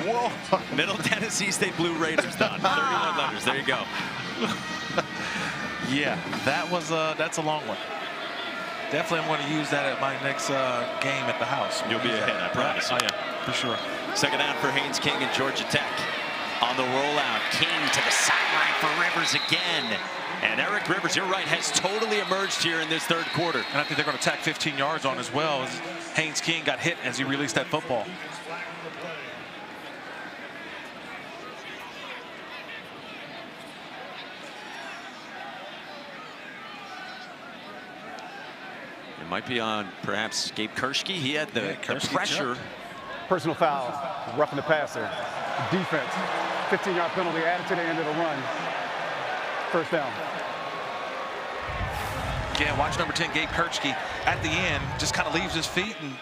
Whoa. Middle Tennessee State Blue Raiders, Don. 31 letters. There you go. Yeah, that's a long one. Definitely, I'm going to use that at my next game at the house. You'll be ahead, I promise you. Oh, yeah, for sure. Second down for Haynes King and Georgia Tech. On the rollout, King to the sideline for Rivers again. And Eric Rivers, you're right, has totally emerged here in this third quarter. And I think they're going to tack 15 yards on as well, as Haynes King got hit as he released that football. It might be on perhaps Gabe Kershke. He had the pressure. Personal foul, roughing the passer. Defense, 15-yard penalty added to the end of the run. First down. Yeah, watch number 10, Gabe Kershke, at the end, just kind of leaves his feet. And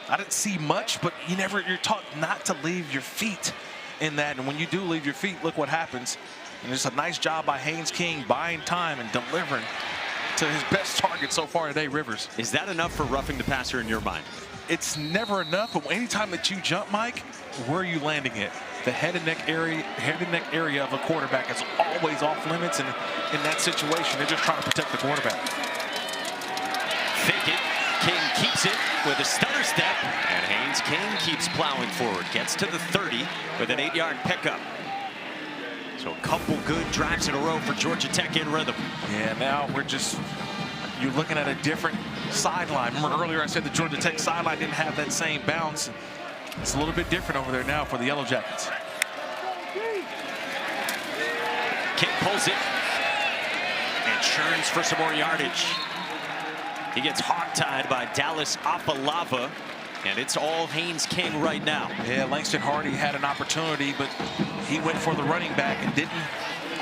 I didn't see much, but you're taught not to leave your feet in that. And when you do leave your feet, look what happens. And it's a nice job by Haynes King buying time and delivering to his best target so far today, Rivers. Is that enough for roughing the passer in your mind? It's never enough, but anytime that you jump, Mike, where are you landing it? The head and neck area of a quarterback is always off limits, and in that situation, they're just trying to protect the quarterback. Fake it. King keeps it with a stutter step, and Haynes King keeps plowing forward. Gets to the 30 with an 8-yard pickup. So a couple good drives in a row for Georgia Tech in rhythm. Yeah, now you're looking at a different sideline. Remember earlier I said the Georgia Tech sideline didn't have that same bounce. It's a little bit different over there now for the Yellow Jackets. King pulls it and churns for some more yardage. He gets hog-tied by Dallas Afalava, and it's all Haynes King right now. Yeah, Langston Hardy had an opportunity, but he went for the running back and didn't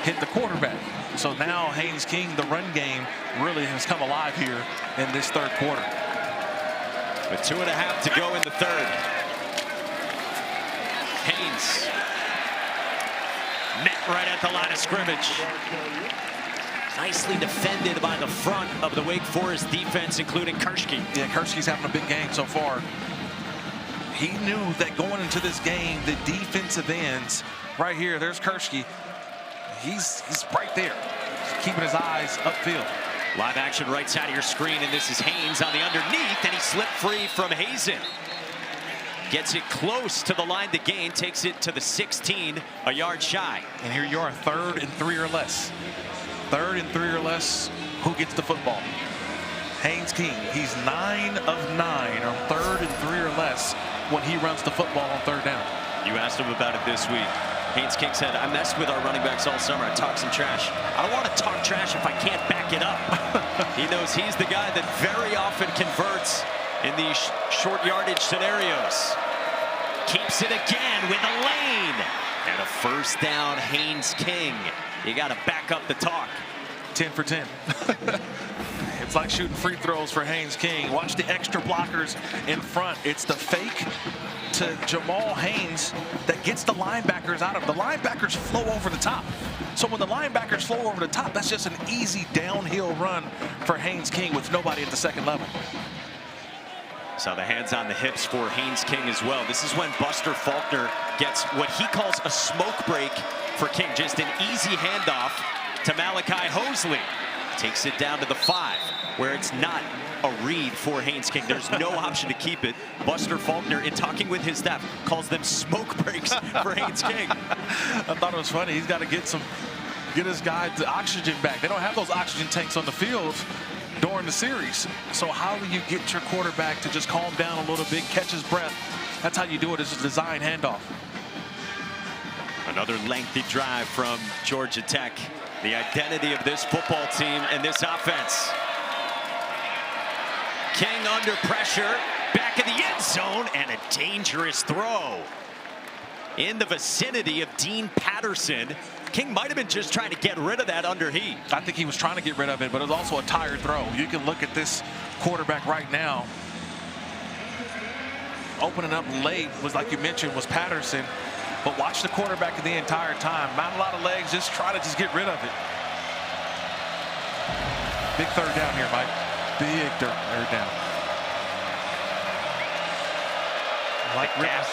hit the quarterback. So now Haynes King, the run game, really has come alive here in this third quarter. With 2.5 to go in the third. Haynes met right at the line of scrimmage. Nicely defended by the front of the Wake Forest defense, including Kershke. Yeah, Kershke's having a big game so far. He knew that going into this game, the defensive ends, right here, there's Kershke. He's right there, keeping his eyes upfield. Live action right side of your screen, and this is Haynes on the underneath, and he slipped free from Hazen. Gets it close to the line to gain, takes it to the 16, a yard shy. And here you are, 3rd and 3 or less. 3rd and 3 or less, who gets the football? Haynes King, he's 9 of 9 on 3rd and 3 or less when he runs the football on 3rd down. You asked him about it this week. Haynes King said, I messed with our running backs all summer. I talked some trash. I don't want to talk trash if I can't back it up. He knows he's the guy that very often converts in these short yardage scenarios. Keeps it again with a lane. And a first down, Haynes King. You got to back up the talk. 10 for 10. It's like shooting free throws for Haynes King. Watch the extra blockers in front. It's the fake to Jamal Haynes that gets the linebackers out of. The linebackers flow over the top. So when the linebackers flow over the top, that's just an easy downhill run for Haynes King with nobody at the second level. So the hands on the hips for Haynes King as well. This is when Buster Faulkner gets what he calls a smoke break for King. Just an easy handoff to Malachi Hosley. Takes it down to the 5, where it's not a read for Haynes King. There's no option to keep it. Buster Faulkner, in talking with his staff, calls them smoke breaks for Haynes King. I thought it was funny. He's got to get his guy the oxygen back. They don't have those oxygen tanks on the field during the series. So how do you get your quarterback to just calm down a little bit, catch his breath? That's how you do it. It's a design handoff. Another lengthy drive from Georgia Tech. The identity of this football team and this offense. King under pressure, back in the end zone, and a dangerous throw in the vicinity of Dean Patterson. King might have been just trying to get rid of that under heat. I think he was trying to get rid of it, but it was also a tired throw. You can look at this quarterback right now. Opening up late was, like you mentioned, was Patterson. But watch the quarterback the entire time. Not a lot of legs, just try to get rid of it. Big third down here, Mike. Big third down. Like gas.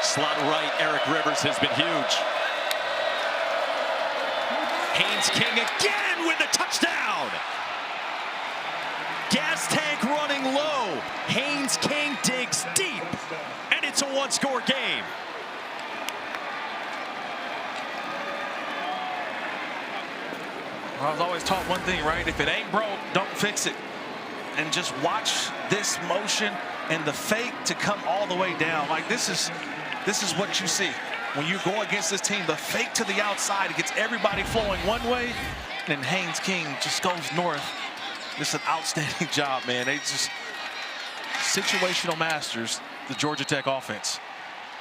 Slot right, Eric Rivers has been huge. Haynes King again with the touchdown. Gas tank running low. Haynes King digs deep, and it's a one-score game. I was always taught one thing, right? If it ain't broke, don't fix it. And just watch this motion and the fake to come all the way down. Like this is what you see when you go against this team. The fake to the outside, it gets everybody flowing one way, and Haynes King just goes north. This is an outstanding job, man. They just situational masters, the Georgia Tech offense.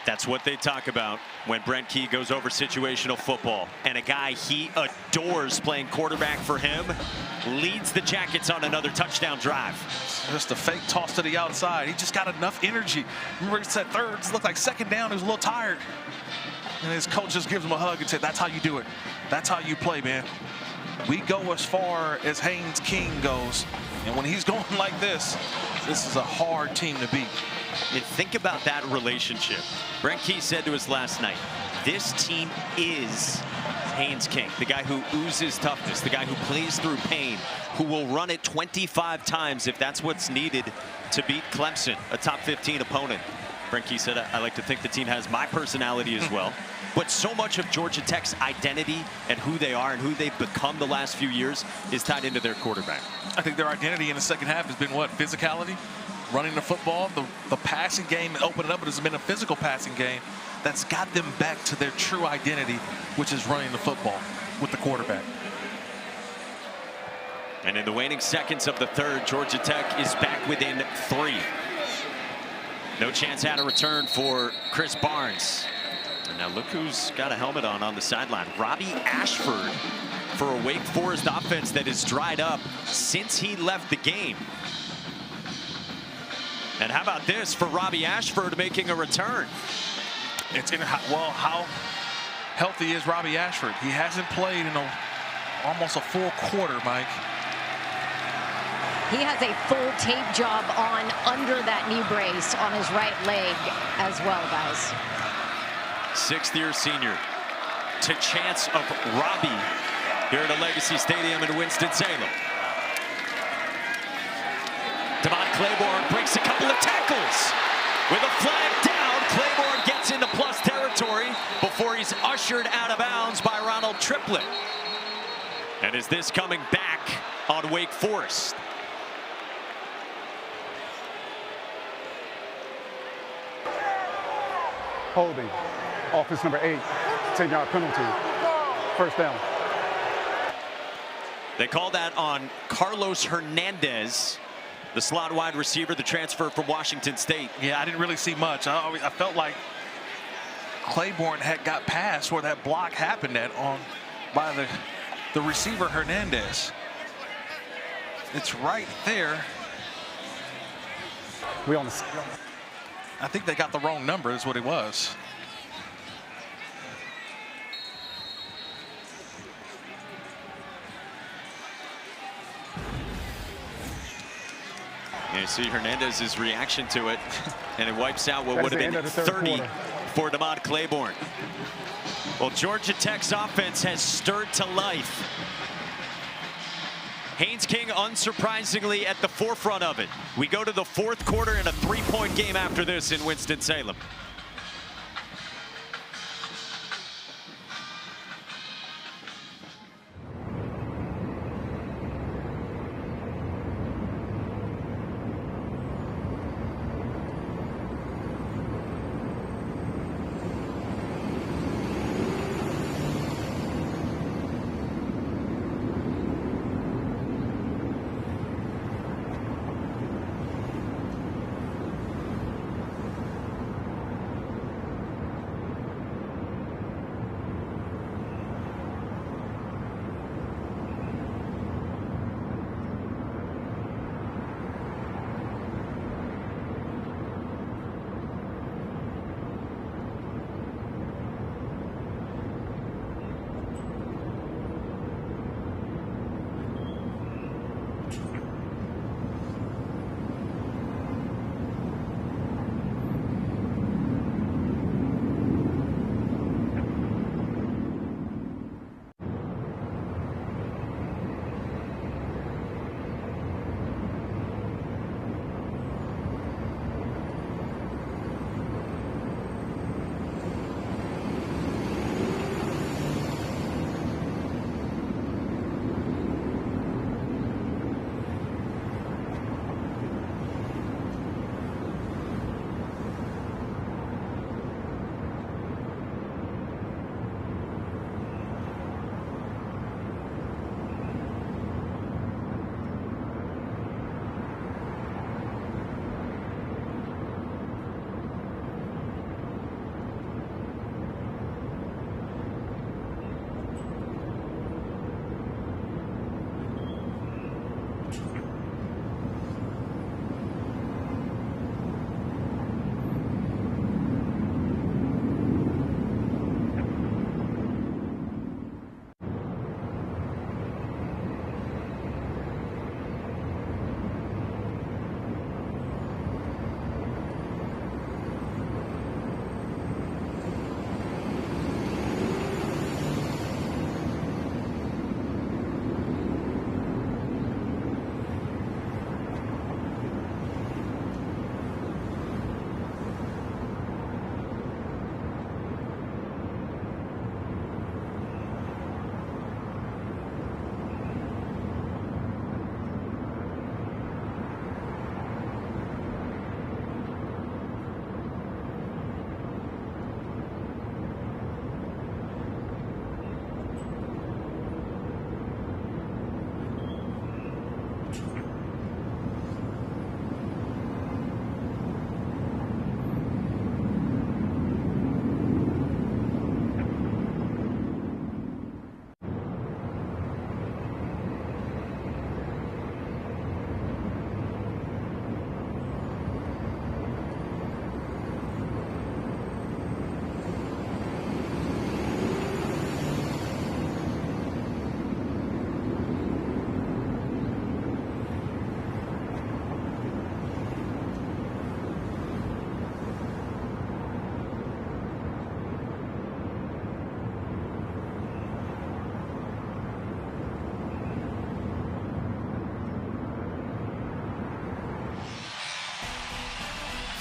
That's what they talk about when Brent Key goes over situational football. And a guy he adores playing quarterback for him leads the Jackets on another touchdown drive. Just a fake toss to the outside. He just got enough energy. Remember, he said thirds looked like second down. He was a little tired. And his coach just gives him a hug and said, that's how you do it. That's how you play, man. We go as far as Haynes King goes. And when he's going like this is a hard team to beat. And think about that relationship. Brent Key said to us last night, this team is Haynes King, the guy who oozes toughness, the guy who plays through pain, who will run it 25 times if that's what's needed to beat Clemson, a top 15 opponent. Brent Key said, I like to think the team has my personality as well. But so much of Georgia Tech's identity and who they are and who they've become the last few years is tied into their quarterback. I think their identity in the second half has been what? Physicality, running the football, the passing game, open it up. It has been a physical passing game that's got them back to their true identity, which is running the football with the quarterback. And in the waning seconds of the third, Georgia Tech is back within 3. No chance at a return for Chris Barnes. And now look who's got a helmet on the sideline. Robbie Ashford for a Wake Forest offense that has dried up since he left the game. And how about this for Robbie Ashford making a return? It's in, well, how healthy is Robbie Ashford? He hasn't played in almost a full quarter, Mike. He has a full tape job on under that knee brace on his right leg as well, guys. 6th-year senior to chance of Robbie here at a Legacy Stadium in Winston-Salem. Demont Claiborne breaks a couple of tackles. With a flag down, Claiborne gets into plus territory before he's ushered out of bounds by Ronald Triplett. And is this coming back on Wake Forest? Holding. Offense number 8. 10-yard penalty. First down. They call that on Carlos Hernandez, the slot wide receiver, the transfer from Washington State. Yeah, I didn't really see much. I felt like Claiborne had got past where that block happened by the receiver Hernandez. It's right there. I think they got the wrong number is what it was. You see Hernandez's reaction to it, and it wipes out what would have been 30 for Demont Claiborne. Well, Georgia Tech's offense has stirred to life. Haynes King, unsurprisingly, at the forefront of it. We go to the 4th quarter and a 3-point game after this in Winston-Salem.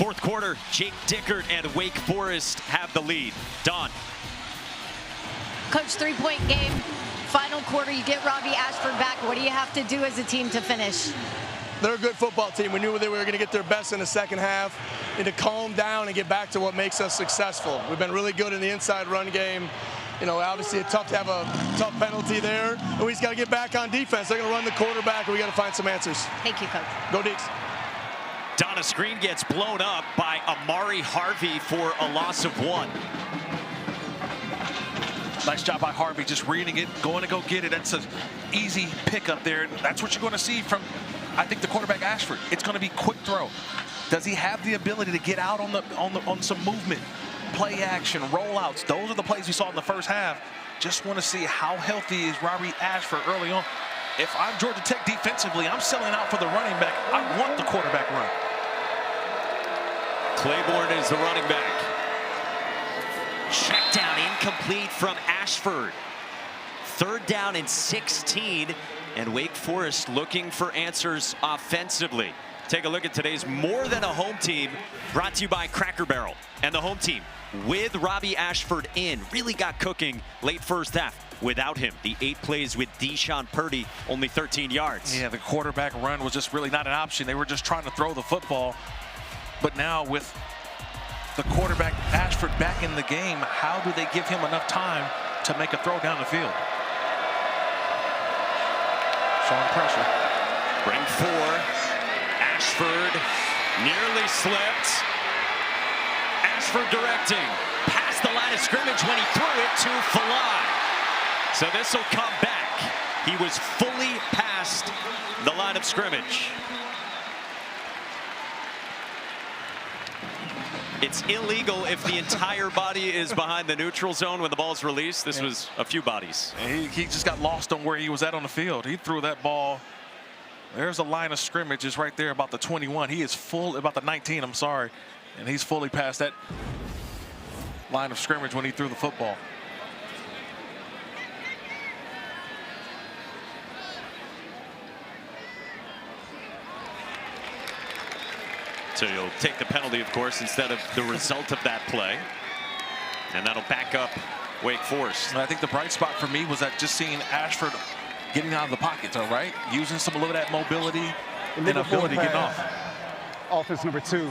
Fourth quarter, Jake Dickert and Wake Forest have the lead. Dawn. Coach, 3-point game. Final quarter, you get Robbie Ashford back. What do you have to do as a team to finish? They're a good football team. We knew they were going to get their best in the second half and to calm down and get back to what makes us successful. We've been really good in the inside run game. You know, obviously it's tough to have a tough penalty there. And we just got to get back on defense. They're going to run the quarterback, and we got to find some answers. Thank you, Coach. Go Deeks. Donna screen gets blown up by Amari Harvey for a loss of 1. Nice job by Harvey, just reading it, going to go get it. That's an easy pick up there. That's what you're going to see from, I think, the quarterback Ashford. It's going to be quick throw. Does he have the ability to get out on some movement, play action, rollouts? Those are the plays we saw in the first half. Just want to see how healthy is Robbie Ashford early on. If I'm Georgia Tech defensively, I'm selling out for the running back. I want the quarterback run. Claiborne is the running back. Check down incomplete from Ashford. 3rd down and 16, and Wake Forest looking for answers offensively. Take a look at today's More Than a Home Team, brought to you by Cracker Barrel. And the home team, with Robbie Ashford in, really got cooking late first half. Without him, the 8 plays with Deshaun Purdy, only 13 yards. Yeah, the quarterback run was just really not an option. They were just trying to throw the football. But now with the quarterback Ashford back in the game, how do they give him enough time to make a throw down the field? Showing pressure. Bring 4. Ashford nearly slipped. Ashford directing. Past the line of scrimmage when he threw it to Falai. So this will come back. He was fully past the line of scrimmage. It's illegal if the entire body is behind the neutral zone when the ball's released. This was a few bodies. He just got lost on where he was at on the field. He threw that ball. There's a line of scrimmage is right there about the 21. He is full, about the 19, I'm sorry. And he's fully past that line of scrimmage when he threw the football. So you'll take the penalty, of course, instead of the result of that play. And that'll back up Wake Forest. And I think the bright spot for me was that just seeing Ashford getting out of the pocket, all right? Using some of that mobility and ability getting off. Offense number 2.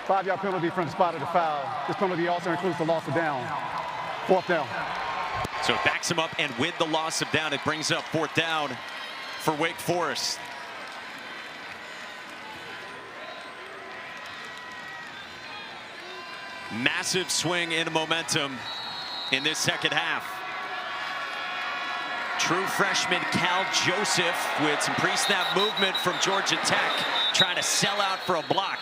5-yard penalty from the spot of the foul. This penalty also includes the loss of down. 4th down. So it backs him up, and with the loss of down, it brings up 4th down for Wake Forest. Massive swing in momentum in this second half. True freshman Cal Joseph with some pre-snap movement from Georgia Tech, trying to sell out for a block.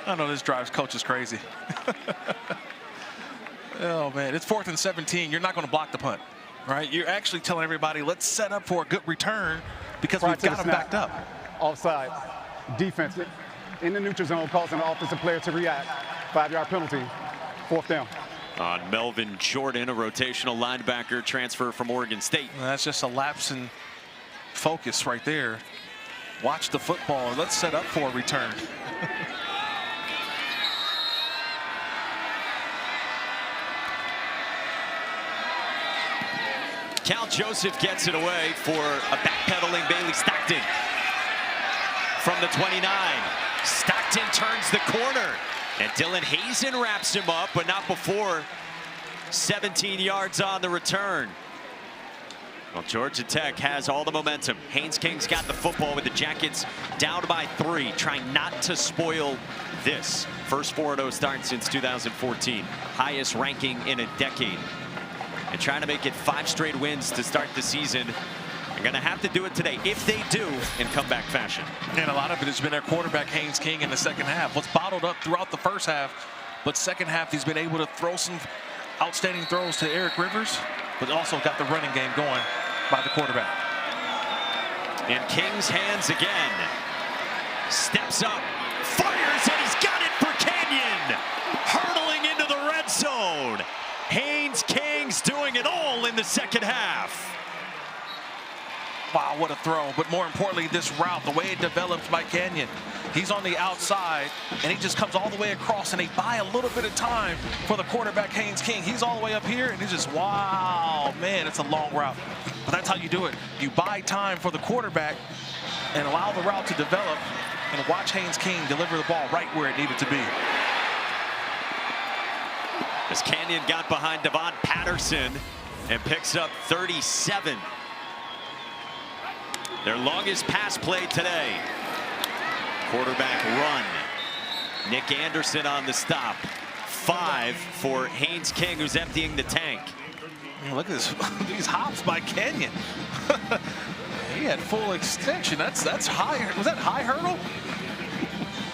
I know this drives coaches crazy. Oh, man, it's 4th and 17. You're not going to block the punt, right? You're actually telling everybody, let's set up for a good return because we've got them backed up. Offside. Defense in the neutral zone, causing an offensive player to react. 5-yard penalty. 4th down. On Melvin Jordan, a rotational linebacker transfer from Oregon State. And that's just a lapse in focus right there. Watch the football. Let's set up for a return. Cal Joseph gets it away for a backpedaling Bailey Stockton. From the 29, Stockton turns the corner, and Dylan Hazen wraps him up, but not before. 17 yards on the return. Well, Georgia Tech has all the momentum. Haynes King's got the football with the Jackets down by 3, trying not to spoil this. First 4-0 start since 2014, highest ranking in a decade. And trying to make it 5 straight wins to start the season. They're going to have to do it today, if they do, in comeback fashion. And a lot of it has been their quarterback, Haynes King, in the second half. Was bottled up throughout the first half, but second half he's been able to throw some outstanding throws to Eric Rivers, but also got the running game going by the quarterback. In King's hands again. Steps up, fires, and he's got it for Canyon. Hurtling into the red zone. Haynes King's doing it all in the second half. Wow, what a throw. But more importantly, this route, the way it develops by Canyon. He's on the outside, and he just comes all the way across, and they buy a little bit of time for the quarterback, Haynes King. He's all the way up here, and he's just, wow, man, it's a long route. But that's how you do it. You buy time for the quarterback and allow the route to develop, and watch Haynes King deliver the ball right where it needed to be. As Canyon got behind Devon Patterson and picks up 37. Their longest pass play today. Quarterback run. Nick Anderson on the stop. 5 for Haynes King, who's emptying the tank. Look at this, these hops by Canyon. He had full extension. That's high. Was that high hurdle?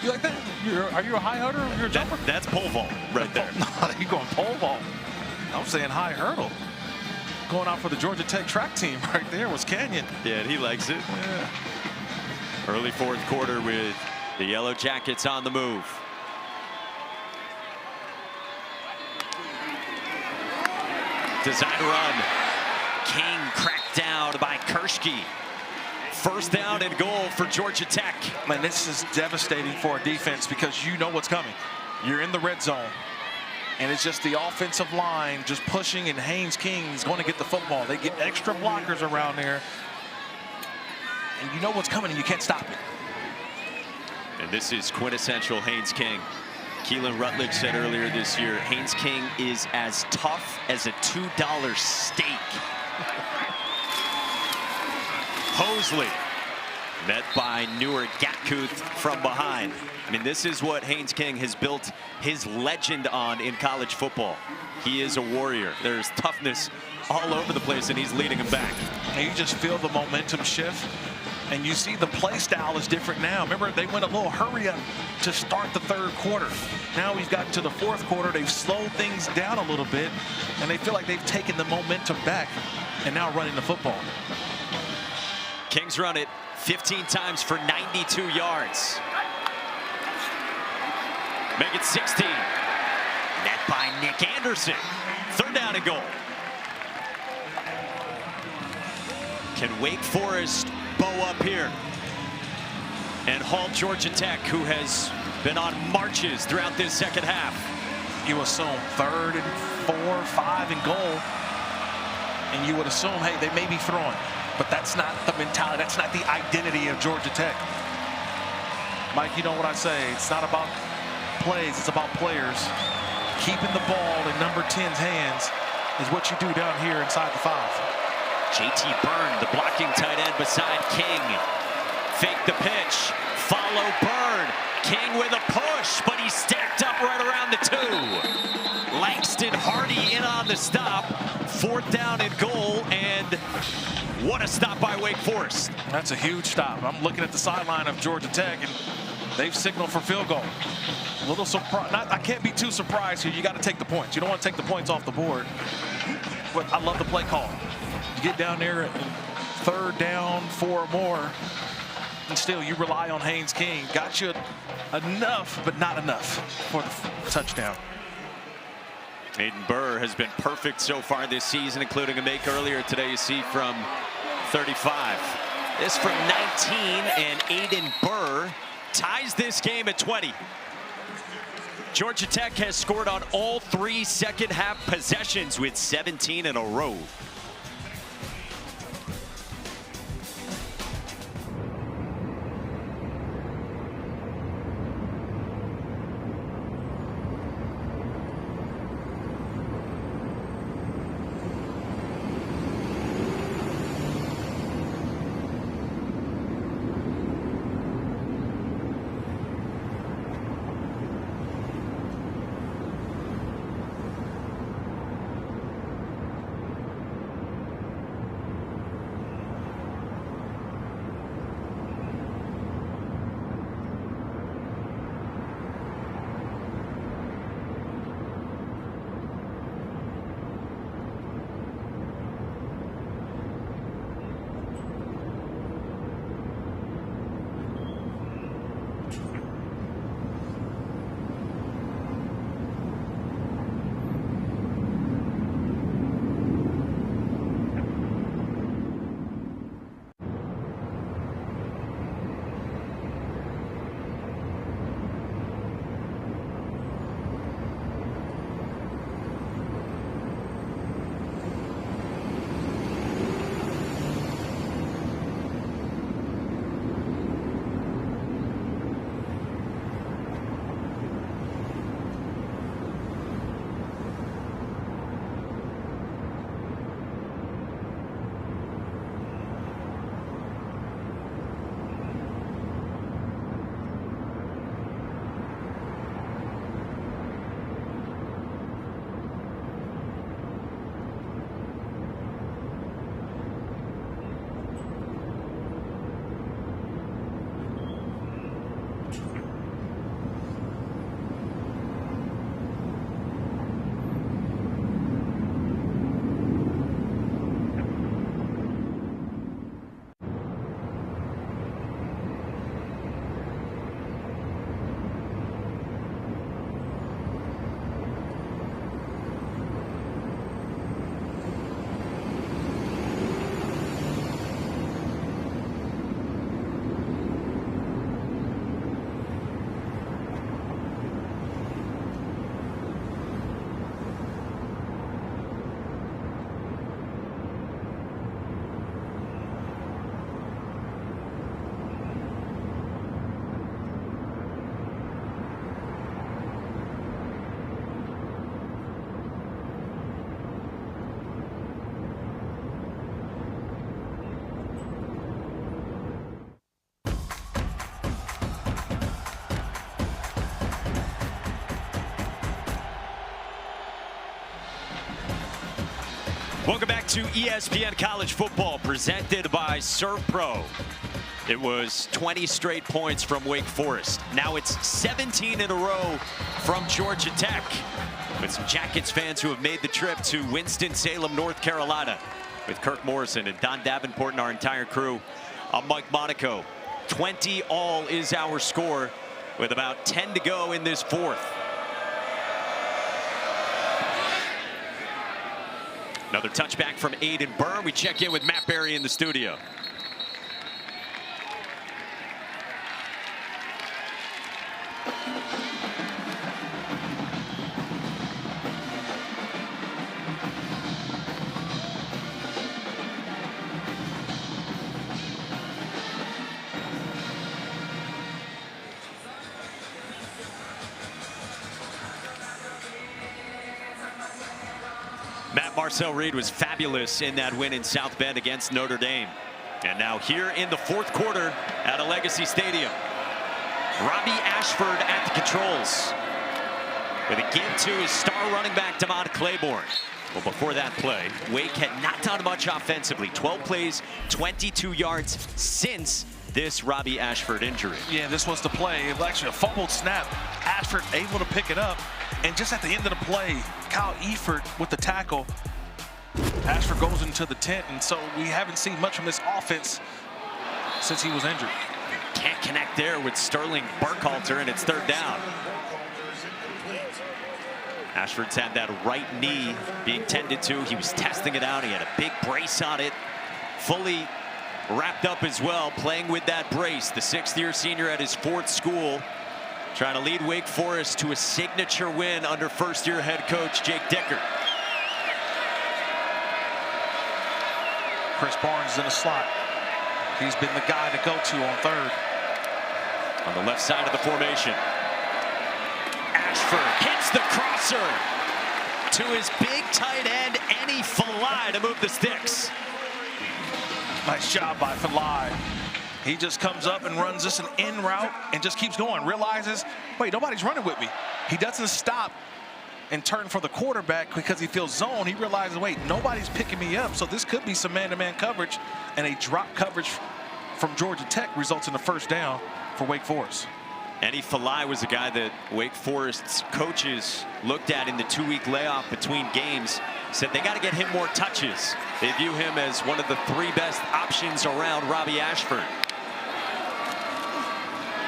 You like that? Are you a high hurdle? You're a jumper? That's pole vault right there. No, you're going pole vault. I'm saying high hurdle. Going out for the Georgia Tech track team right there was Canyon. Yeah, he likes it. Yeah. Early fourth quarter with the Yellow Jackets on the move. Design run. King cracked down by Kershke. First down and goal for Georgia Tech. Man, this is devastating for a defense because you know what's coming. You're in the red zone. And it's just the offensive line just pushing, and Haynes King is going to get the football. They get extra blockers around there. And you know what's coming, and you can't stop it. And this is quintessential Haynes King. Keelan Rutledge said earlier this year, Haynes King is as tough as a $2 steak. Hosley met by Newer Gatkuth from behind. I mean, this is what Haynes King has built his legend on in college football. He is a warrior. There's toughness all over the place, and he's leading him back. And you just feel the momentum shift, and you see the play style is different now. Remember, they went a little hurry up to start the third quarter. Now we've gotten to the fourth quarter. They've slowed things down a little bit, and they feel like they've taken the momentum back and now running the football. Kings run it 15 times for 92 yards. Make it 16. Net by Nick Anderson. Third down and goal. Can Wake Forest bow up here and halt Georgia Tech, who has been on marches throughout this second half? You assume 3rd and 4, 5 and goal, and you would assume, hey, they may be throwing. But that's not the mentality. That's not the identity of Georgia Tech. Mike, you know what I say. It's not about plays. It's about players. Keeping the ball in number 10's hands is what you do down here inside the 5. JT Byrne, the blocking tight end beside King. Fake the pitch. Follow Byrne. King with a push, but he's stacked up right around the 2. Langston Hardy in on the stop. 4th down and goal, and what a stop by Wake Forest. That's a huge stop. I'm looking at the sideline of Georgia Tech, and they've signaled for field goal. A little surprised. I can't be too surprised here. You got to take the points. You don't want to take the points off the board. But I love the play call. You get down there and 3rd down, 4 or more, and still you rely on Haynes King. Got you enough, but not enough for the touchdown. Aiden Burr has been perfect so far this season, including a make earlier today, you see, from 35. This from 19, and Aiden Burr ties this game at 20. Georgia Tech has scored on all 3 second half possessions with 17 in a row. Welcome back to ESPN College Football, presented by Serve Pro. It was 20 straight points from Wake Forest. Now it's 17 in a row from Georgia Tech, with some Jackets fans who have made the trip to Winston-Salem, North Carolina, with Kirk Morrison and Don Davenport and our entire crew. I'm Mike Monaco. 20 all is our score, with about 10 to go in this fourth. Another touchback from Aiden Burr. We check in with Matt Berry in the studio. Marcel Reed was fabulous in that win in South Bend against Notre Dame. And now here in the fourth quarter at a Legacy Stadium, Robbie Ashford at the controls, with a give to his star running back, Damon Claiborne. Well, before that play, Wake had not done much offensively. 12 plays, 22 yards since this Robbie Ashford injury. Yeah, this was the play. It was actually a fumbled snap. Ashford able to pick it up. And just at the end of the play, Kyle Eford with the tackle. Ashford goes into the tent, and so we haven't seen much from this offense since he was injured. Can't connect there with Sterling Burkhalter, and it's third down. Ashford's had that right knee being tended to. He was testing it out. He had a big brace on it, fully wrapped up as well, playing with that brace. The sixth-year senior at his fourth school, trying to lead Wake Forest to a signature win under first-year head coach Jake Dicker. Chris Barnes is in the slot. He's been the guy to go to on third. On the left side of the formation, Ashford hits the crosser to his big tight end, Annie Falai, to move the sticks. Nice job by Falai. He just comes up and runs this an in route and just keeps going. Realizes, wait, nobody's running with me. He doesn't stop and turn for the quarterback because he feels zone. He realizes, wait, nobody's picking me up, so this could be some man-to-man coverage, and a drop coverage from Georgia Tech results in the first down for Wake Forest. Annie Falai was a guy that Wake Forest's coaches looked at in the two-week layoff between games, said they got to get him more touches. They view him as one of the three best options around Robbie Ashford.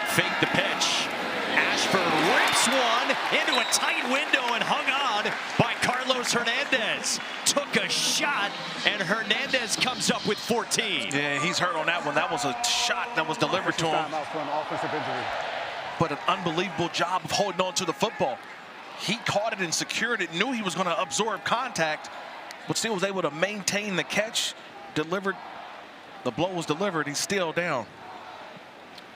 Fake the pitch. Ashford rips one into a tight window and hung on by Carlos Hernandez. Took a shot, and Hernandez comes up with 14. Yeah, he's hurt on that one. That was a shot that was delivered to him. But an unbelievable job of holding on to the football. He caught it and secured it, knew he was going to absorb contact, but still was able to maintain the catch, delivered. The blow was delivered. He's still down.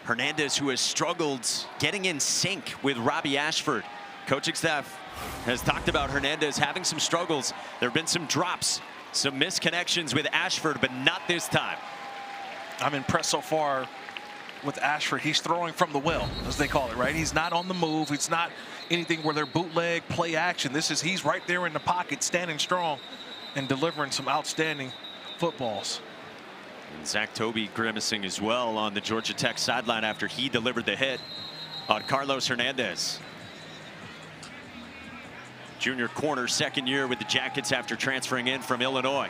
Hernandez, who has struggled getting in sync with Robbie Ashford. Coaching staff has talked about Hernandez having some struggles. There have been some drops, some misconnections with Ashford, but not this time. I'm impressed so far with Ashford. He's throwing from the well, as they call it, right? He's not on the move. It's not anything where they're bootleg, play action. He's right there in the pocket, standing strong and delivering some outstanding footballs. And Zach Tobey grimacing as well on the Georgia Tech sideline after he delivered the hit on Carlos Hernandez. Junior corner, second year with the Jackets after transferring in from Illinois.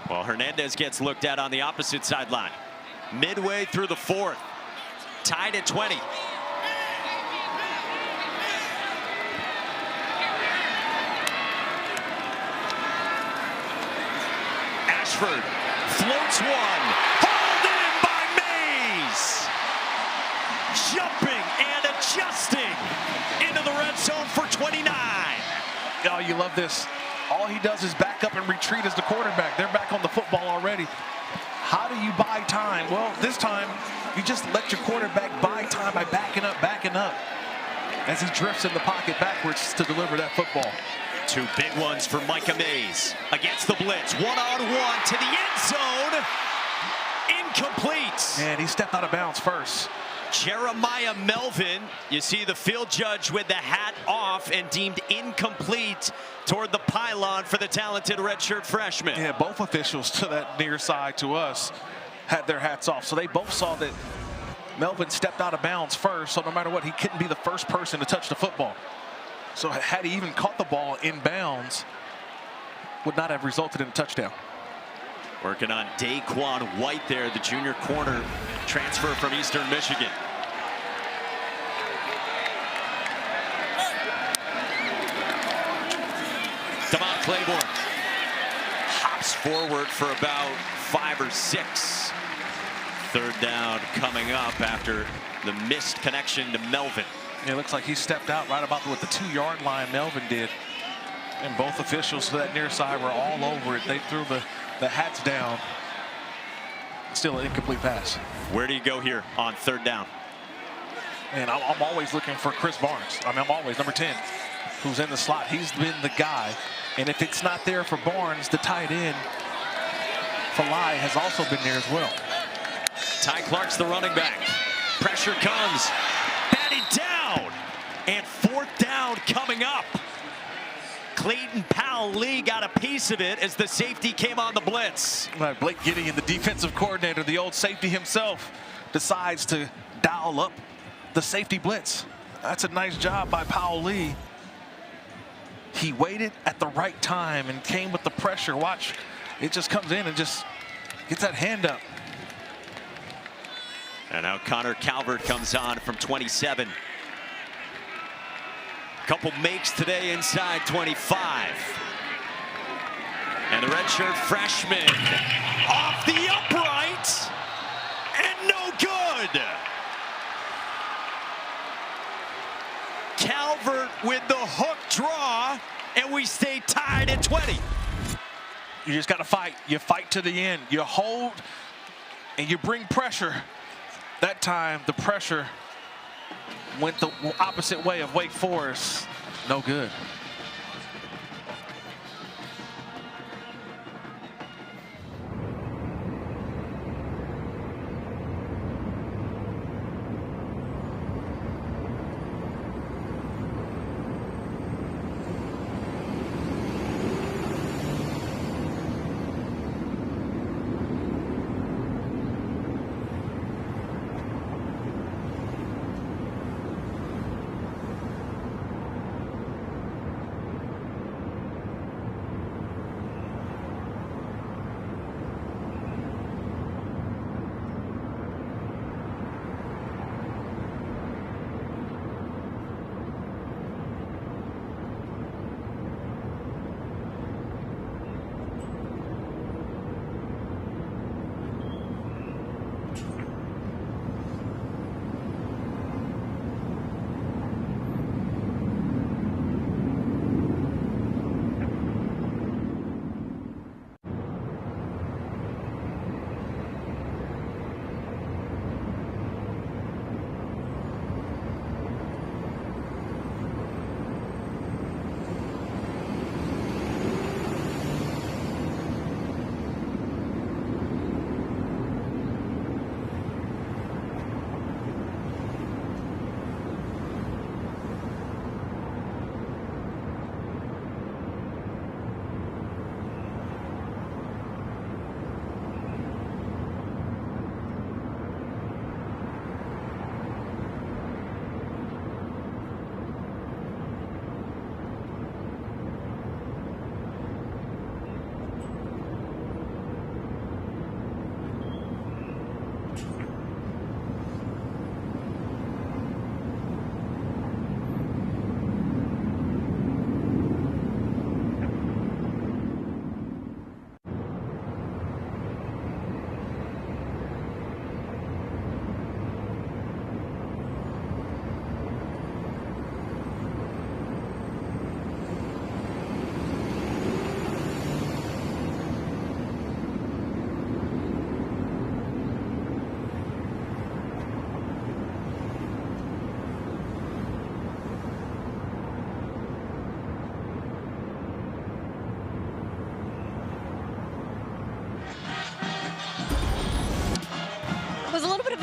Well, Hernandez gets looked at on the opposite sideline. Midway through the fourth, tied at 20. Ashford floats one, hauled in by Mays. Jumping and adjusting into the red zone for 29. Oh, you love this. All he does is back up and retreat as the quarterback. They're back on the football already. How do you buy time? Well, this time, you just let your quarterback buy time by backing up as he drifts in the pocket backwards to deliver that football. Two big ones for Micah Mays against the blitz. One-on-one to the end zone. Incomplete. And he stepped out of bounds first. Jeremiah Melvin, you see the field judge with the hat off and deemed incomplete toward the pylon for the talented redshirt freshman. Yeah, both officials to that near side to us had their hats off. So they both saw that Melvin stepped out of bounds first, so no matter what, he couldn't be the first person to touch the football. So had he even caught the ball in bounds, would not have resulted in a touchdown. Working on Daquan White there, the junior corner transfer from Eastern Michigan. Damon Claiborne hops forward for about 5 or 6. Third down coming up after the missed connection to Melvin. It looks like he stepped out right about what the 2-yard line Melvin did. And both officials to that near side were all over it. They threw the hats down. Still an incomplete pass. Where do you go here on third down? And I'm always looking for Chris Barnes. I mean, I'm always number 10, who's in the slot. He's been the guy. And if it's not there for Barnes, the tight end, Falai, has also been there as well. Ty Clark's the running back. Pressure comes. Batted down. And fourth down coming up. Clayton Powell-Lee got a piece of it as the safety came on the blitz. Right, Blake Gideon, the defensive coordinator, the old safety himself, decides to dial up the safety blitz. That's a nice job by Powell-Lee. He waited at the right time and came with the pressure. Watch, it just comes in and just gets that hand up. And now Connor Calvert comes on from 27. Couple makes today inside 25. And the redshirt freshman off the upright and no good. Calvert with the hook draw, and we stay tied at 20. You just got to fight. You fight to the end. You hold and you bring pressure. That time the pressure went the opposite way of Wake Forest. No good.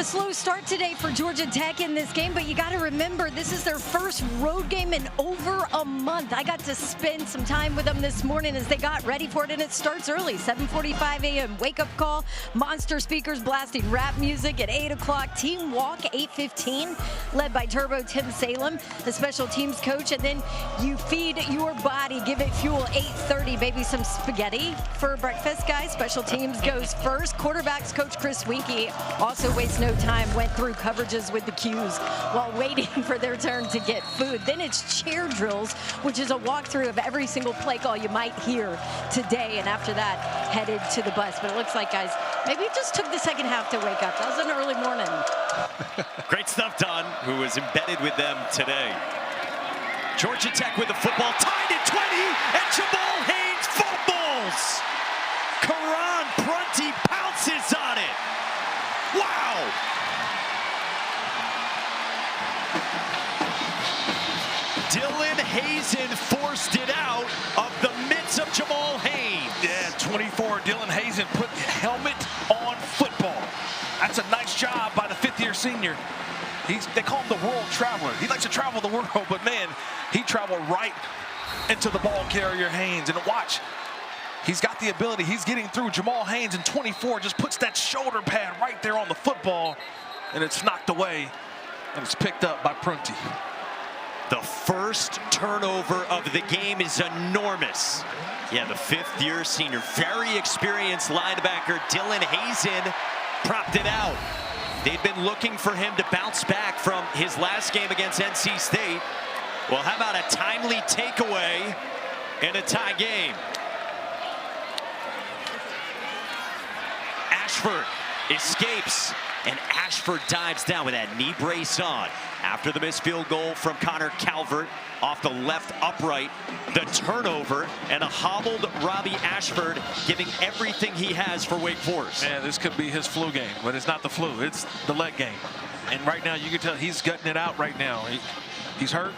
slow start today for Georgia Tech in this game, but you got to remember this is their first road game in over a month. I got to spend some time with them this morning as they got ready for it, and it starts early, 7:45 a.m. wake-up call, monster speakers blasting rap music at 8 o'clock, team walk 8:15, led by Turbo Tim Salem, the special teams coach, and then you feed your body, give it fuel, 8:30, maybe some spaghetti for breakfast, guys. Special teams goes first. Quarterbacks coach Chris Winkie also wastes no time, went through coverages with the Qs while waiting for their turn to get food. Then it's chair drills, which is a walkthrough of every single play call you might hear today. And after that, headed to the bus. But it looks like, guys, maybe it just took the second half to wake up. That was an early morning. Great stuff, Don, who was embedded with them today. Georgia Tech with the football, tied at 20, and Jamal Haynes fumbles. Karan Prunty pounces on it. Wow! Dylan Hazen forced it out of the midst of Jamal Haynes. Yeah, 24, Dylan Hazen put helmet on football. That's a nice job by the fifth-year senior. They call him the world traveler. He likes to travel the world, but man, he traveled right into the ball carrier Haynes. And watch, he's got the ability. He's getting through. Jamal Haynes in 24 just puts that shoulder pad right there on the football, and it's knocked away, and it's picked up by Prunty. The first turnover of the game is enormous. Yeah, the fifth-year senior, very experienced linebacker Dylan Hazen propped it out. They'd been looking for him to bounce back from his last game against NC State. Well, how about a timely takeaway in a tie game? Ashford escapes, and Ashford dives down with that knee brace on. After the missed field goal from Connor Calvert off the left upright, the turnover, and a hobbled Robbie Ashford giving everything he has for Wake Forest. Man, this could be his flu game, but it's not the flu, it's the leg game. And right now, you can tell he's gutting it out right now. He's hurt,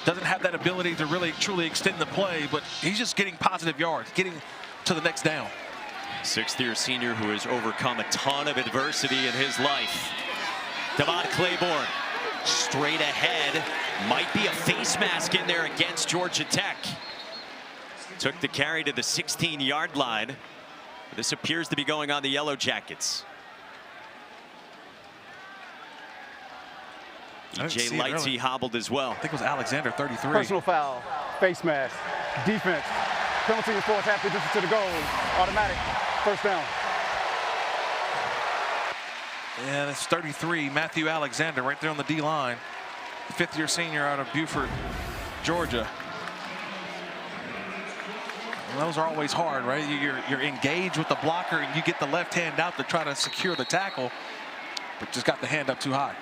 doesn't have that ability to really truly extend the play, but he's just getting positive yards, getting to the next down. Sixth-year senior who has overcome a ton of adversity in his life. Devon Claiborne straight ahead, might be a face mask in there against Georgia Tech. Took the carry to the 16-yard line. This appears to be going on the Yellow Jackets. EJ Lightsey hobbled as well. I think it was Alexander, 33. Personal foul, face mask, defense, penalty enforced half the distance to the goal, automatic, first down. Yeah, that's 33, Matthew Alexander, right there on the D-line. Fifth-year senior out of Beaufort, Georgia. Well, those are always hard, right? You're engaged with the blocker, and you get the left hand out to try to secure the tackle, but just got the hand up too high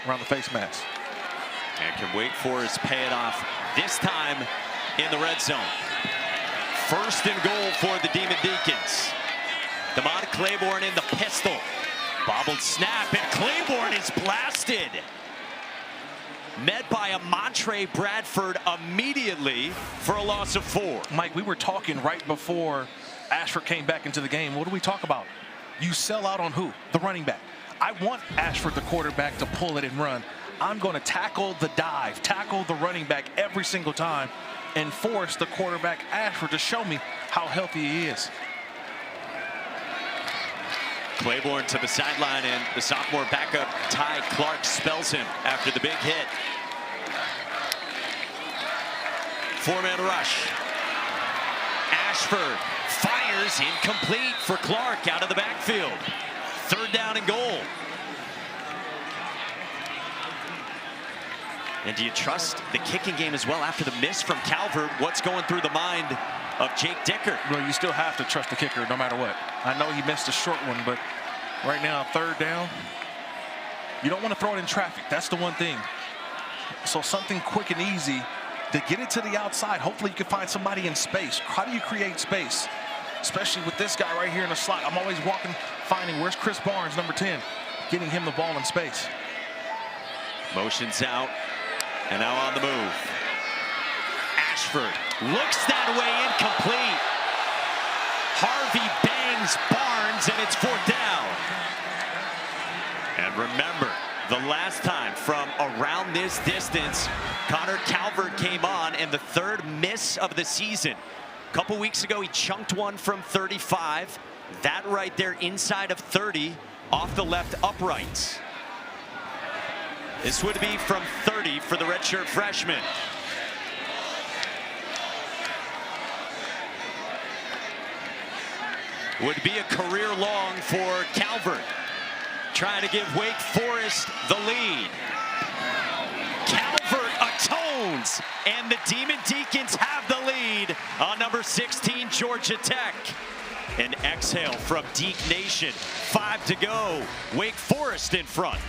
around the face mask. And can Wake Forest pay it off this time in the red zone? First and goal for the Demon Deacons. Devon Claiborne in the pistol. Bobbled snap, and Claiborne is blasted. Met by a Montre Bradford immediately for a loss of 4. Mike, we were talking right before Ashford came back into the game. What do we talk about? You sell out on who? The running back. I want Ashford, the quarterback, to pull it and run. I'm going to tackle the dive, tackle the running back every single time, and force the quarterback, Ashford, to show me how healthy he is. Claiborne to the sideline, and the sophomore backup Ty Clark spells him after the big hit. Four-man rush. Ashford fires, incomplete for Clark out of the backfield. Third down and goal. And do you trust the kicking game as well after the miss from Calvert? What's going through the mind of Jake Dicker? Well, you still have to trust the kicker no matter what. I know he missed a short one, but right now, third down, you don't want to throw it in traffic. That's the one thing. So something quick and easy to get it to the outside. Hopefully you can find somebody in space. How do you create space? Especially with this guy right here in the slot. I'm always walking, finding where's Chris Barnes, number 10, getting him the ball in space. Motions out, and now on the move. Ashford looks that way, incomplete. Harvey bangs Barnes, and it's fourth down. Remember, the last time from around this distance, Connor Calvert came on, and the third miss of the season. A couple weeks ago, he chunked one from 35. That right there inside of 30 off the left upright. This would be from 30 for the redshirt freshman. Would be a career long for Calvert. Trying to give Wake Forest the lead. Calvert atones, and the Demon Deacons have the lead on number 16, Georgia Tech. An exhale from Deke Nation. 5 to go. Wake Forest in front.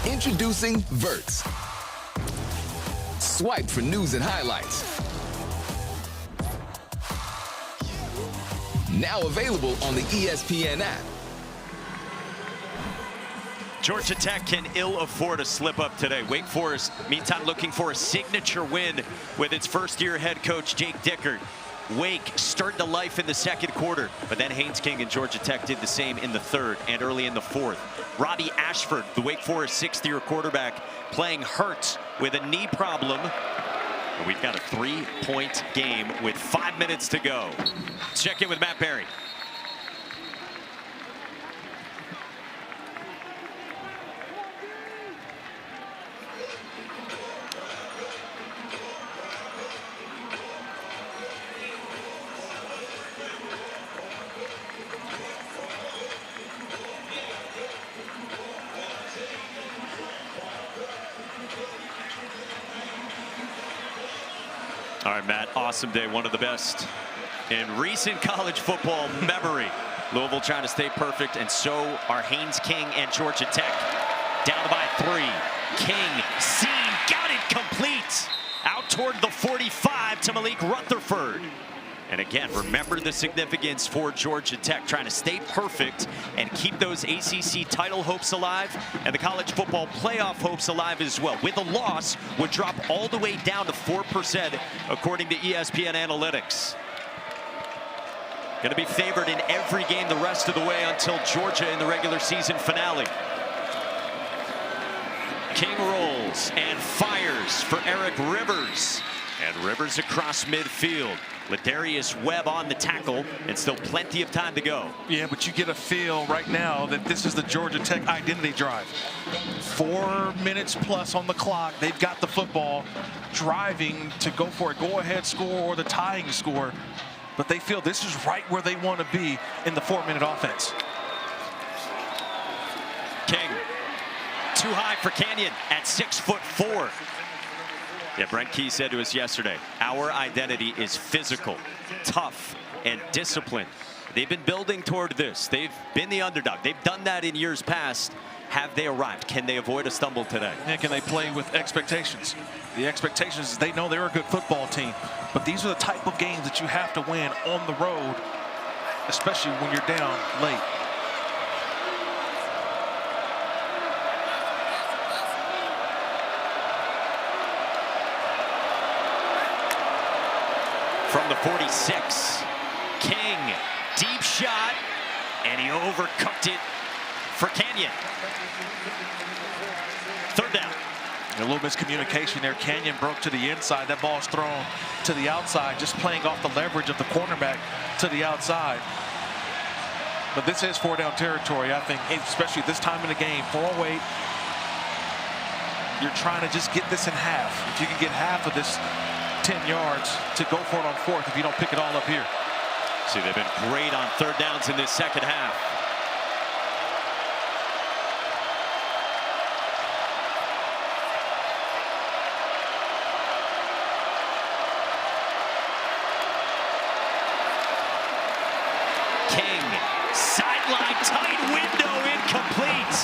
Introducing Verts. Swipe for news and highlights. Now available on the ESPN app. Georgia Tech can ill afford a slip up today. Wake Forest, meantime, looking for a signature win with its first-year head coach, Jake Dickert. Wake stirred to life in the second quarter, but then Haynes King and Georgia Tech did the same in the third and early in the fourth. Robbie Ashford, the Wake Forest sixth-year quarterback, playing hurt with a knee problem. And we've got a 3-point game with 5 minutes to go. Let's check in with Matt Berry. All right, Matt, awesome day, one of the best in recent college football memory. Louisville trying to stay perfect, and so are Haynes King and Georgia Tech. Down by 3. King, seen, got it complete. Out toward the 45 to Malik Rutherford. And again, remember the significance for Georgia Tech, trying to stay perfect and keep those ACC title hopes alive and the college football playoff hopes alive as well. With a loss, would drop all the way down to 4%, according to ESPN Analytics. Going to be favored in every game the rest of the way until Georgia in the regular season finale. King rolls and fires for Eric Rivers. And Rivers across midfield. Ladarius Webb on the tackle, and still plenty of time to go. Yeah, but you get a feel right now that this is the Georgia Tech identity drive. 4 minutes plus on the clock. They've got the football, driving to go for a go-ahead score or the tying score. But they feel this is right where they want to be in the 4-minute offense. King, too high for Canyon at 6'4". Yeah, Brent Key said to us yesterday, our identity is physical, tough, and disciplined. They've been building toward this. They've been the underdog. They've done that in years past. Have they arrived? Can they avoid a stumble today? And can they play with expectations? The expectations is they know they're a good football team, but these are the type of games that you have to win on the road, especially when you're down late. From the 46, King, deep shot, and he overcooked it for Canyon. Third down. A little miscommunication there. Canyon broke to the inside. That ball's thrown to the outside, just playing off the leverage of the cornerback to the outside. But this is 4-down territory, I think, especially this time in the game. 4:08. You're trying to just get this in half. If you can get half of this 10 yards to go for it on fourth if you don't pick it all up here. See, they've been great on third downs in this second half. King, sideline tight window, incomplete.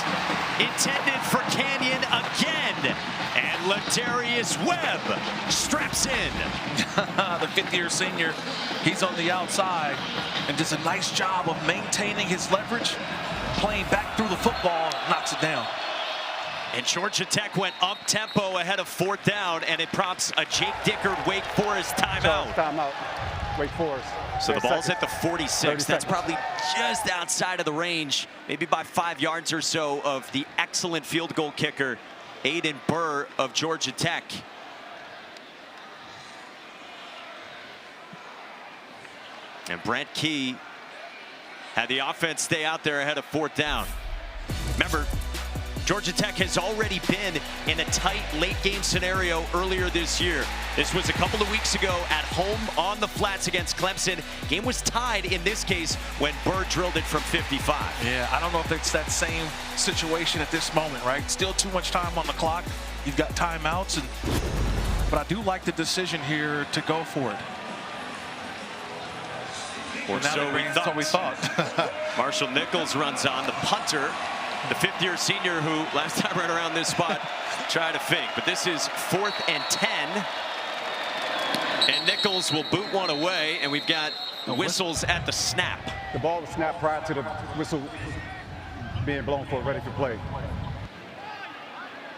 Intended for Canyon again. And Ladarius Webb straps in. The fifth-year senior, he's on the outside and does a nice job of maintaining his leverage, playing back through the football, knocks it down. And Georgia Tech went up-tempo ahead of fourth down, and it prompts a Jake Dickard Wake Forest timeout. Timeout. Wake Forest. So the ball's at the 46. That's seconds. probably just outside of the range, maybe by 5 yards or so of the excellent field goal kicker, Aiden Burr of Georgia Tech. And Brent Key had the offense stay out there ahead of fourth down. Remember, Georgia Tech has already been in a tight late game scenario earlier this year. This was a couple of weeks ago at home on the flats against Clemson. Game was tied in this case when Burr drilled it from 55. Yeah, I don't know if it's that same situation at this moment, right? Still too much time on the clock. You've got timeouts, but I do like the decision here to go for it. Or so we thought. Marshall Nichols runs on, the punter. The fifth-year senior who last time ran around this spot tried to fake. But this is 4th and 10. And Nichols will boot one away. And we've got whistles at the snap. The ball was snapped prior to the whistle being blown for ready for play.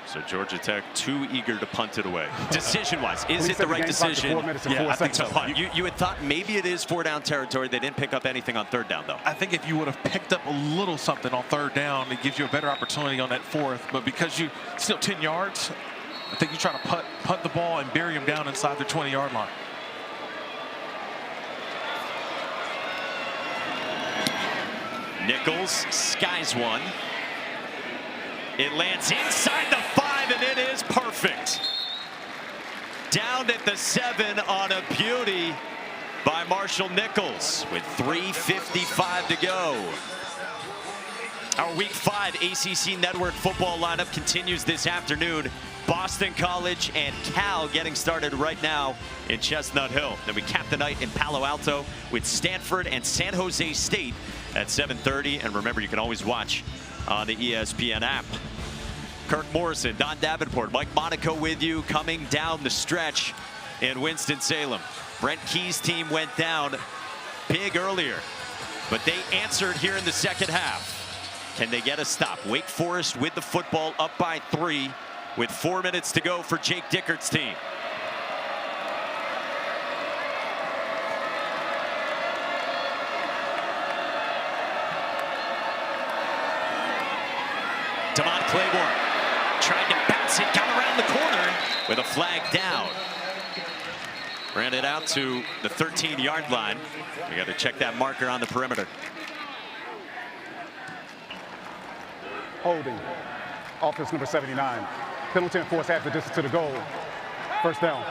So Georgia Tech too eager to punt it away. Decision-wise, is it the right decision? Yeah, I think so. You had thought maybe it is 4-down territory. They didn't pick up anything on third down, though. I think if you would have picked up a little something on third down, it gives you a better opportunity on that fourth. But because you still 10 yards, I think you try to punt the ball and bury them down inside their 20-yard line. Nichols skies one. It lands inside the 5, and it is perfect. Down at the 7 on a beauty by Marshall Nichols with 3:55 to go. Our Week 5 ACC Network football lineup continues this afternoon. Boston College and Cal getting started right now in Chestnut Hill. Then we cap the night in Palo Alto with Stanford and San Jose State at 7:30. And remember, you can always watch on the ESPN app. Kirk Morrison, Don Davenport, Mike Monaco with you coming down the stretch. in Winston-Salem. Brent Key's team went down big earlier, but they answered here in the second half. Can they get a stop? Wake Forest with the football, up by 3 with 4 minutes to go for Jake Dickert's team. Damon Claiborne tried to bounce it, got around the corner with a flag down. Ran it out to the 13-yard line. We got to check that marker on the perimeter. Holding. Offense number 79. Penalty enforced half the distance to the goal. First down.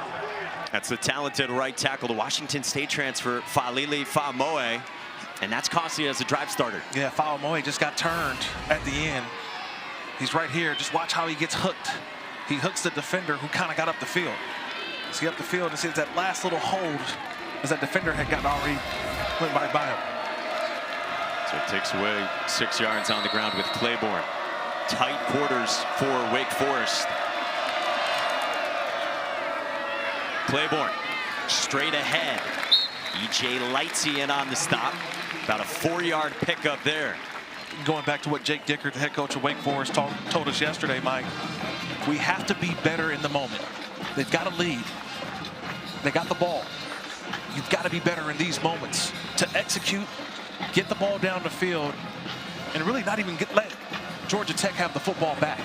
That's the talented right tackle, the Washington State transfer, Falili Faamoe. And that's costly as a drive starter. Yeah, Faamoe just got turned at the end. He's right here. Just watch how he gets hooked. He hooks the defender who kind of got up the field. See up the field and sees that last little hold as that defender had gotten already went by him. So it takes away 6 yards on the ground with Claiborne. Tight quarters for Wake Forest. Claiborne straight ahead. E.J. Lightsey in on the stop. About a 4-yard pickup there. Going back to what Jake Dickert, the head coach of Wake Forest, told us yesterday, Mike, we have to be better in the moment. They've got a lead. They got the ball. You've got to be better in these moments to execute, get the ball down the field, and really not even let Georgia Tech have the football back.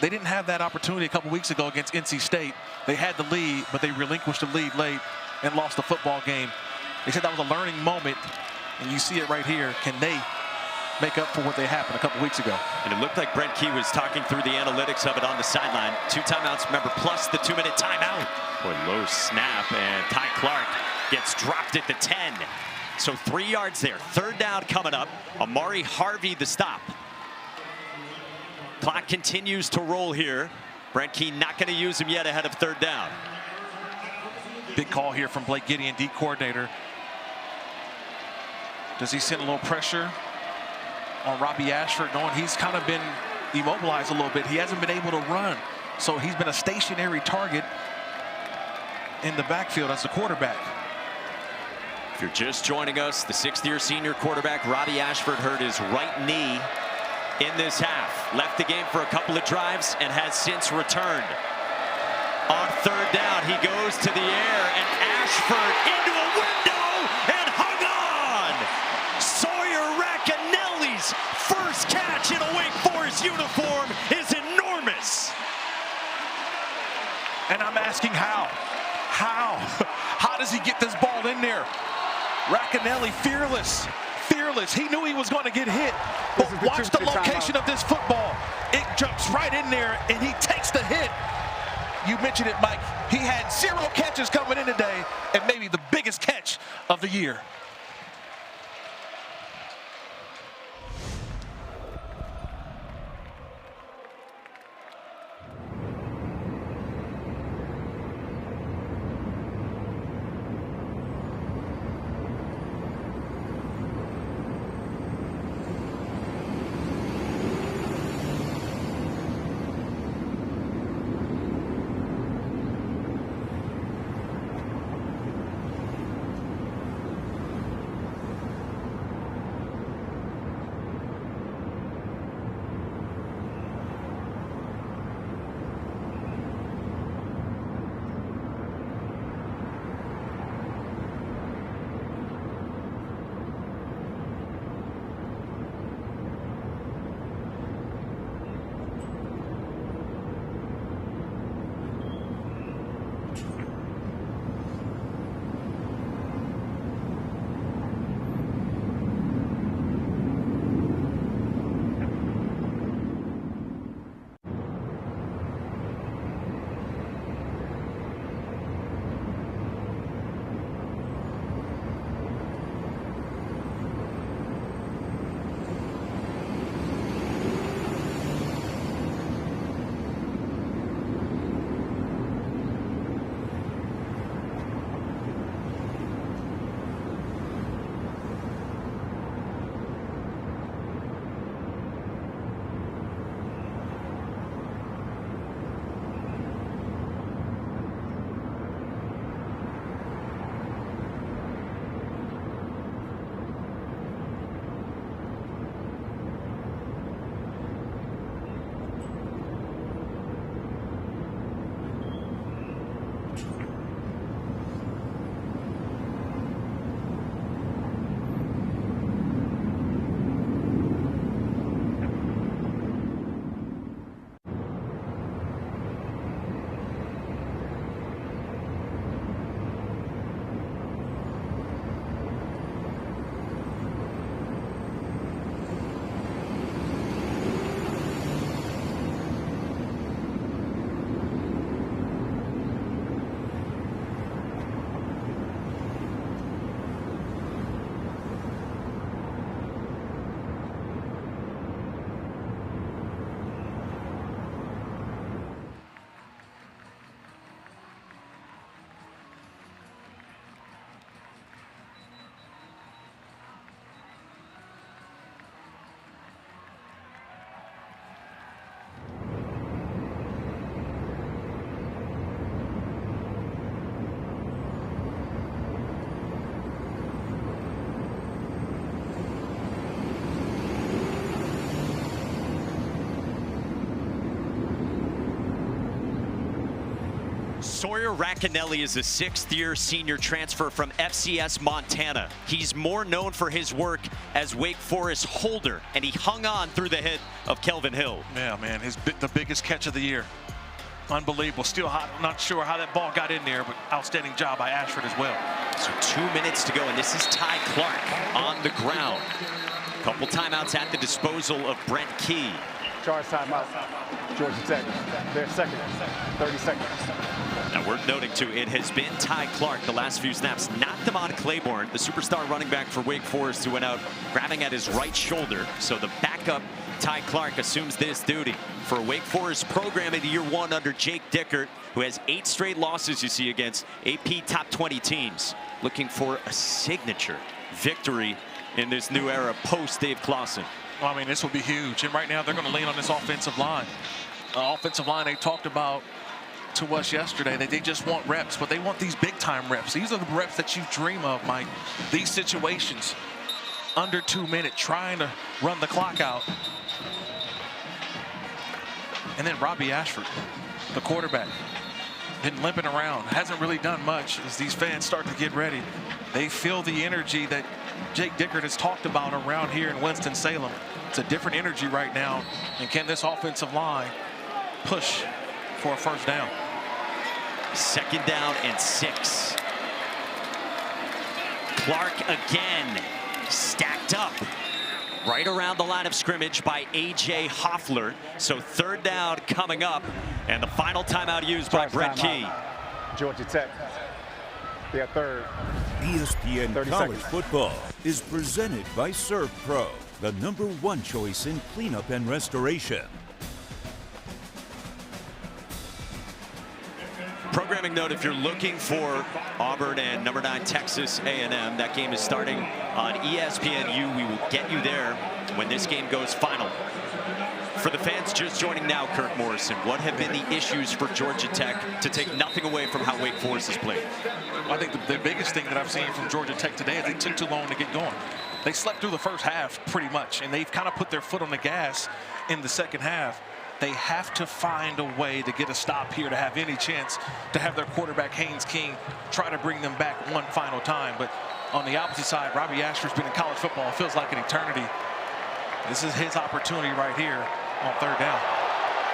They didn't have that opportunity a couple weeks ago against NC State. They had the lead, but they relinquished the lead late and lost the football game. They said that was a learning moment, and you see it right here. Can they make up for what they happened a couple weeks ago? And it looked like Brent Key was talking through the analytics of it on the sideline. 2 timeouts, remember, plus the 2-minute timeout. Boy, low snap, and Ty Clark gets dropped at the 10. So 3 yards there. Third down coming up. Amari Harvey the stop. Clock continues to roll here. Brent Key not going to use him yet ahead of third down. Big call here from Blake Gideon, D coordinator. Does he send a little pressure on Robbie Ashford, knowing he's kind of been immobilized a little bit? He hasn't been able to run, so he's been a stationary target in the backfield as a quarterback. If you're just joining us, the 6th-year senior quarterback Robbie Ashford hurt his right knee in this half. Left the game for a couple of drives and has since returned. On third down, he goes to the air, and Ashford into a window and hung on. Sawyer Racanelli's first catch in a Wake Forest uniform is enormous. And I'm asking how? How does he get this ball in there? Racanelli, fearless. He knew he was going to get hit, but watch the location of this football. It jumps right in there, and he takes the hit. You mentioned it, Mike. He had 0 catches coming in today, and maybe the biggest catch of the year. Sawyer Racanelli is a sixth-year senior transfer from FCS Montana. He's more known for his work as Wake Forest holder, and he hung on through the hit of Kelvin Hill. Yeah, man, the biggest catch of the year. Unbelievable. Still hot. Not sure how that ball got in there, but outstanding job by Ashford as well. So 2 minutes to go, and this is Ty Clark on the ground. Couple timeouts at the disposal of Brent Key. Charge timeout. Georgia Tech. Their second. 30 seconds. Now, worth noting, too, it has been Ty Clark the last few snaps, not Damon Claiborne, the superstar running back for Wake Forest, who went out grabbing at his right shoulder. So the backup, Ty Clark, assumes this duty for Wake Forest program in year one under Jake Dickert, who has 8 straight losses, you see, against AP top 20 teams. Looking for a signature victory in this new era post Dave Clawson. Well, I mean, this will be huge. And right now, they're going to lean on this offensive line. Offensive line they talked about to us yesterday, that they just want reps, but they want these big-time reps. These are the reps that you dream of, Mike. These situations, under 2 minutes, trying to run the clock out. And then Robbie Ashford, the quarterback, been limping around. Hasn't really done much as these fans start to get ready. They feel the energy that Jake Dickert has talked about around here in Winston-Salem. It's a different energy right now. And can this offensive line push for a first down? 2nd down and 6. Clark again, stacked up right around the line of scrimmage by A.J. Hoffler. So 3rd down coming up, and the final timeout used by Brent Key. Georgia Tech. Their third. ESPN College seconds. Football is presented by Serve Pro, the #1 choice in cleanup and restoration. Programming note, if you're looking for Auburn and number 9 Texas A&M, that game is starting on ESPNU. We will get you there when this game goes final. For the fans just joining now, Kirk Morrison, what have been the issues for Georgia Tech to take nothing away from how Wake Forest has played? I think the biggest thing that I've seen from Georgia Tech today is they took too long to get going. They slept through the first half pretty much, and they've kind of put their foot on the gas in the second half. They have to find a way to get a stop here to have any chance to have their quarterback, Haynes King, try to bring them back one final time. But on the opposite side, Robbie Ashford's been in college football. It feels like an eternity. This is his opportunity right here on 3rd down.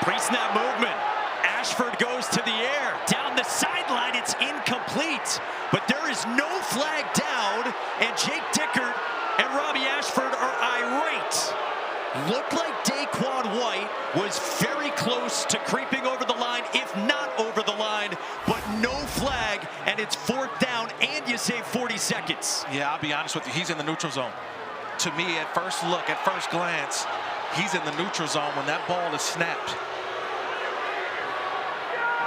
Pre-snap movement. Ashford goes to the air. Down the sideline, it's incomplete. But there is no flag down, and Jake Dickert and Robbie Ashford are irate. Looked like Daquan White was very close to creeping over the line, if not over the line, but no flag, and it's 4th down, and you save 40 seconds. Yeah, I'll be honest with you, he's in the neutral zone. To me, at first look, at first glance, he's in the neutral zone when that ball is snapped.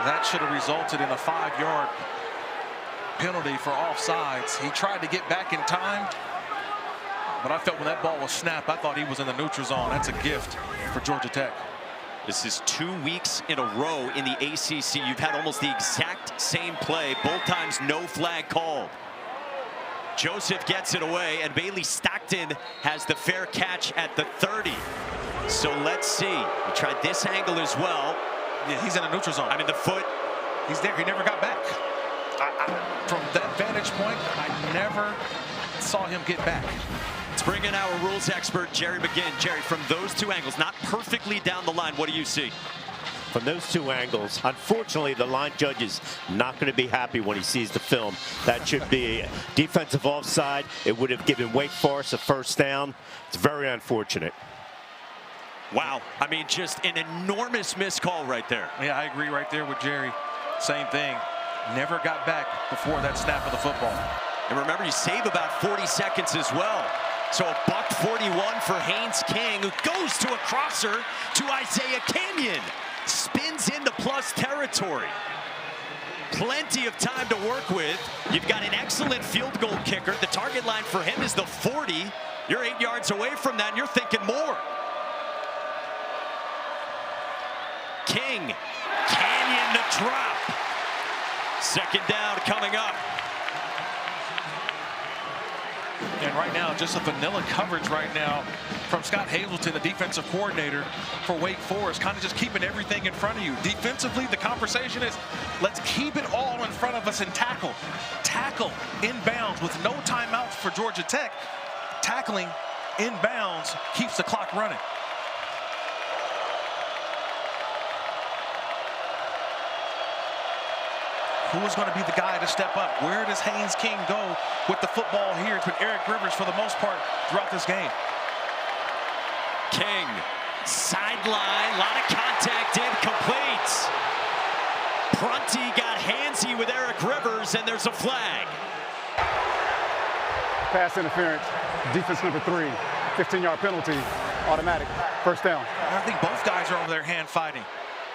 That should have resulted in a 5-yard penalty for offsides. He tried to get back in time, but I felt when that ball was snapped, I thought he was in the neutral zone. That's a gift for Georgia Tech. This is 2 weeks in a row in the ACC. You've had almost the exact same play, both times no flag called. Joseph gets it away, and Bailey Stockton has the fair catch at the 30. So let's see. We tried this angle as well. Yeah, he's in a neutral zone. I mean, the foot. He's there. He never got back. From that vantage point, I never saw him get back. Let's bring in our rules expert, Jerry McGinn. Jerry, from those 2 angles, not perfectly down the line, what do you see? From those 2 angles, unfortunately, the line judge is not going to be happy when he sees the film. That should be a defensive offside. It would have given Wake Forest a 1st down. It's very unfortunate. Wow. I mean, just an enormous missed call right there. Yeah, I agree right there with Jerry. Same thing. Never got back before that snap of the football. And remember, you save about 40 seconds as well. So a $141 for Haynes King, who goes to a crosser to Isaiah Kenyon. Spins into plus territory. Plenty of time to work with. You've got an excellent field goal kicker. The target line for him is the 40. You're 8 yards away from that, and you're thinking more. King, Canyon the drop. 2nd down coming up. And right now, just a vanilla coverage right now from Scott Hazelton, the defensive coordinator for Wake Forest, kind of just keeping everything in front of you. Defensively, the conversation is, let's keep it all in front of us and tackle. Tackle inbounds with no timeouts for Georgia Tech. Tackling inbounds keeps the clock running. Who is going to be the guy to step up? Where does Haynes King go with the football here? It's been Eric Rivers for the most part throughout this game. King, sideline, a lot of contact, incomplete. Prunty got handsy with Eric Rivers, and there's a flag. Pass interference, defense number 3, 15-yard penalty, automatic, first down. I think both guys are over there hand fighting.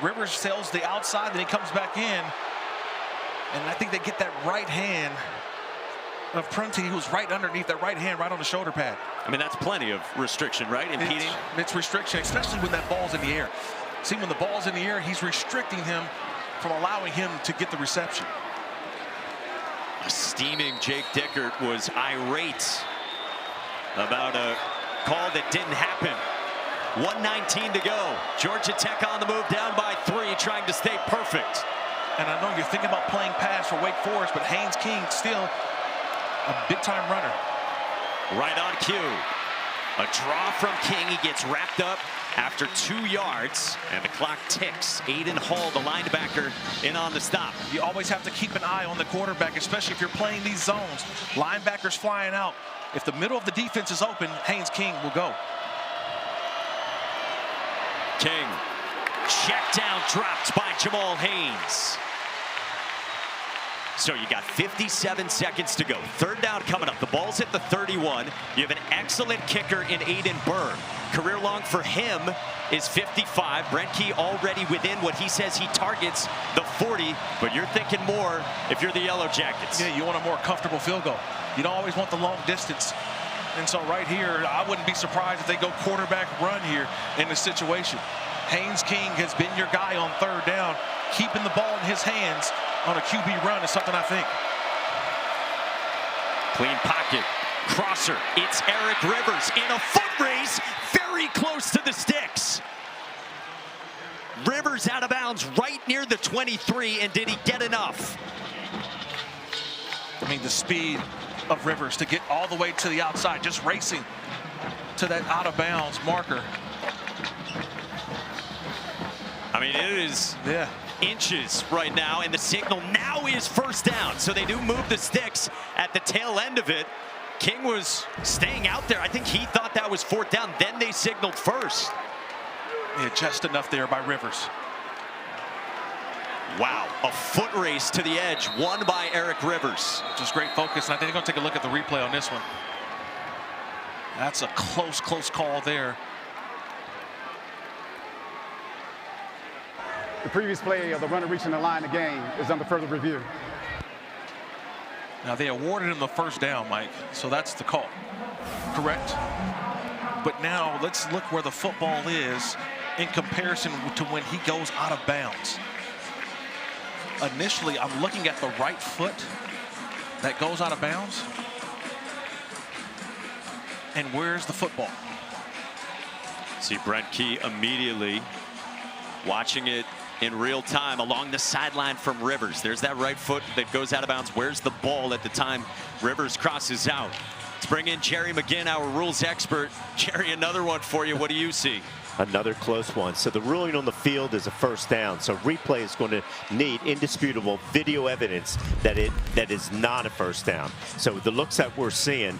Rivers sails the outside, then he comes back in. And I think they get that right hand of Prunty, who's right underneath that right hand, right on the shoulder pad. I mean, that's plenty of restriction, right? Impeding. It's restriction, especially when that ball's in the air. See, when the ball's in the air, he's restricting him from allowing him to get the reception. Steaming Jake Dickert was irate about a call that didn't happen. 1:19 to go. Georgia Tech on the move, down by 3, trying to stay perfect. And I know you're thinking about playing pass for Wake Forest, but Haynes King still a big-time runner. Right on cue. A draw from King. He gets wrapped up after 2 yards, and the clock ticks. Aiden Hall, the linebacker, in on the stop. You always have to keep an eye on the quarterback, especially if you're playing these zones. Linebackers flying out. If the middle of the defense is open, Haynes King will go. King, check down, dropped by Jamal Haynes. So you got 57 seconds to go. Third down coming up. The ball's at the 31. You have an excellent kicker in Aiden Byrne. Career long for him is 55. Brent Key already within what he says he targets, the 40. But you're thinking more if you're the Yellow Jackets. Yeah, you want a more comfortable field goal. You don't always want the long distance. And so right here, I wouldn't be surprised if they go quarterback run here in this situation. Haynes King has been your guy on third down. Keeping the ball in his hands on a QB run is something I think. Clean pocket. Crosser. It's Eric Rivers in a foot race, very close to the sticks. Rivers out of bounds right near the 23, and did he get enough? I mean, the speed of Rivers to get all the way to the outside, just racing to that out of bounds marker. I mean, it is inches right now, and the signal now is first down. So they do move the sticks at the tail end of it. King was staying out there. I think he thought that was fourth down. Then they signaled first. Yeah, just enough there by Rivers. Wow, a foot race to the edge, won by Eric Rivers. Just great focus, and I think they're going to take a look at the replay on this one. That's a close call there. The previous play of the runner reaching the line of game is under further review. Now, they awarded him the first down, Mike, so that's the call. Correct? But now let's look where the football is in comparison to when he goes out of bounds. Initially, I'm looking at the right foot that goes out of bounds. And where's the football? See Brent Key immediately watching it in real time along the sideline from Rivers. There's that right foot that goes out of bounds. Where's the ball at the time Rivers crosses out? Let's bring in Jerry McGinn, our rules expert. Jerry, another one for you. What do you see? Another close one. So the ruling on the field is a first down. So replay is going to need indisputable video evidence that is not a first down. So the looks that we're seeing,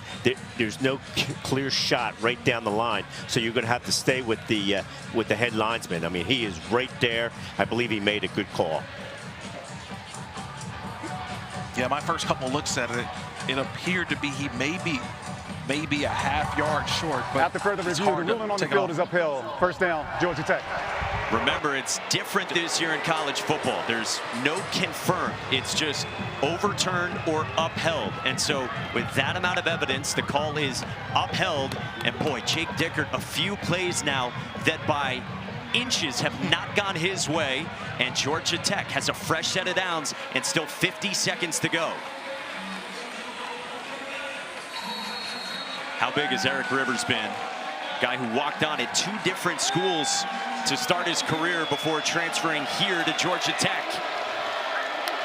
there's no clear shot right down the line. So you're going to have to stay with the head linesman. I mean, he is right there. I believe he made a good call. Yeah, my first couple looks at it, it appeared to be he maybe a half yard short. But after further review, the ruling on the field is upheld. First down, Georgia Tech. Remember, it's different this year in college football. There's no confirmed. It's just overturned or upheld. And so with that amount of evidence, the call is upheld. And boy, Jake Dickert, a few plays now that by inches have not gone his way. And Georgia Tech has a fresh set of downs and still 50 seconds to go. How big has Eric Rivers been? Guy who walked on at 2 different schools to start his career before transferring here to Georgia Tech.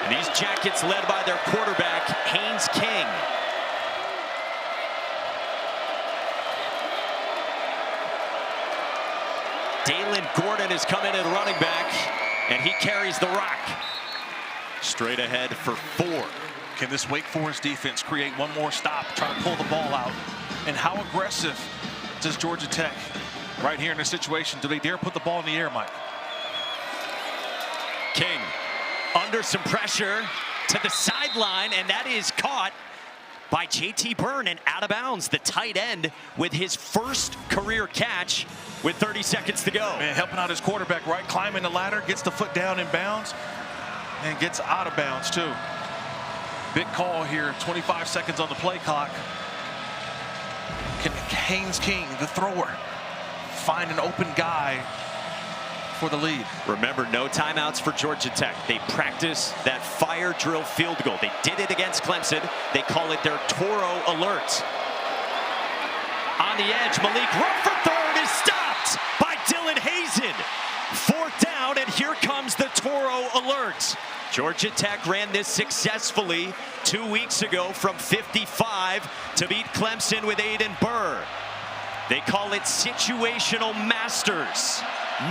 And these Jackets led by their quarterback, Haynes King. Dalen Gordon is coming in running back, and he carries the rock. Straight ahead for 4. Can this Wake Forest defense create one more stop, try to pull the ball out? And how aggressive does Georgia Tech right here in this situation? Do they dare put the ball in the air, Mike? King under some pressure to the sideline, and that is caught by J.T. Byrne and out of bounds. The tight end with his first career catch with 30 seconds to go. Man, helping out his quarterback, right? Climbing the ladder, gets the foot down in bounds, and gets out of bounds, too. Big call here, 25 seconds on the play clock. Can Haynes King, the thrower, find an open guy for the lead? Remember, no timeouts for Georgia Tech. They practice that fire drill field goal. They did it against Clemson. They call it their Toro alert. On the edge, Malik run for third is stopped by Dylan Hazen. 4th down, and here comes the Toro alert. Georgia Tech ran this successfully 2 weeks ago from 55 to beat Clemson with Aiden Burr. They call it situational masters.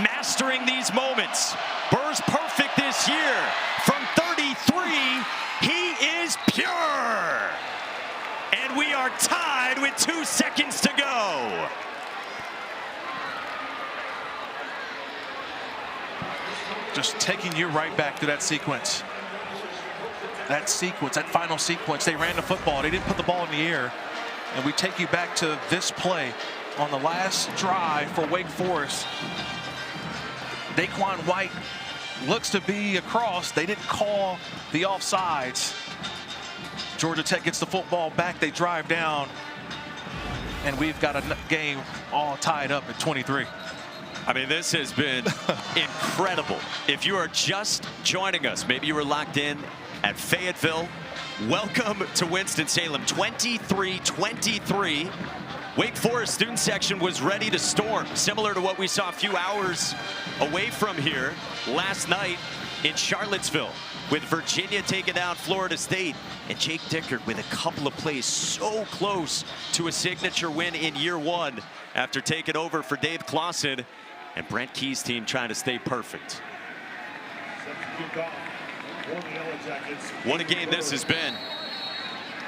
Mastering these moments. Burr's perfect this year. From 33, he is pure. And we are tied with 2 seconds to go. Just taking you right back to that sequence. That final sequence. They ran the football. They didn't put the ball in the air. And we take you back to this play on the last drive for Wake Forest. Daquan White looks to be across. They didn't call the offsides. Georgia Tech gets the football back. They drive down. And we've got a game all tied up at 23. I mean, this has been incredible. If you are just joining us, maybe you were locked in at Fayetteville, welcome to Winston-Salem. 23-23. Wake Forest student section was ready to storm, similar to what we saw a few hours away from here last night in Charlottesville, with Virginia taking down Florida State, and Jake Dickert with a couple of plays so close to a signature win in year 1 after taking over for Dave Clawson. And Brent Key's team trying to stay perfect. What a game this has been.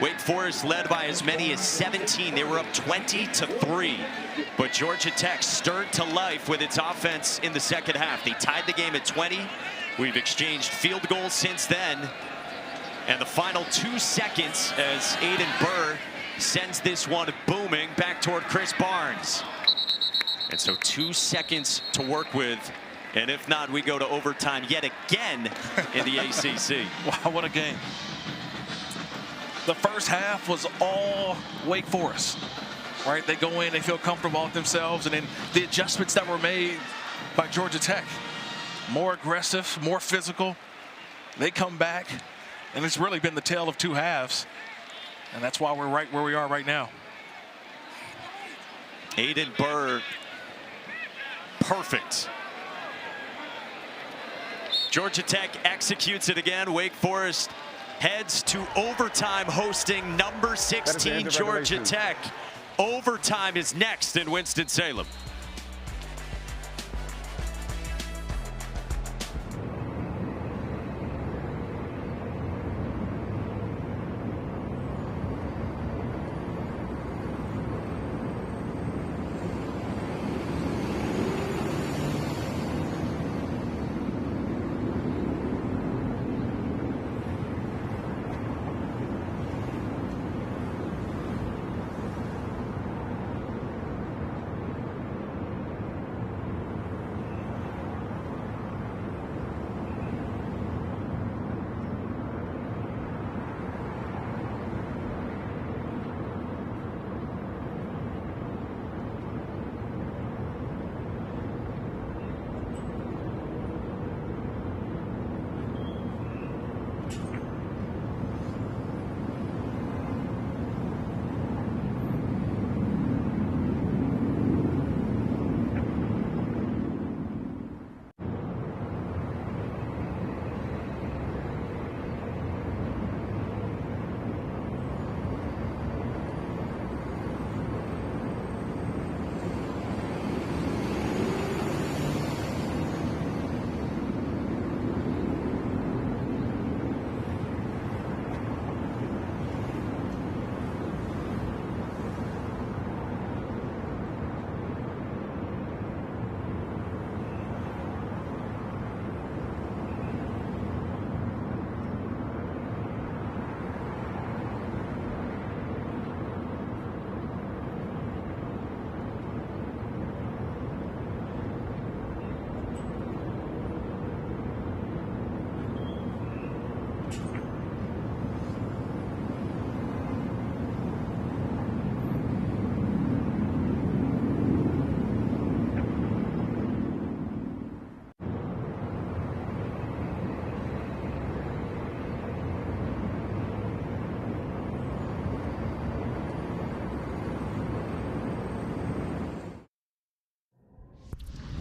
Wake Forest led by as many as 17. They were up 20-3. But Georgia Tech stirred to life with its offense in the second half. They tied the game at 20. We've exchanged field goals since then. And the final 2 seconds as Aiden Burr sends this one booming back toward Chris Barnes. And so 2 seconds to work with. And if not, we go to overtime yet again in the ACC. Wow, what a game. The first half was all Wake Forest, right? They go in, they feel comfortable with themselves, and then the adjustments that were made by Georgia Tech. More aggressive, more physical. They come back, and it's really been the tale of 2 halves. And that's why we're right where we are right now. Aiden Burr, perfect. Georgia Tech executes it again. Wake Forest heads to overtime, hosting number 16 Georgia Tech. Overtime is next in Winston-Salem.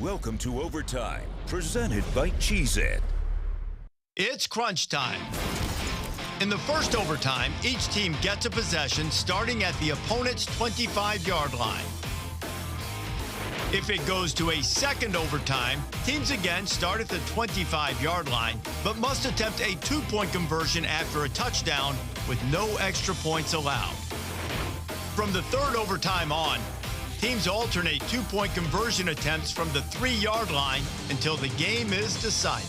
Welcome to Overtime, presented by Cheez-It. It's crunch time. In the first overtime, each team gets a possession starting at the opponent's 25-yard line. If it goes to a second overtime, teams again start at the 25-yard line, but must attempt a two-point conversion after a touchdown with no extra points allowed. From the third overtime on, teams alternate two-point conversion attempts from the 3-yard line until the game is decided.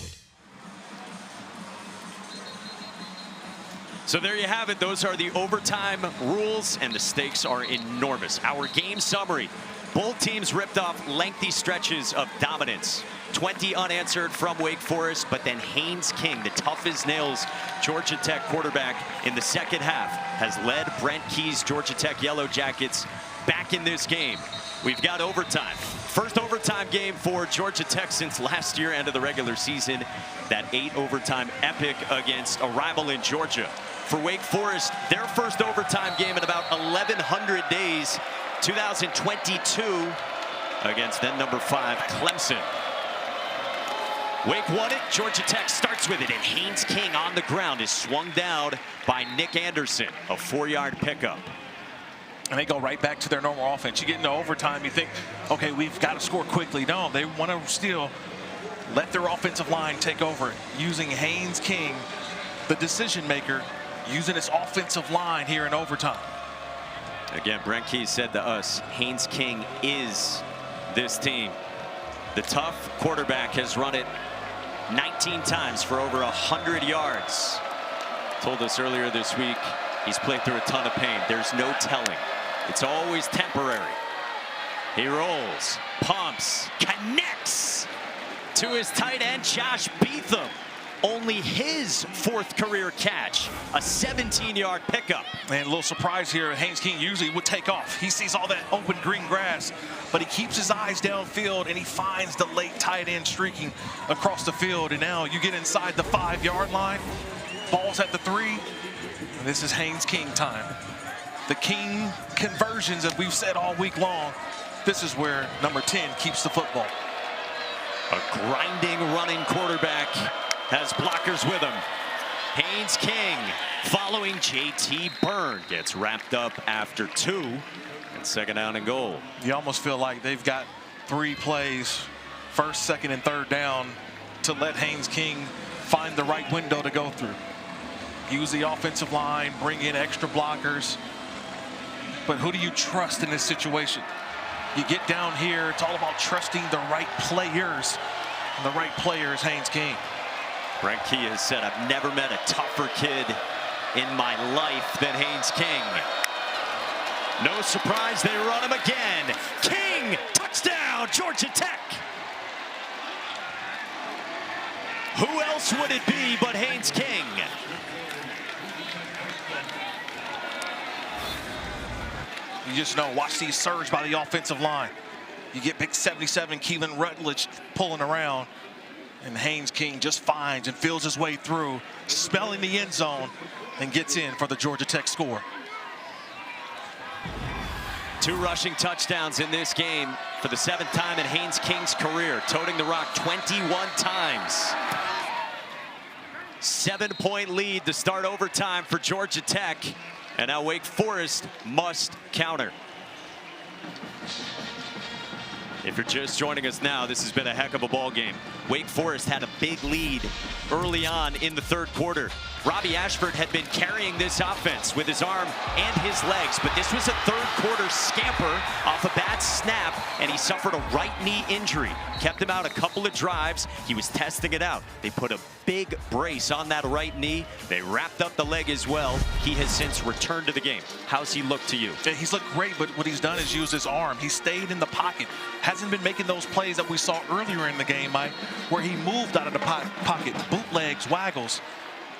So there you have it. Those are the overtime rules, and the stakes are enormous. Our game summary. Both teams ripped off lengthy stretches of dominance. 20 unanswered from Wake Forest, but then Haynes King, the tough as nails Georgia Tech quarterback in the second half, has led Brent Key's Georgia Tech Yellow Jackets back in this game. We've got overtime. First overtime game for Georgia Tech since last year, end of the regular season. That 8 overtime epic against a rival in Georgia. For Wake Forest, their first overtime game in about 1,100 days, 2022, against then number 5 Clemson. Wake won it. Georgia Tech starts with it, and Haynes King on the ground is swung down by Nick Anderson, a 4-yard pickup. And they go right back to their normal offense. You get into overtime, you think, okay, we've got to score quickly. No, they want to still let their offensive line take over, using Haynes King, the decision maker, using his offensive line here in overtime. Again, Brent Key said to us, Haynes King is this team. The tough quarterback has run it 19 times for over 100 yards. Told us earlier this week he's played through a ton of pain. There's no telling. It's always temporary. He rolls, pumps, connects to his tight end, Josh Beetham. Only his 4th career catch, a 17-yard pickup. And a little surprise here, Haynes King usually would take off. He sees all that open green grass, but he keeps his eyes downfield, and he finds the late tight end streaking across the field. And now you get inside the 5-yard line, ball's at the 3, and this is Haynes King time. The King conversions, as we've said all week long, this is where number 10 keeps the football. A grinding running quarterback has blockers with him. Haynes King following JT Byrne gets wrapped up after 2, and second down and goal. You almost feel like they've got 3 plays, first, second, and third down, to let Haynes King find the right window to go through. Use the offensive line, bring in extra blockers. But who do you trust in this situation? You get down here, it's all about trusting the right players. And the right player is Haynes King. Brent Key has said, I've never met a tougher kid in my life than Haynes King. No surprise, they run him again. King, touchdown, Georgia Tech. Who else would it be but Haynes King? You just know, watch these surge by the offensive line. You get big 77 Keelan Rutledge pulling around, and Haynes King just finds and feels his way through, smelling the end zone, and gets in for the Georgia Tech score. 2 rushing touchdowns in this game for the 7th time in Haynes King's career, toting the rock 21 times. 7-point lead to start overtime for Georgia Tech, and now Wake Forest must counter. If you're just joining us now, this has been a heck of a ball game. Wake Forest had a big lead early on in the 3rd quarter. Robbie Ashford had been carrying this offense with his arm and his legs, but this was a 3rd quarter scamper off a bad snap, and he suffered a right knee injury. Kept him out a couple of drives. He was testing it out. They put a big brace on that right knee. They wrapped up the leg as well. He has since returned to the game. How's he look to you? Yeah, he's looked great, but what he's done is use his arm. He stayed in the pocket. Hasn't been making those plays that we saw earlier in the game, Mike, where he moved out of the pocket, bootlegs, waggles.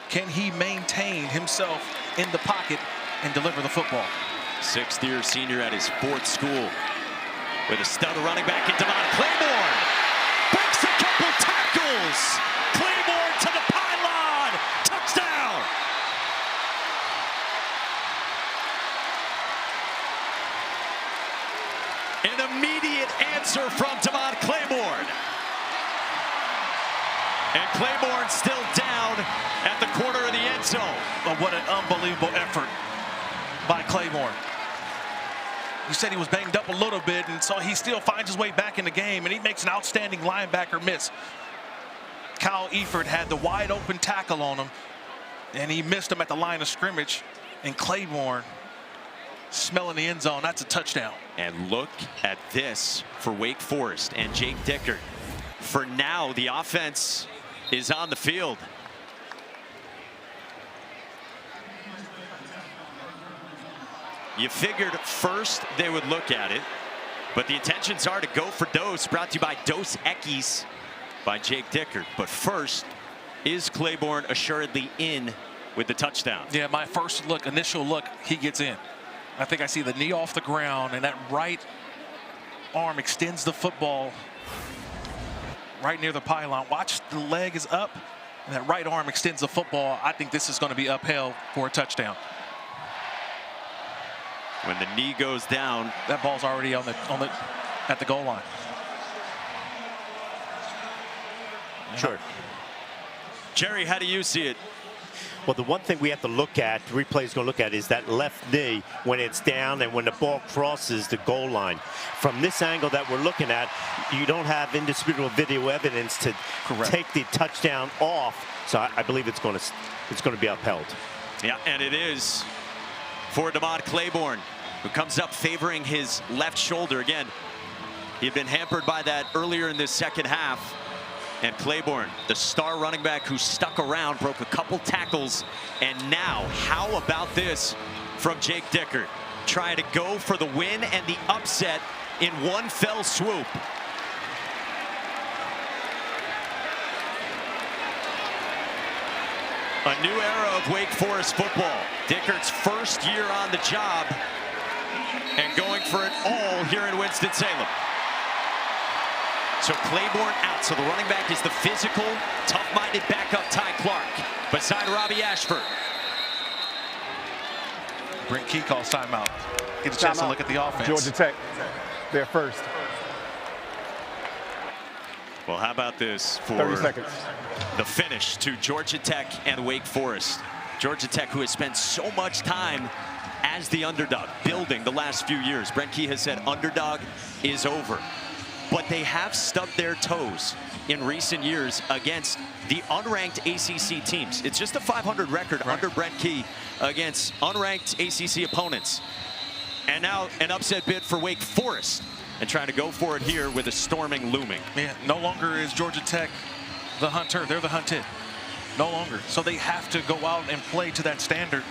Can he maintain himself in the pocket and deliver the football? 6th-year senior at his 4th school. With a stud running back in Devon Claiborne. Breaks a couple tackles. Claiborne to the pylon. Touchdown. An immediate answer from Devon Claiborne. And Claiborne still down at the corner of the end zone. But what an unbelievable effort by Claiborne. You said he was banged up a little bit, and so he still finds his way back in the game, and he makes an outstanding linebacker miss. Kyle Eford had the wide open tackle on him, and he missed him at the line of scrimmage. And Claiborne smelling the end zone. That's a touchdown. And look at this for Wake Forest and Jake Dickert. For now, the offense is on the field. You figured first they would look at it, but the intentions are to go for Dose, brought to you by Dos Equis by Jake Dickert. But first, is Claiborne assuredly in with the touchdown? Yeah, my first look, initial look, he gets in. I think I see the knee off the ground, and that right arm extends the football right near the pylon. Watch, the leg is up, and that right arm extends the football. I think this is going to be upheld for a touchdown. When the knee goes down, that ball's already at the goal line. Sure. Jerry, how do you see it? Well, the one thing we have to look at, the replay is going to look at, is that left knee when it's down and when the ball crosses the goal line. From this angle that we're looking at, you don't have indisputable video evidence to take the touchdown off. So I believe it's going to be upheld. Yeah, and it is for DeMond Claiborne, who comes up favoring his left shoulder. Again, he had been hampered by that earlier in this second half. And Claiborne, the star running back who stuck around, broke a couple tackles. And now, how about this from Jake Dickert? Trying to go for the win and the upset in one fell swoop. A new era of Wake Forest football. Dickert's first year on the job and going for it all here in Winston-Salem. So Claiborne out. So the running back is the physical, tough-minded backup Ty Clark beside Robbie Ashford. Brent Key calls timeout. Get a chance to look at the offense. Georgia Tech, they're first. Well, how about this for 30 seconds. The finish to Georgia Tech and Wake Forest. Georgia Tech, who has spent so much time as the underdog, building the last few years. Brent Key has said underdog is over. But they have stubbed their toes in recent years against the unranked ACC teams. It's just a 500 record under Brent Key against unranked ACC opponents. And now an upset bid for Wake Forest, and trying to go for it here with a storming looming. Yeah, no longer is Georgia Tech the hunter. They're the hunted. No longer. So they have to go out and play to that standard.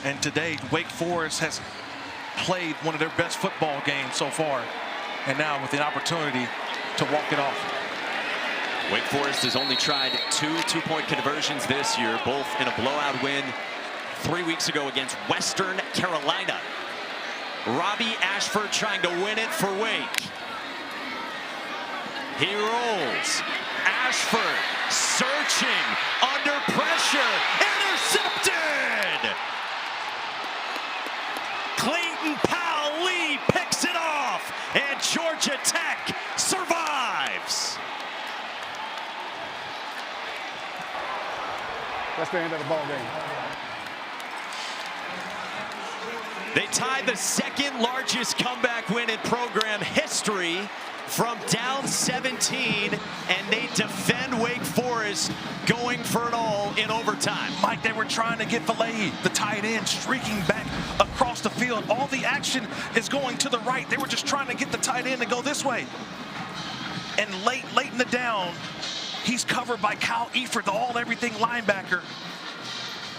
And today, Wake Forest has played one of their best football games so far. And now with the opportunity to walk it off. Wake Forest has only tried two two-point conversions this year, both in a blowout win 3 weeks ago against Western Carolina. Robbie Ashford trying to win it for Wake. He rolls. Ashford searching under pressure. Intercepted! Clayton Powell-Lee picks it off, and Georgia Tech survives. That's the end of the ball game. They tied the second largest comeback win in program history from down 17, and they defend Wake Forest going for it all in overtime. Mike, they were trying to get Filet, the tight end, streaking back across the field. All the action is going to the right. They were just trying to get the tight end to go this way. And late in the down, he's covered by Kyle Eford, the all-everything linebacker.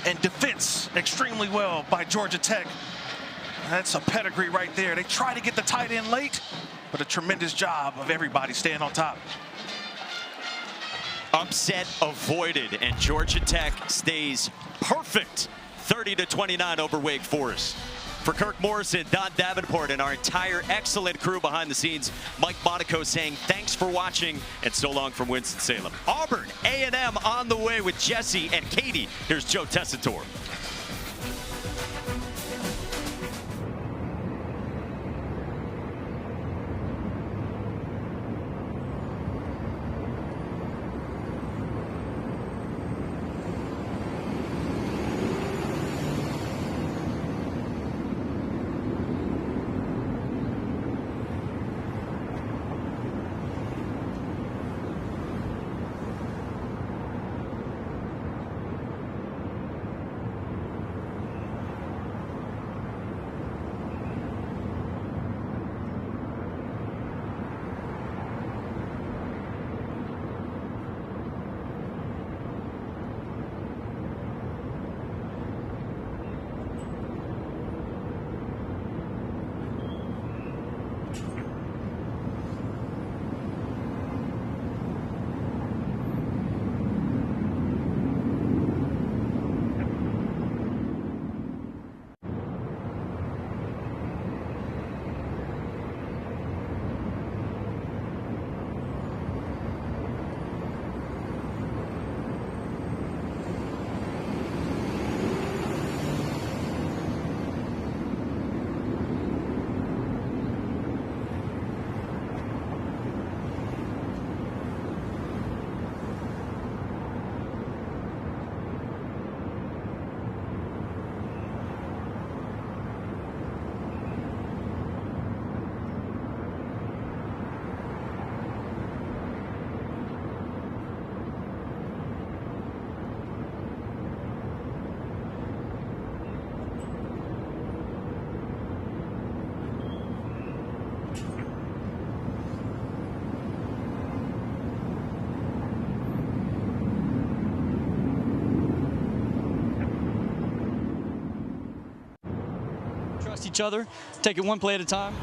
And defense extremely well by Georgia Tech. That's a pedigree right there. They try to get the tight end late, but a tremendous job of everybody staying on top. Upset avoided, and Georgia Tech stays perfect, 30-29 over Wake Forest. For Kirk Morrison, Don Davenport, and our entire excellent crew behind the scenes, Mike Monaco saying thanks for watching and so long from Winston-Salem. Auburn A&M on the way with Jesse and Katie. Here's Joe Tessitore. trust each other, take it one play at a time.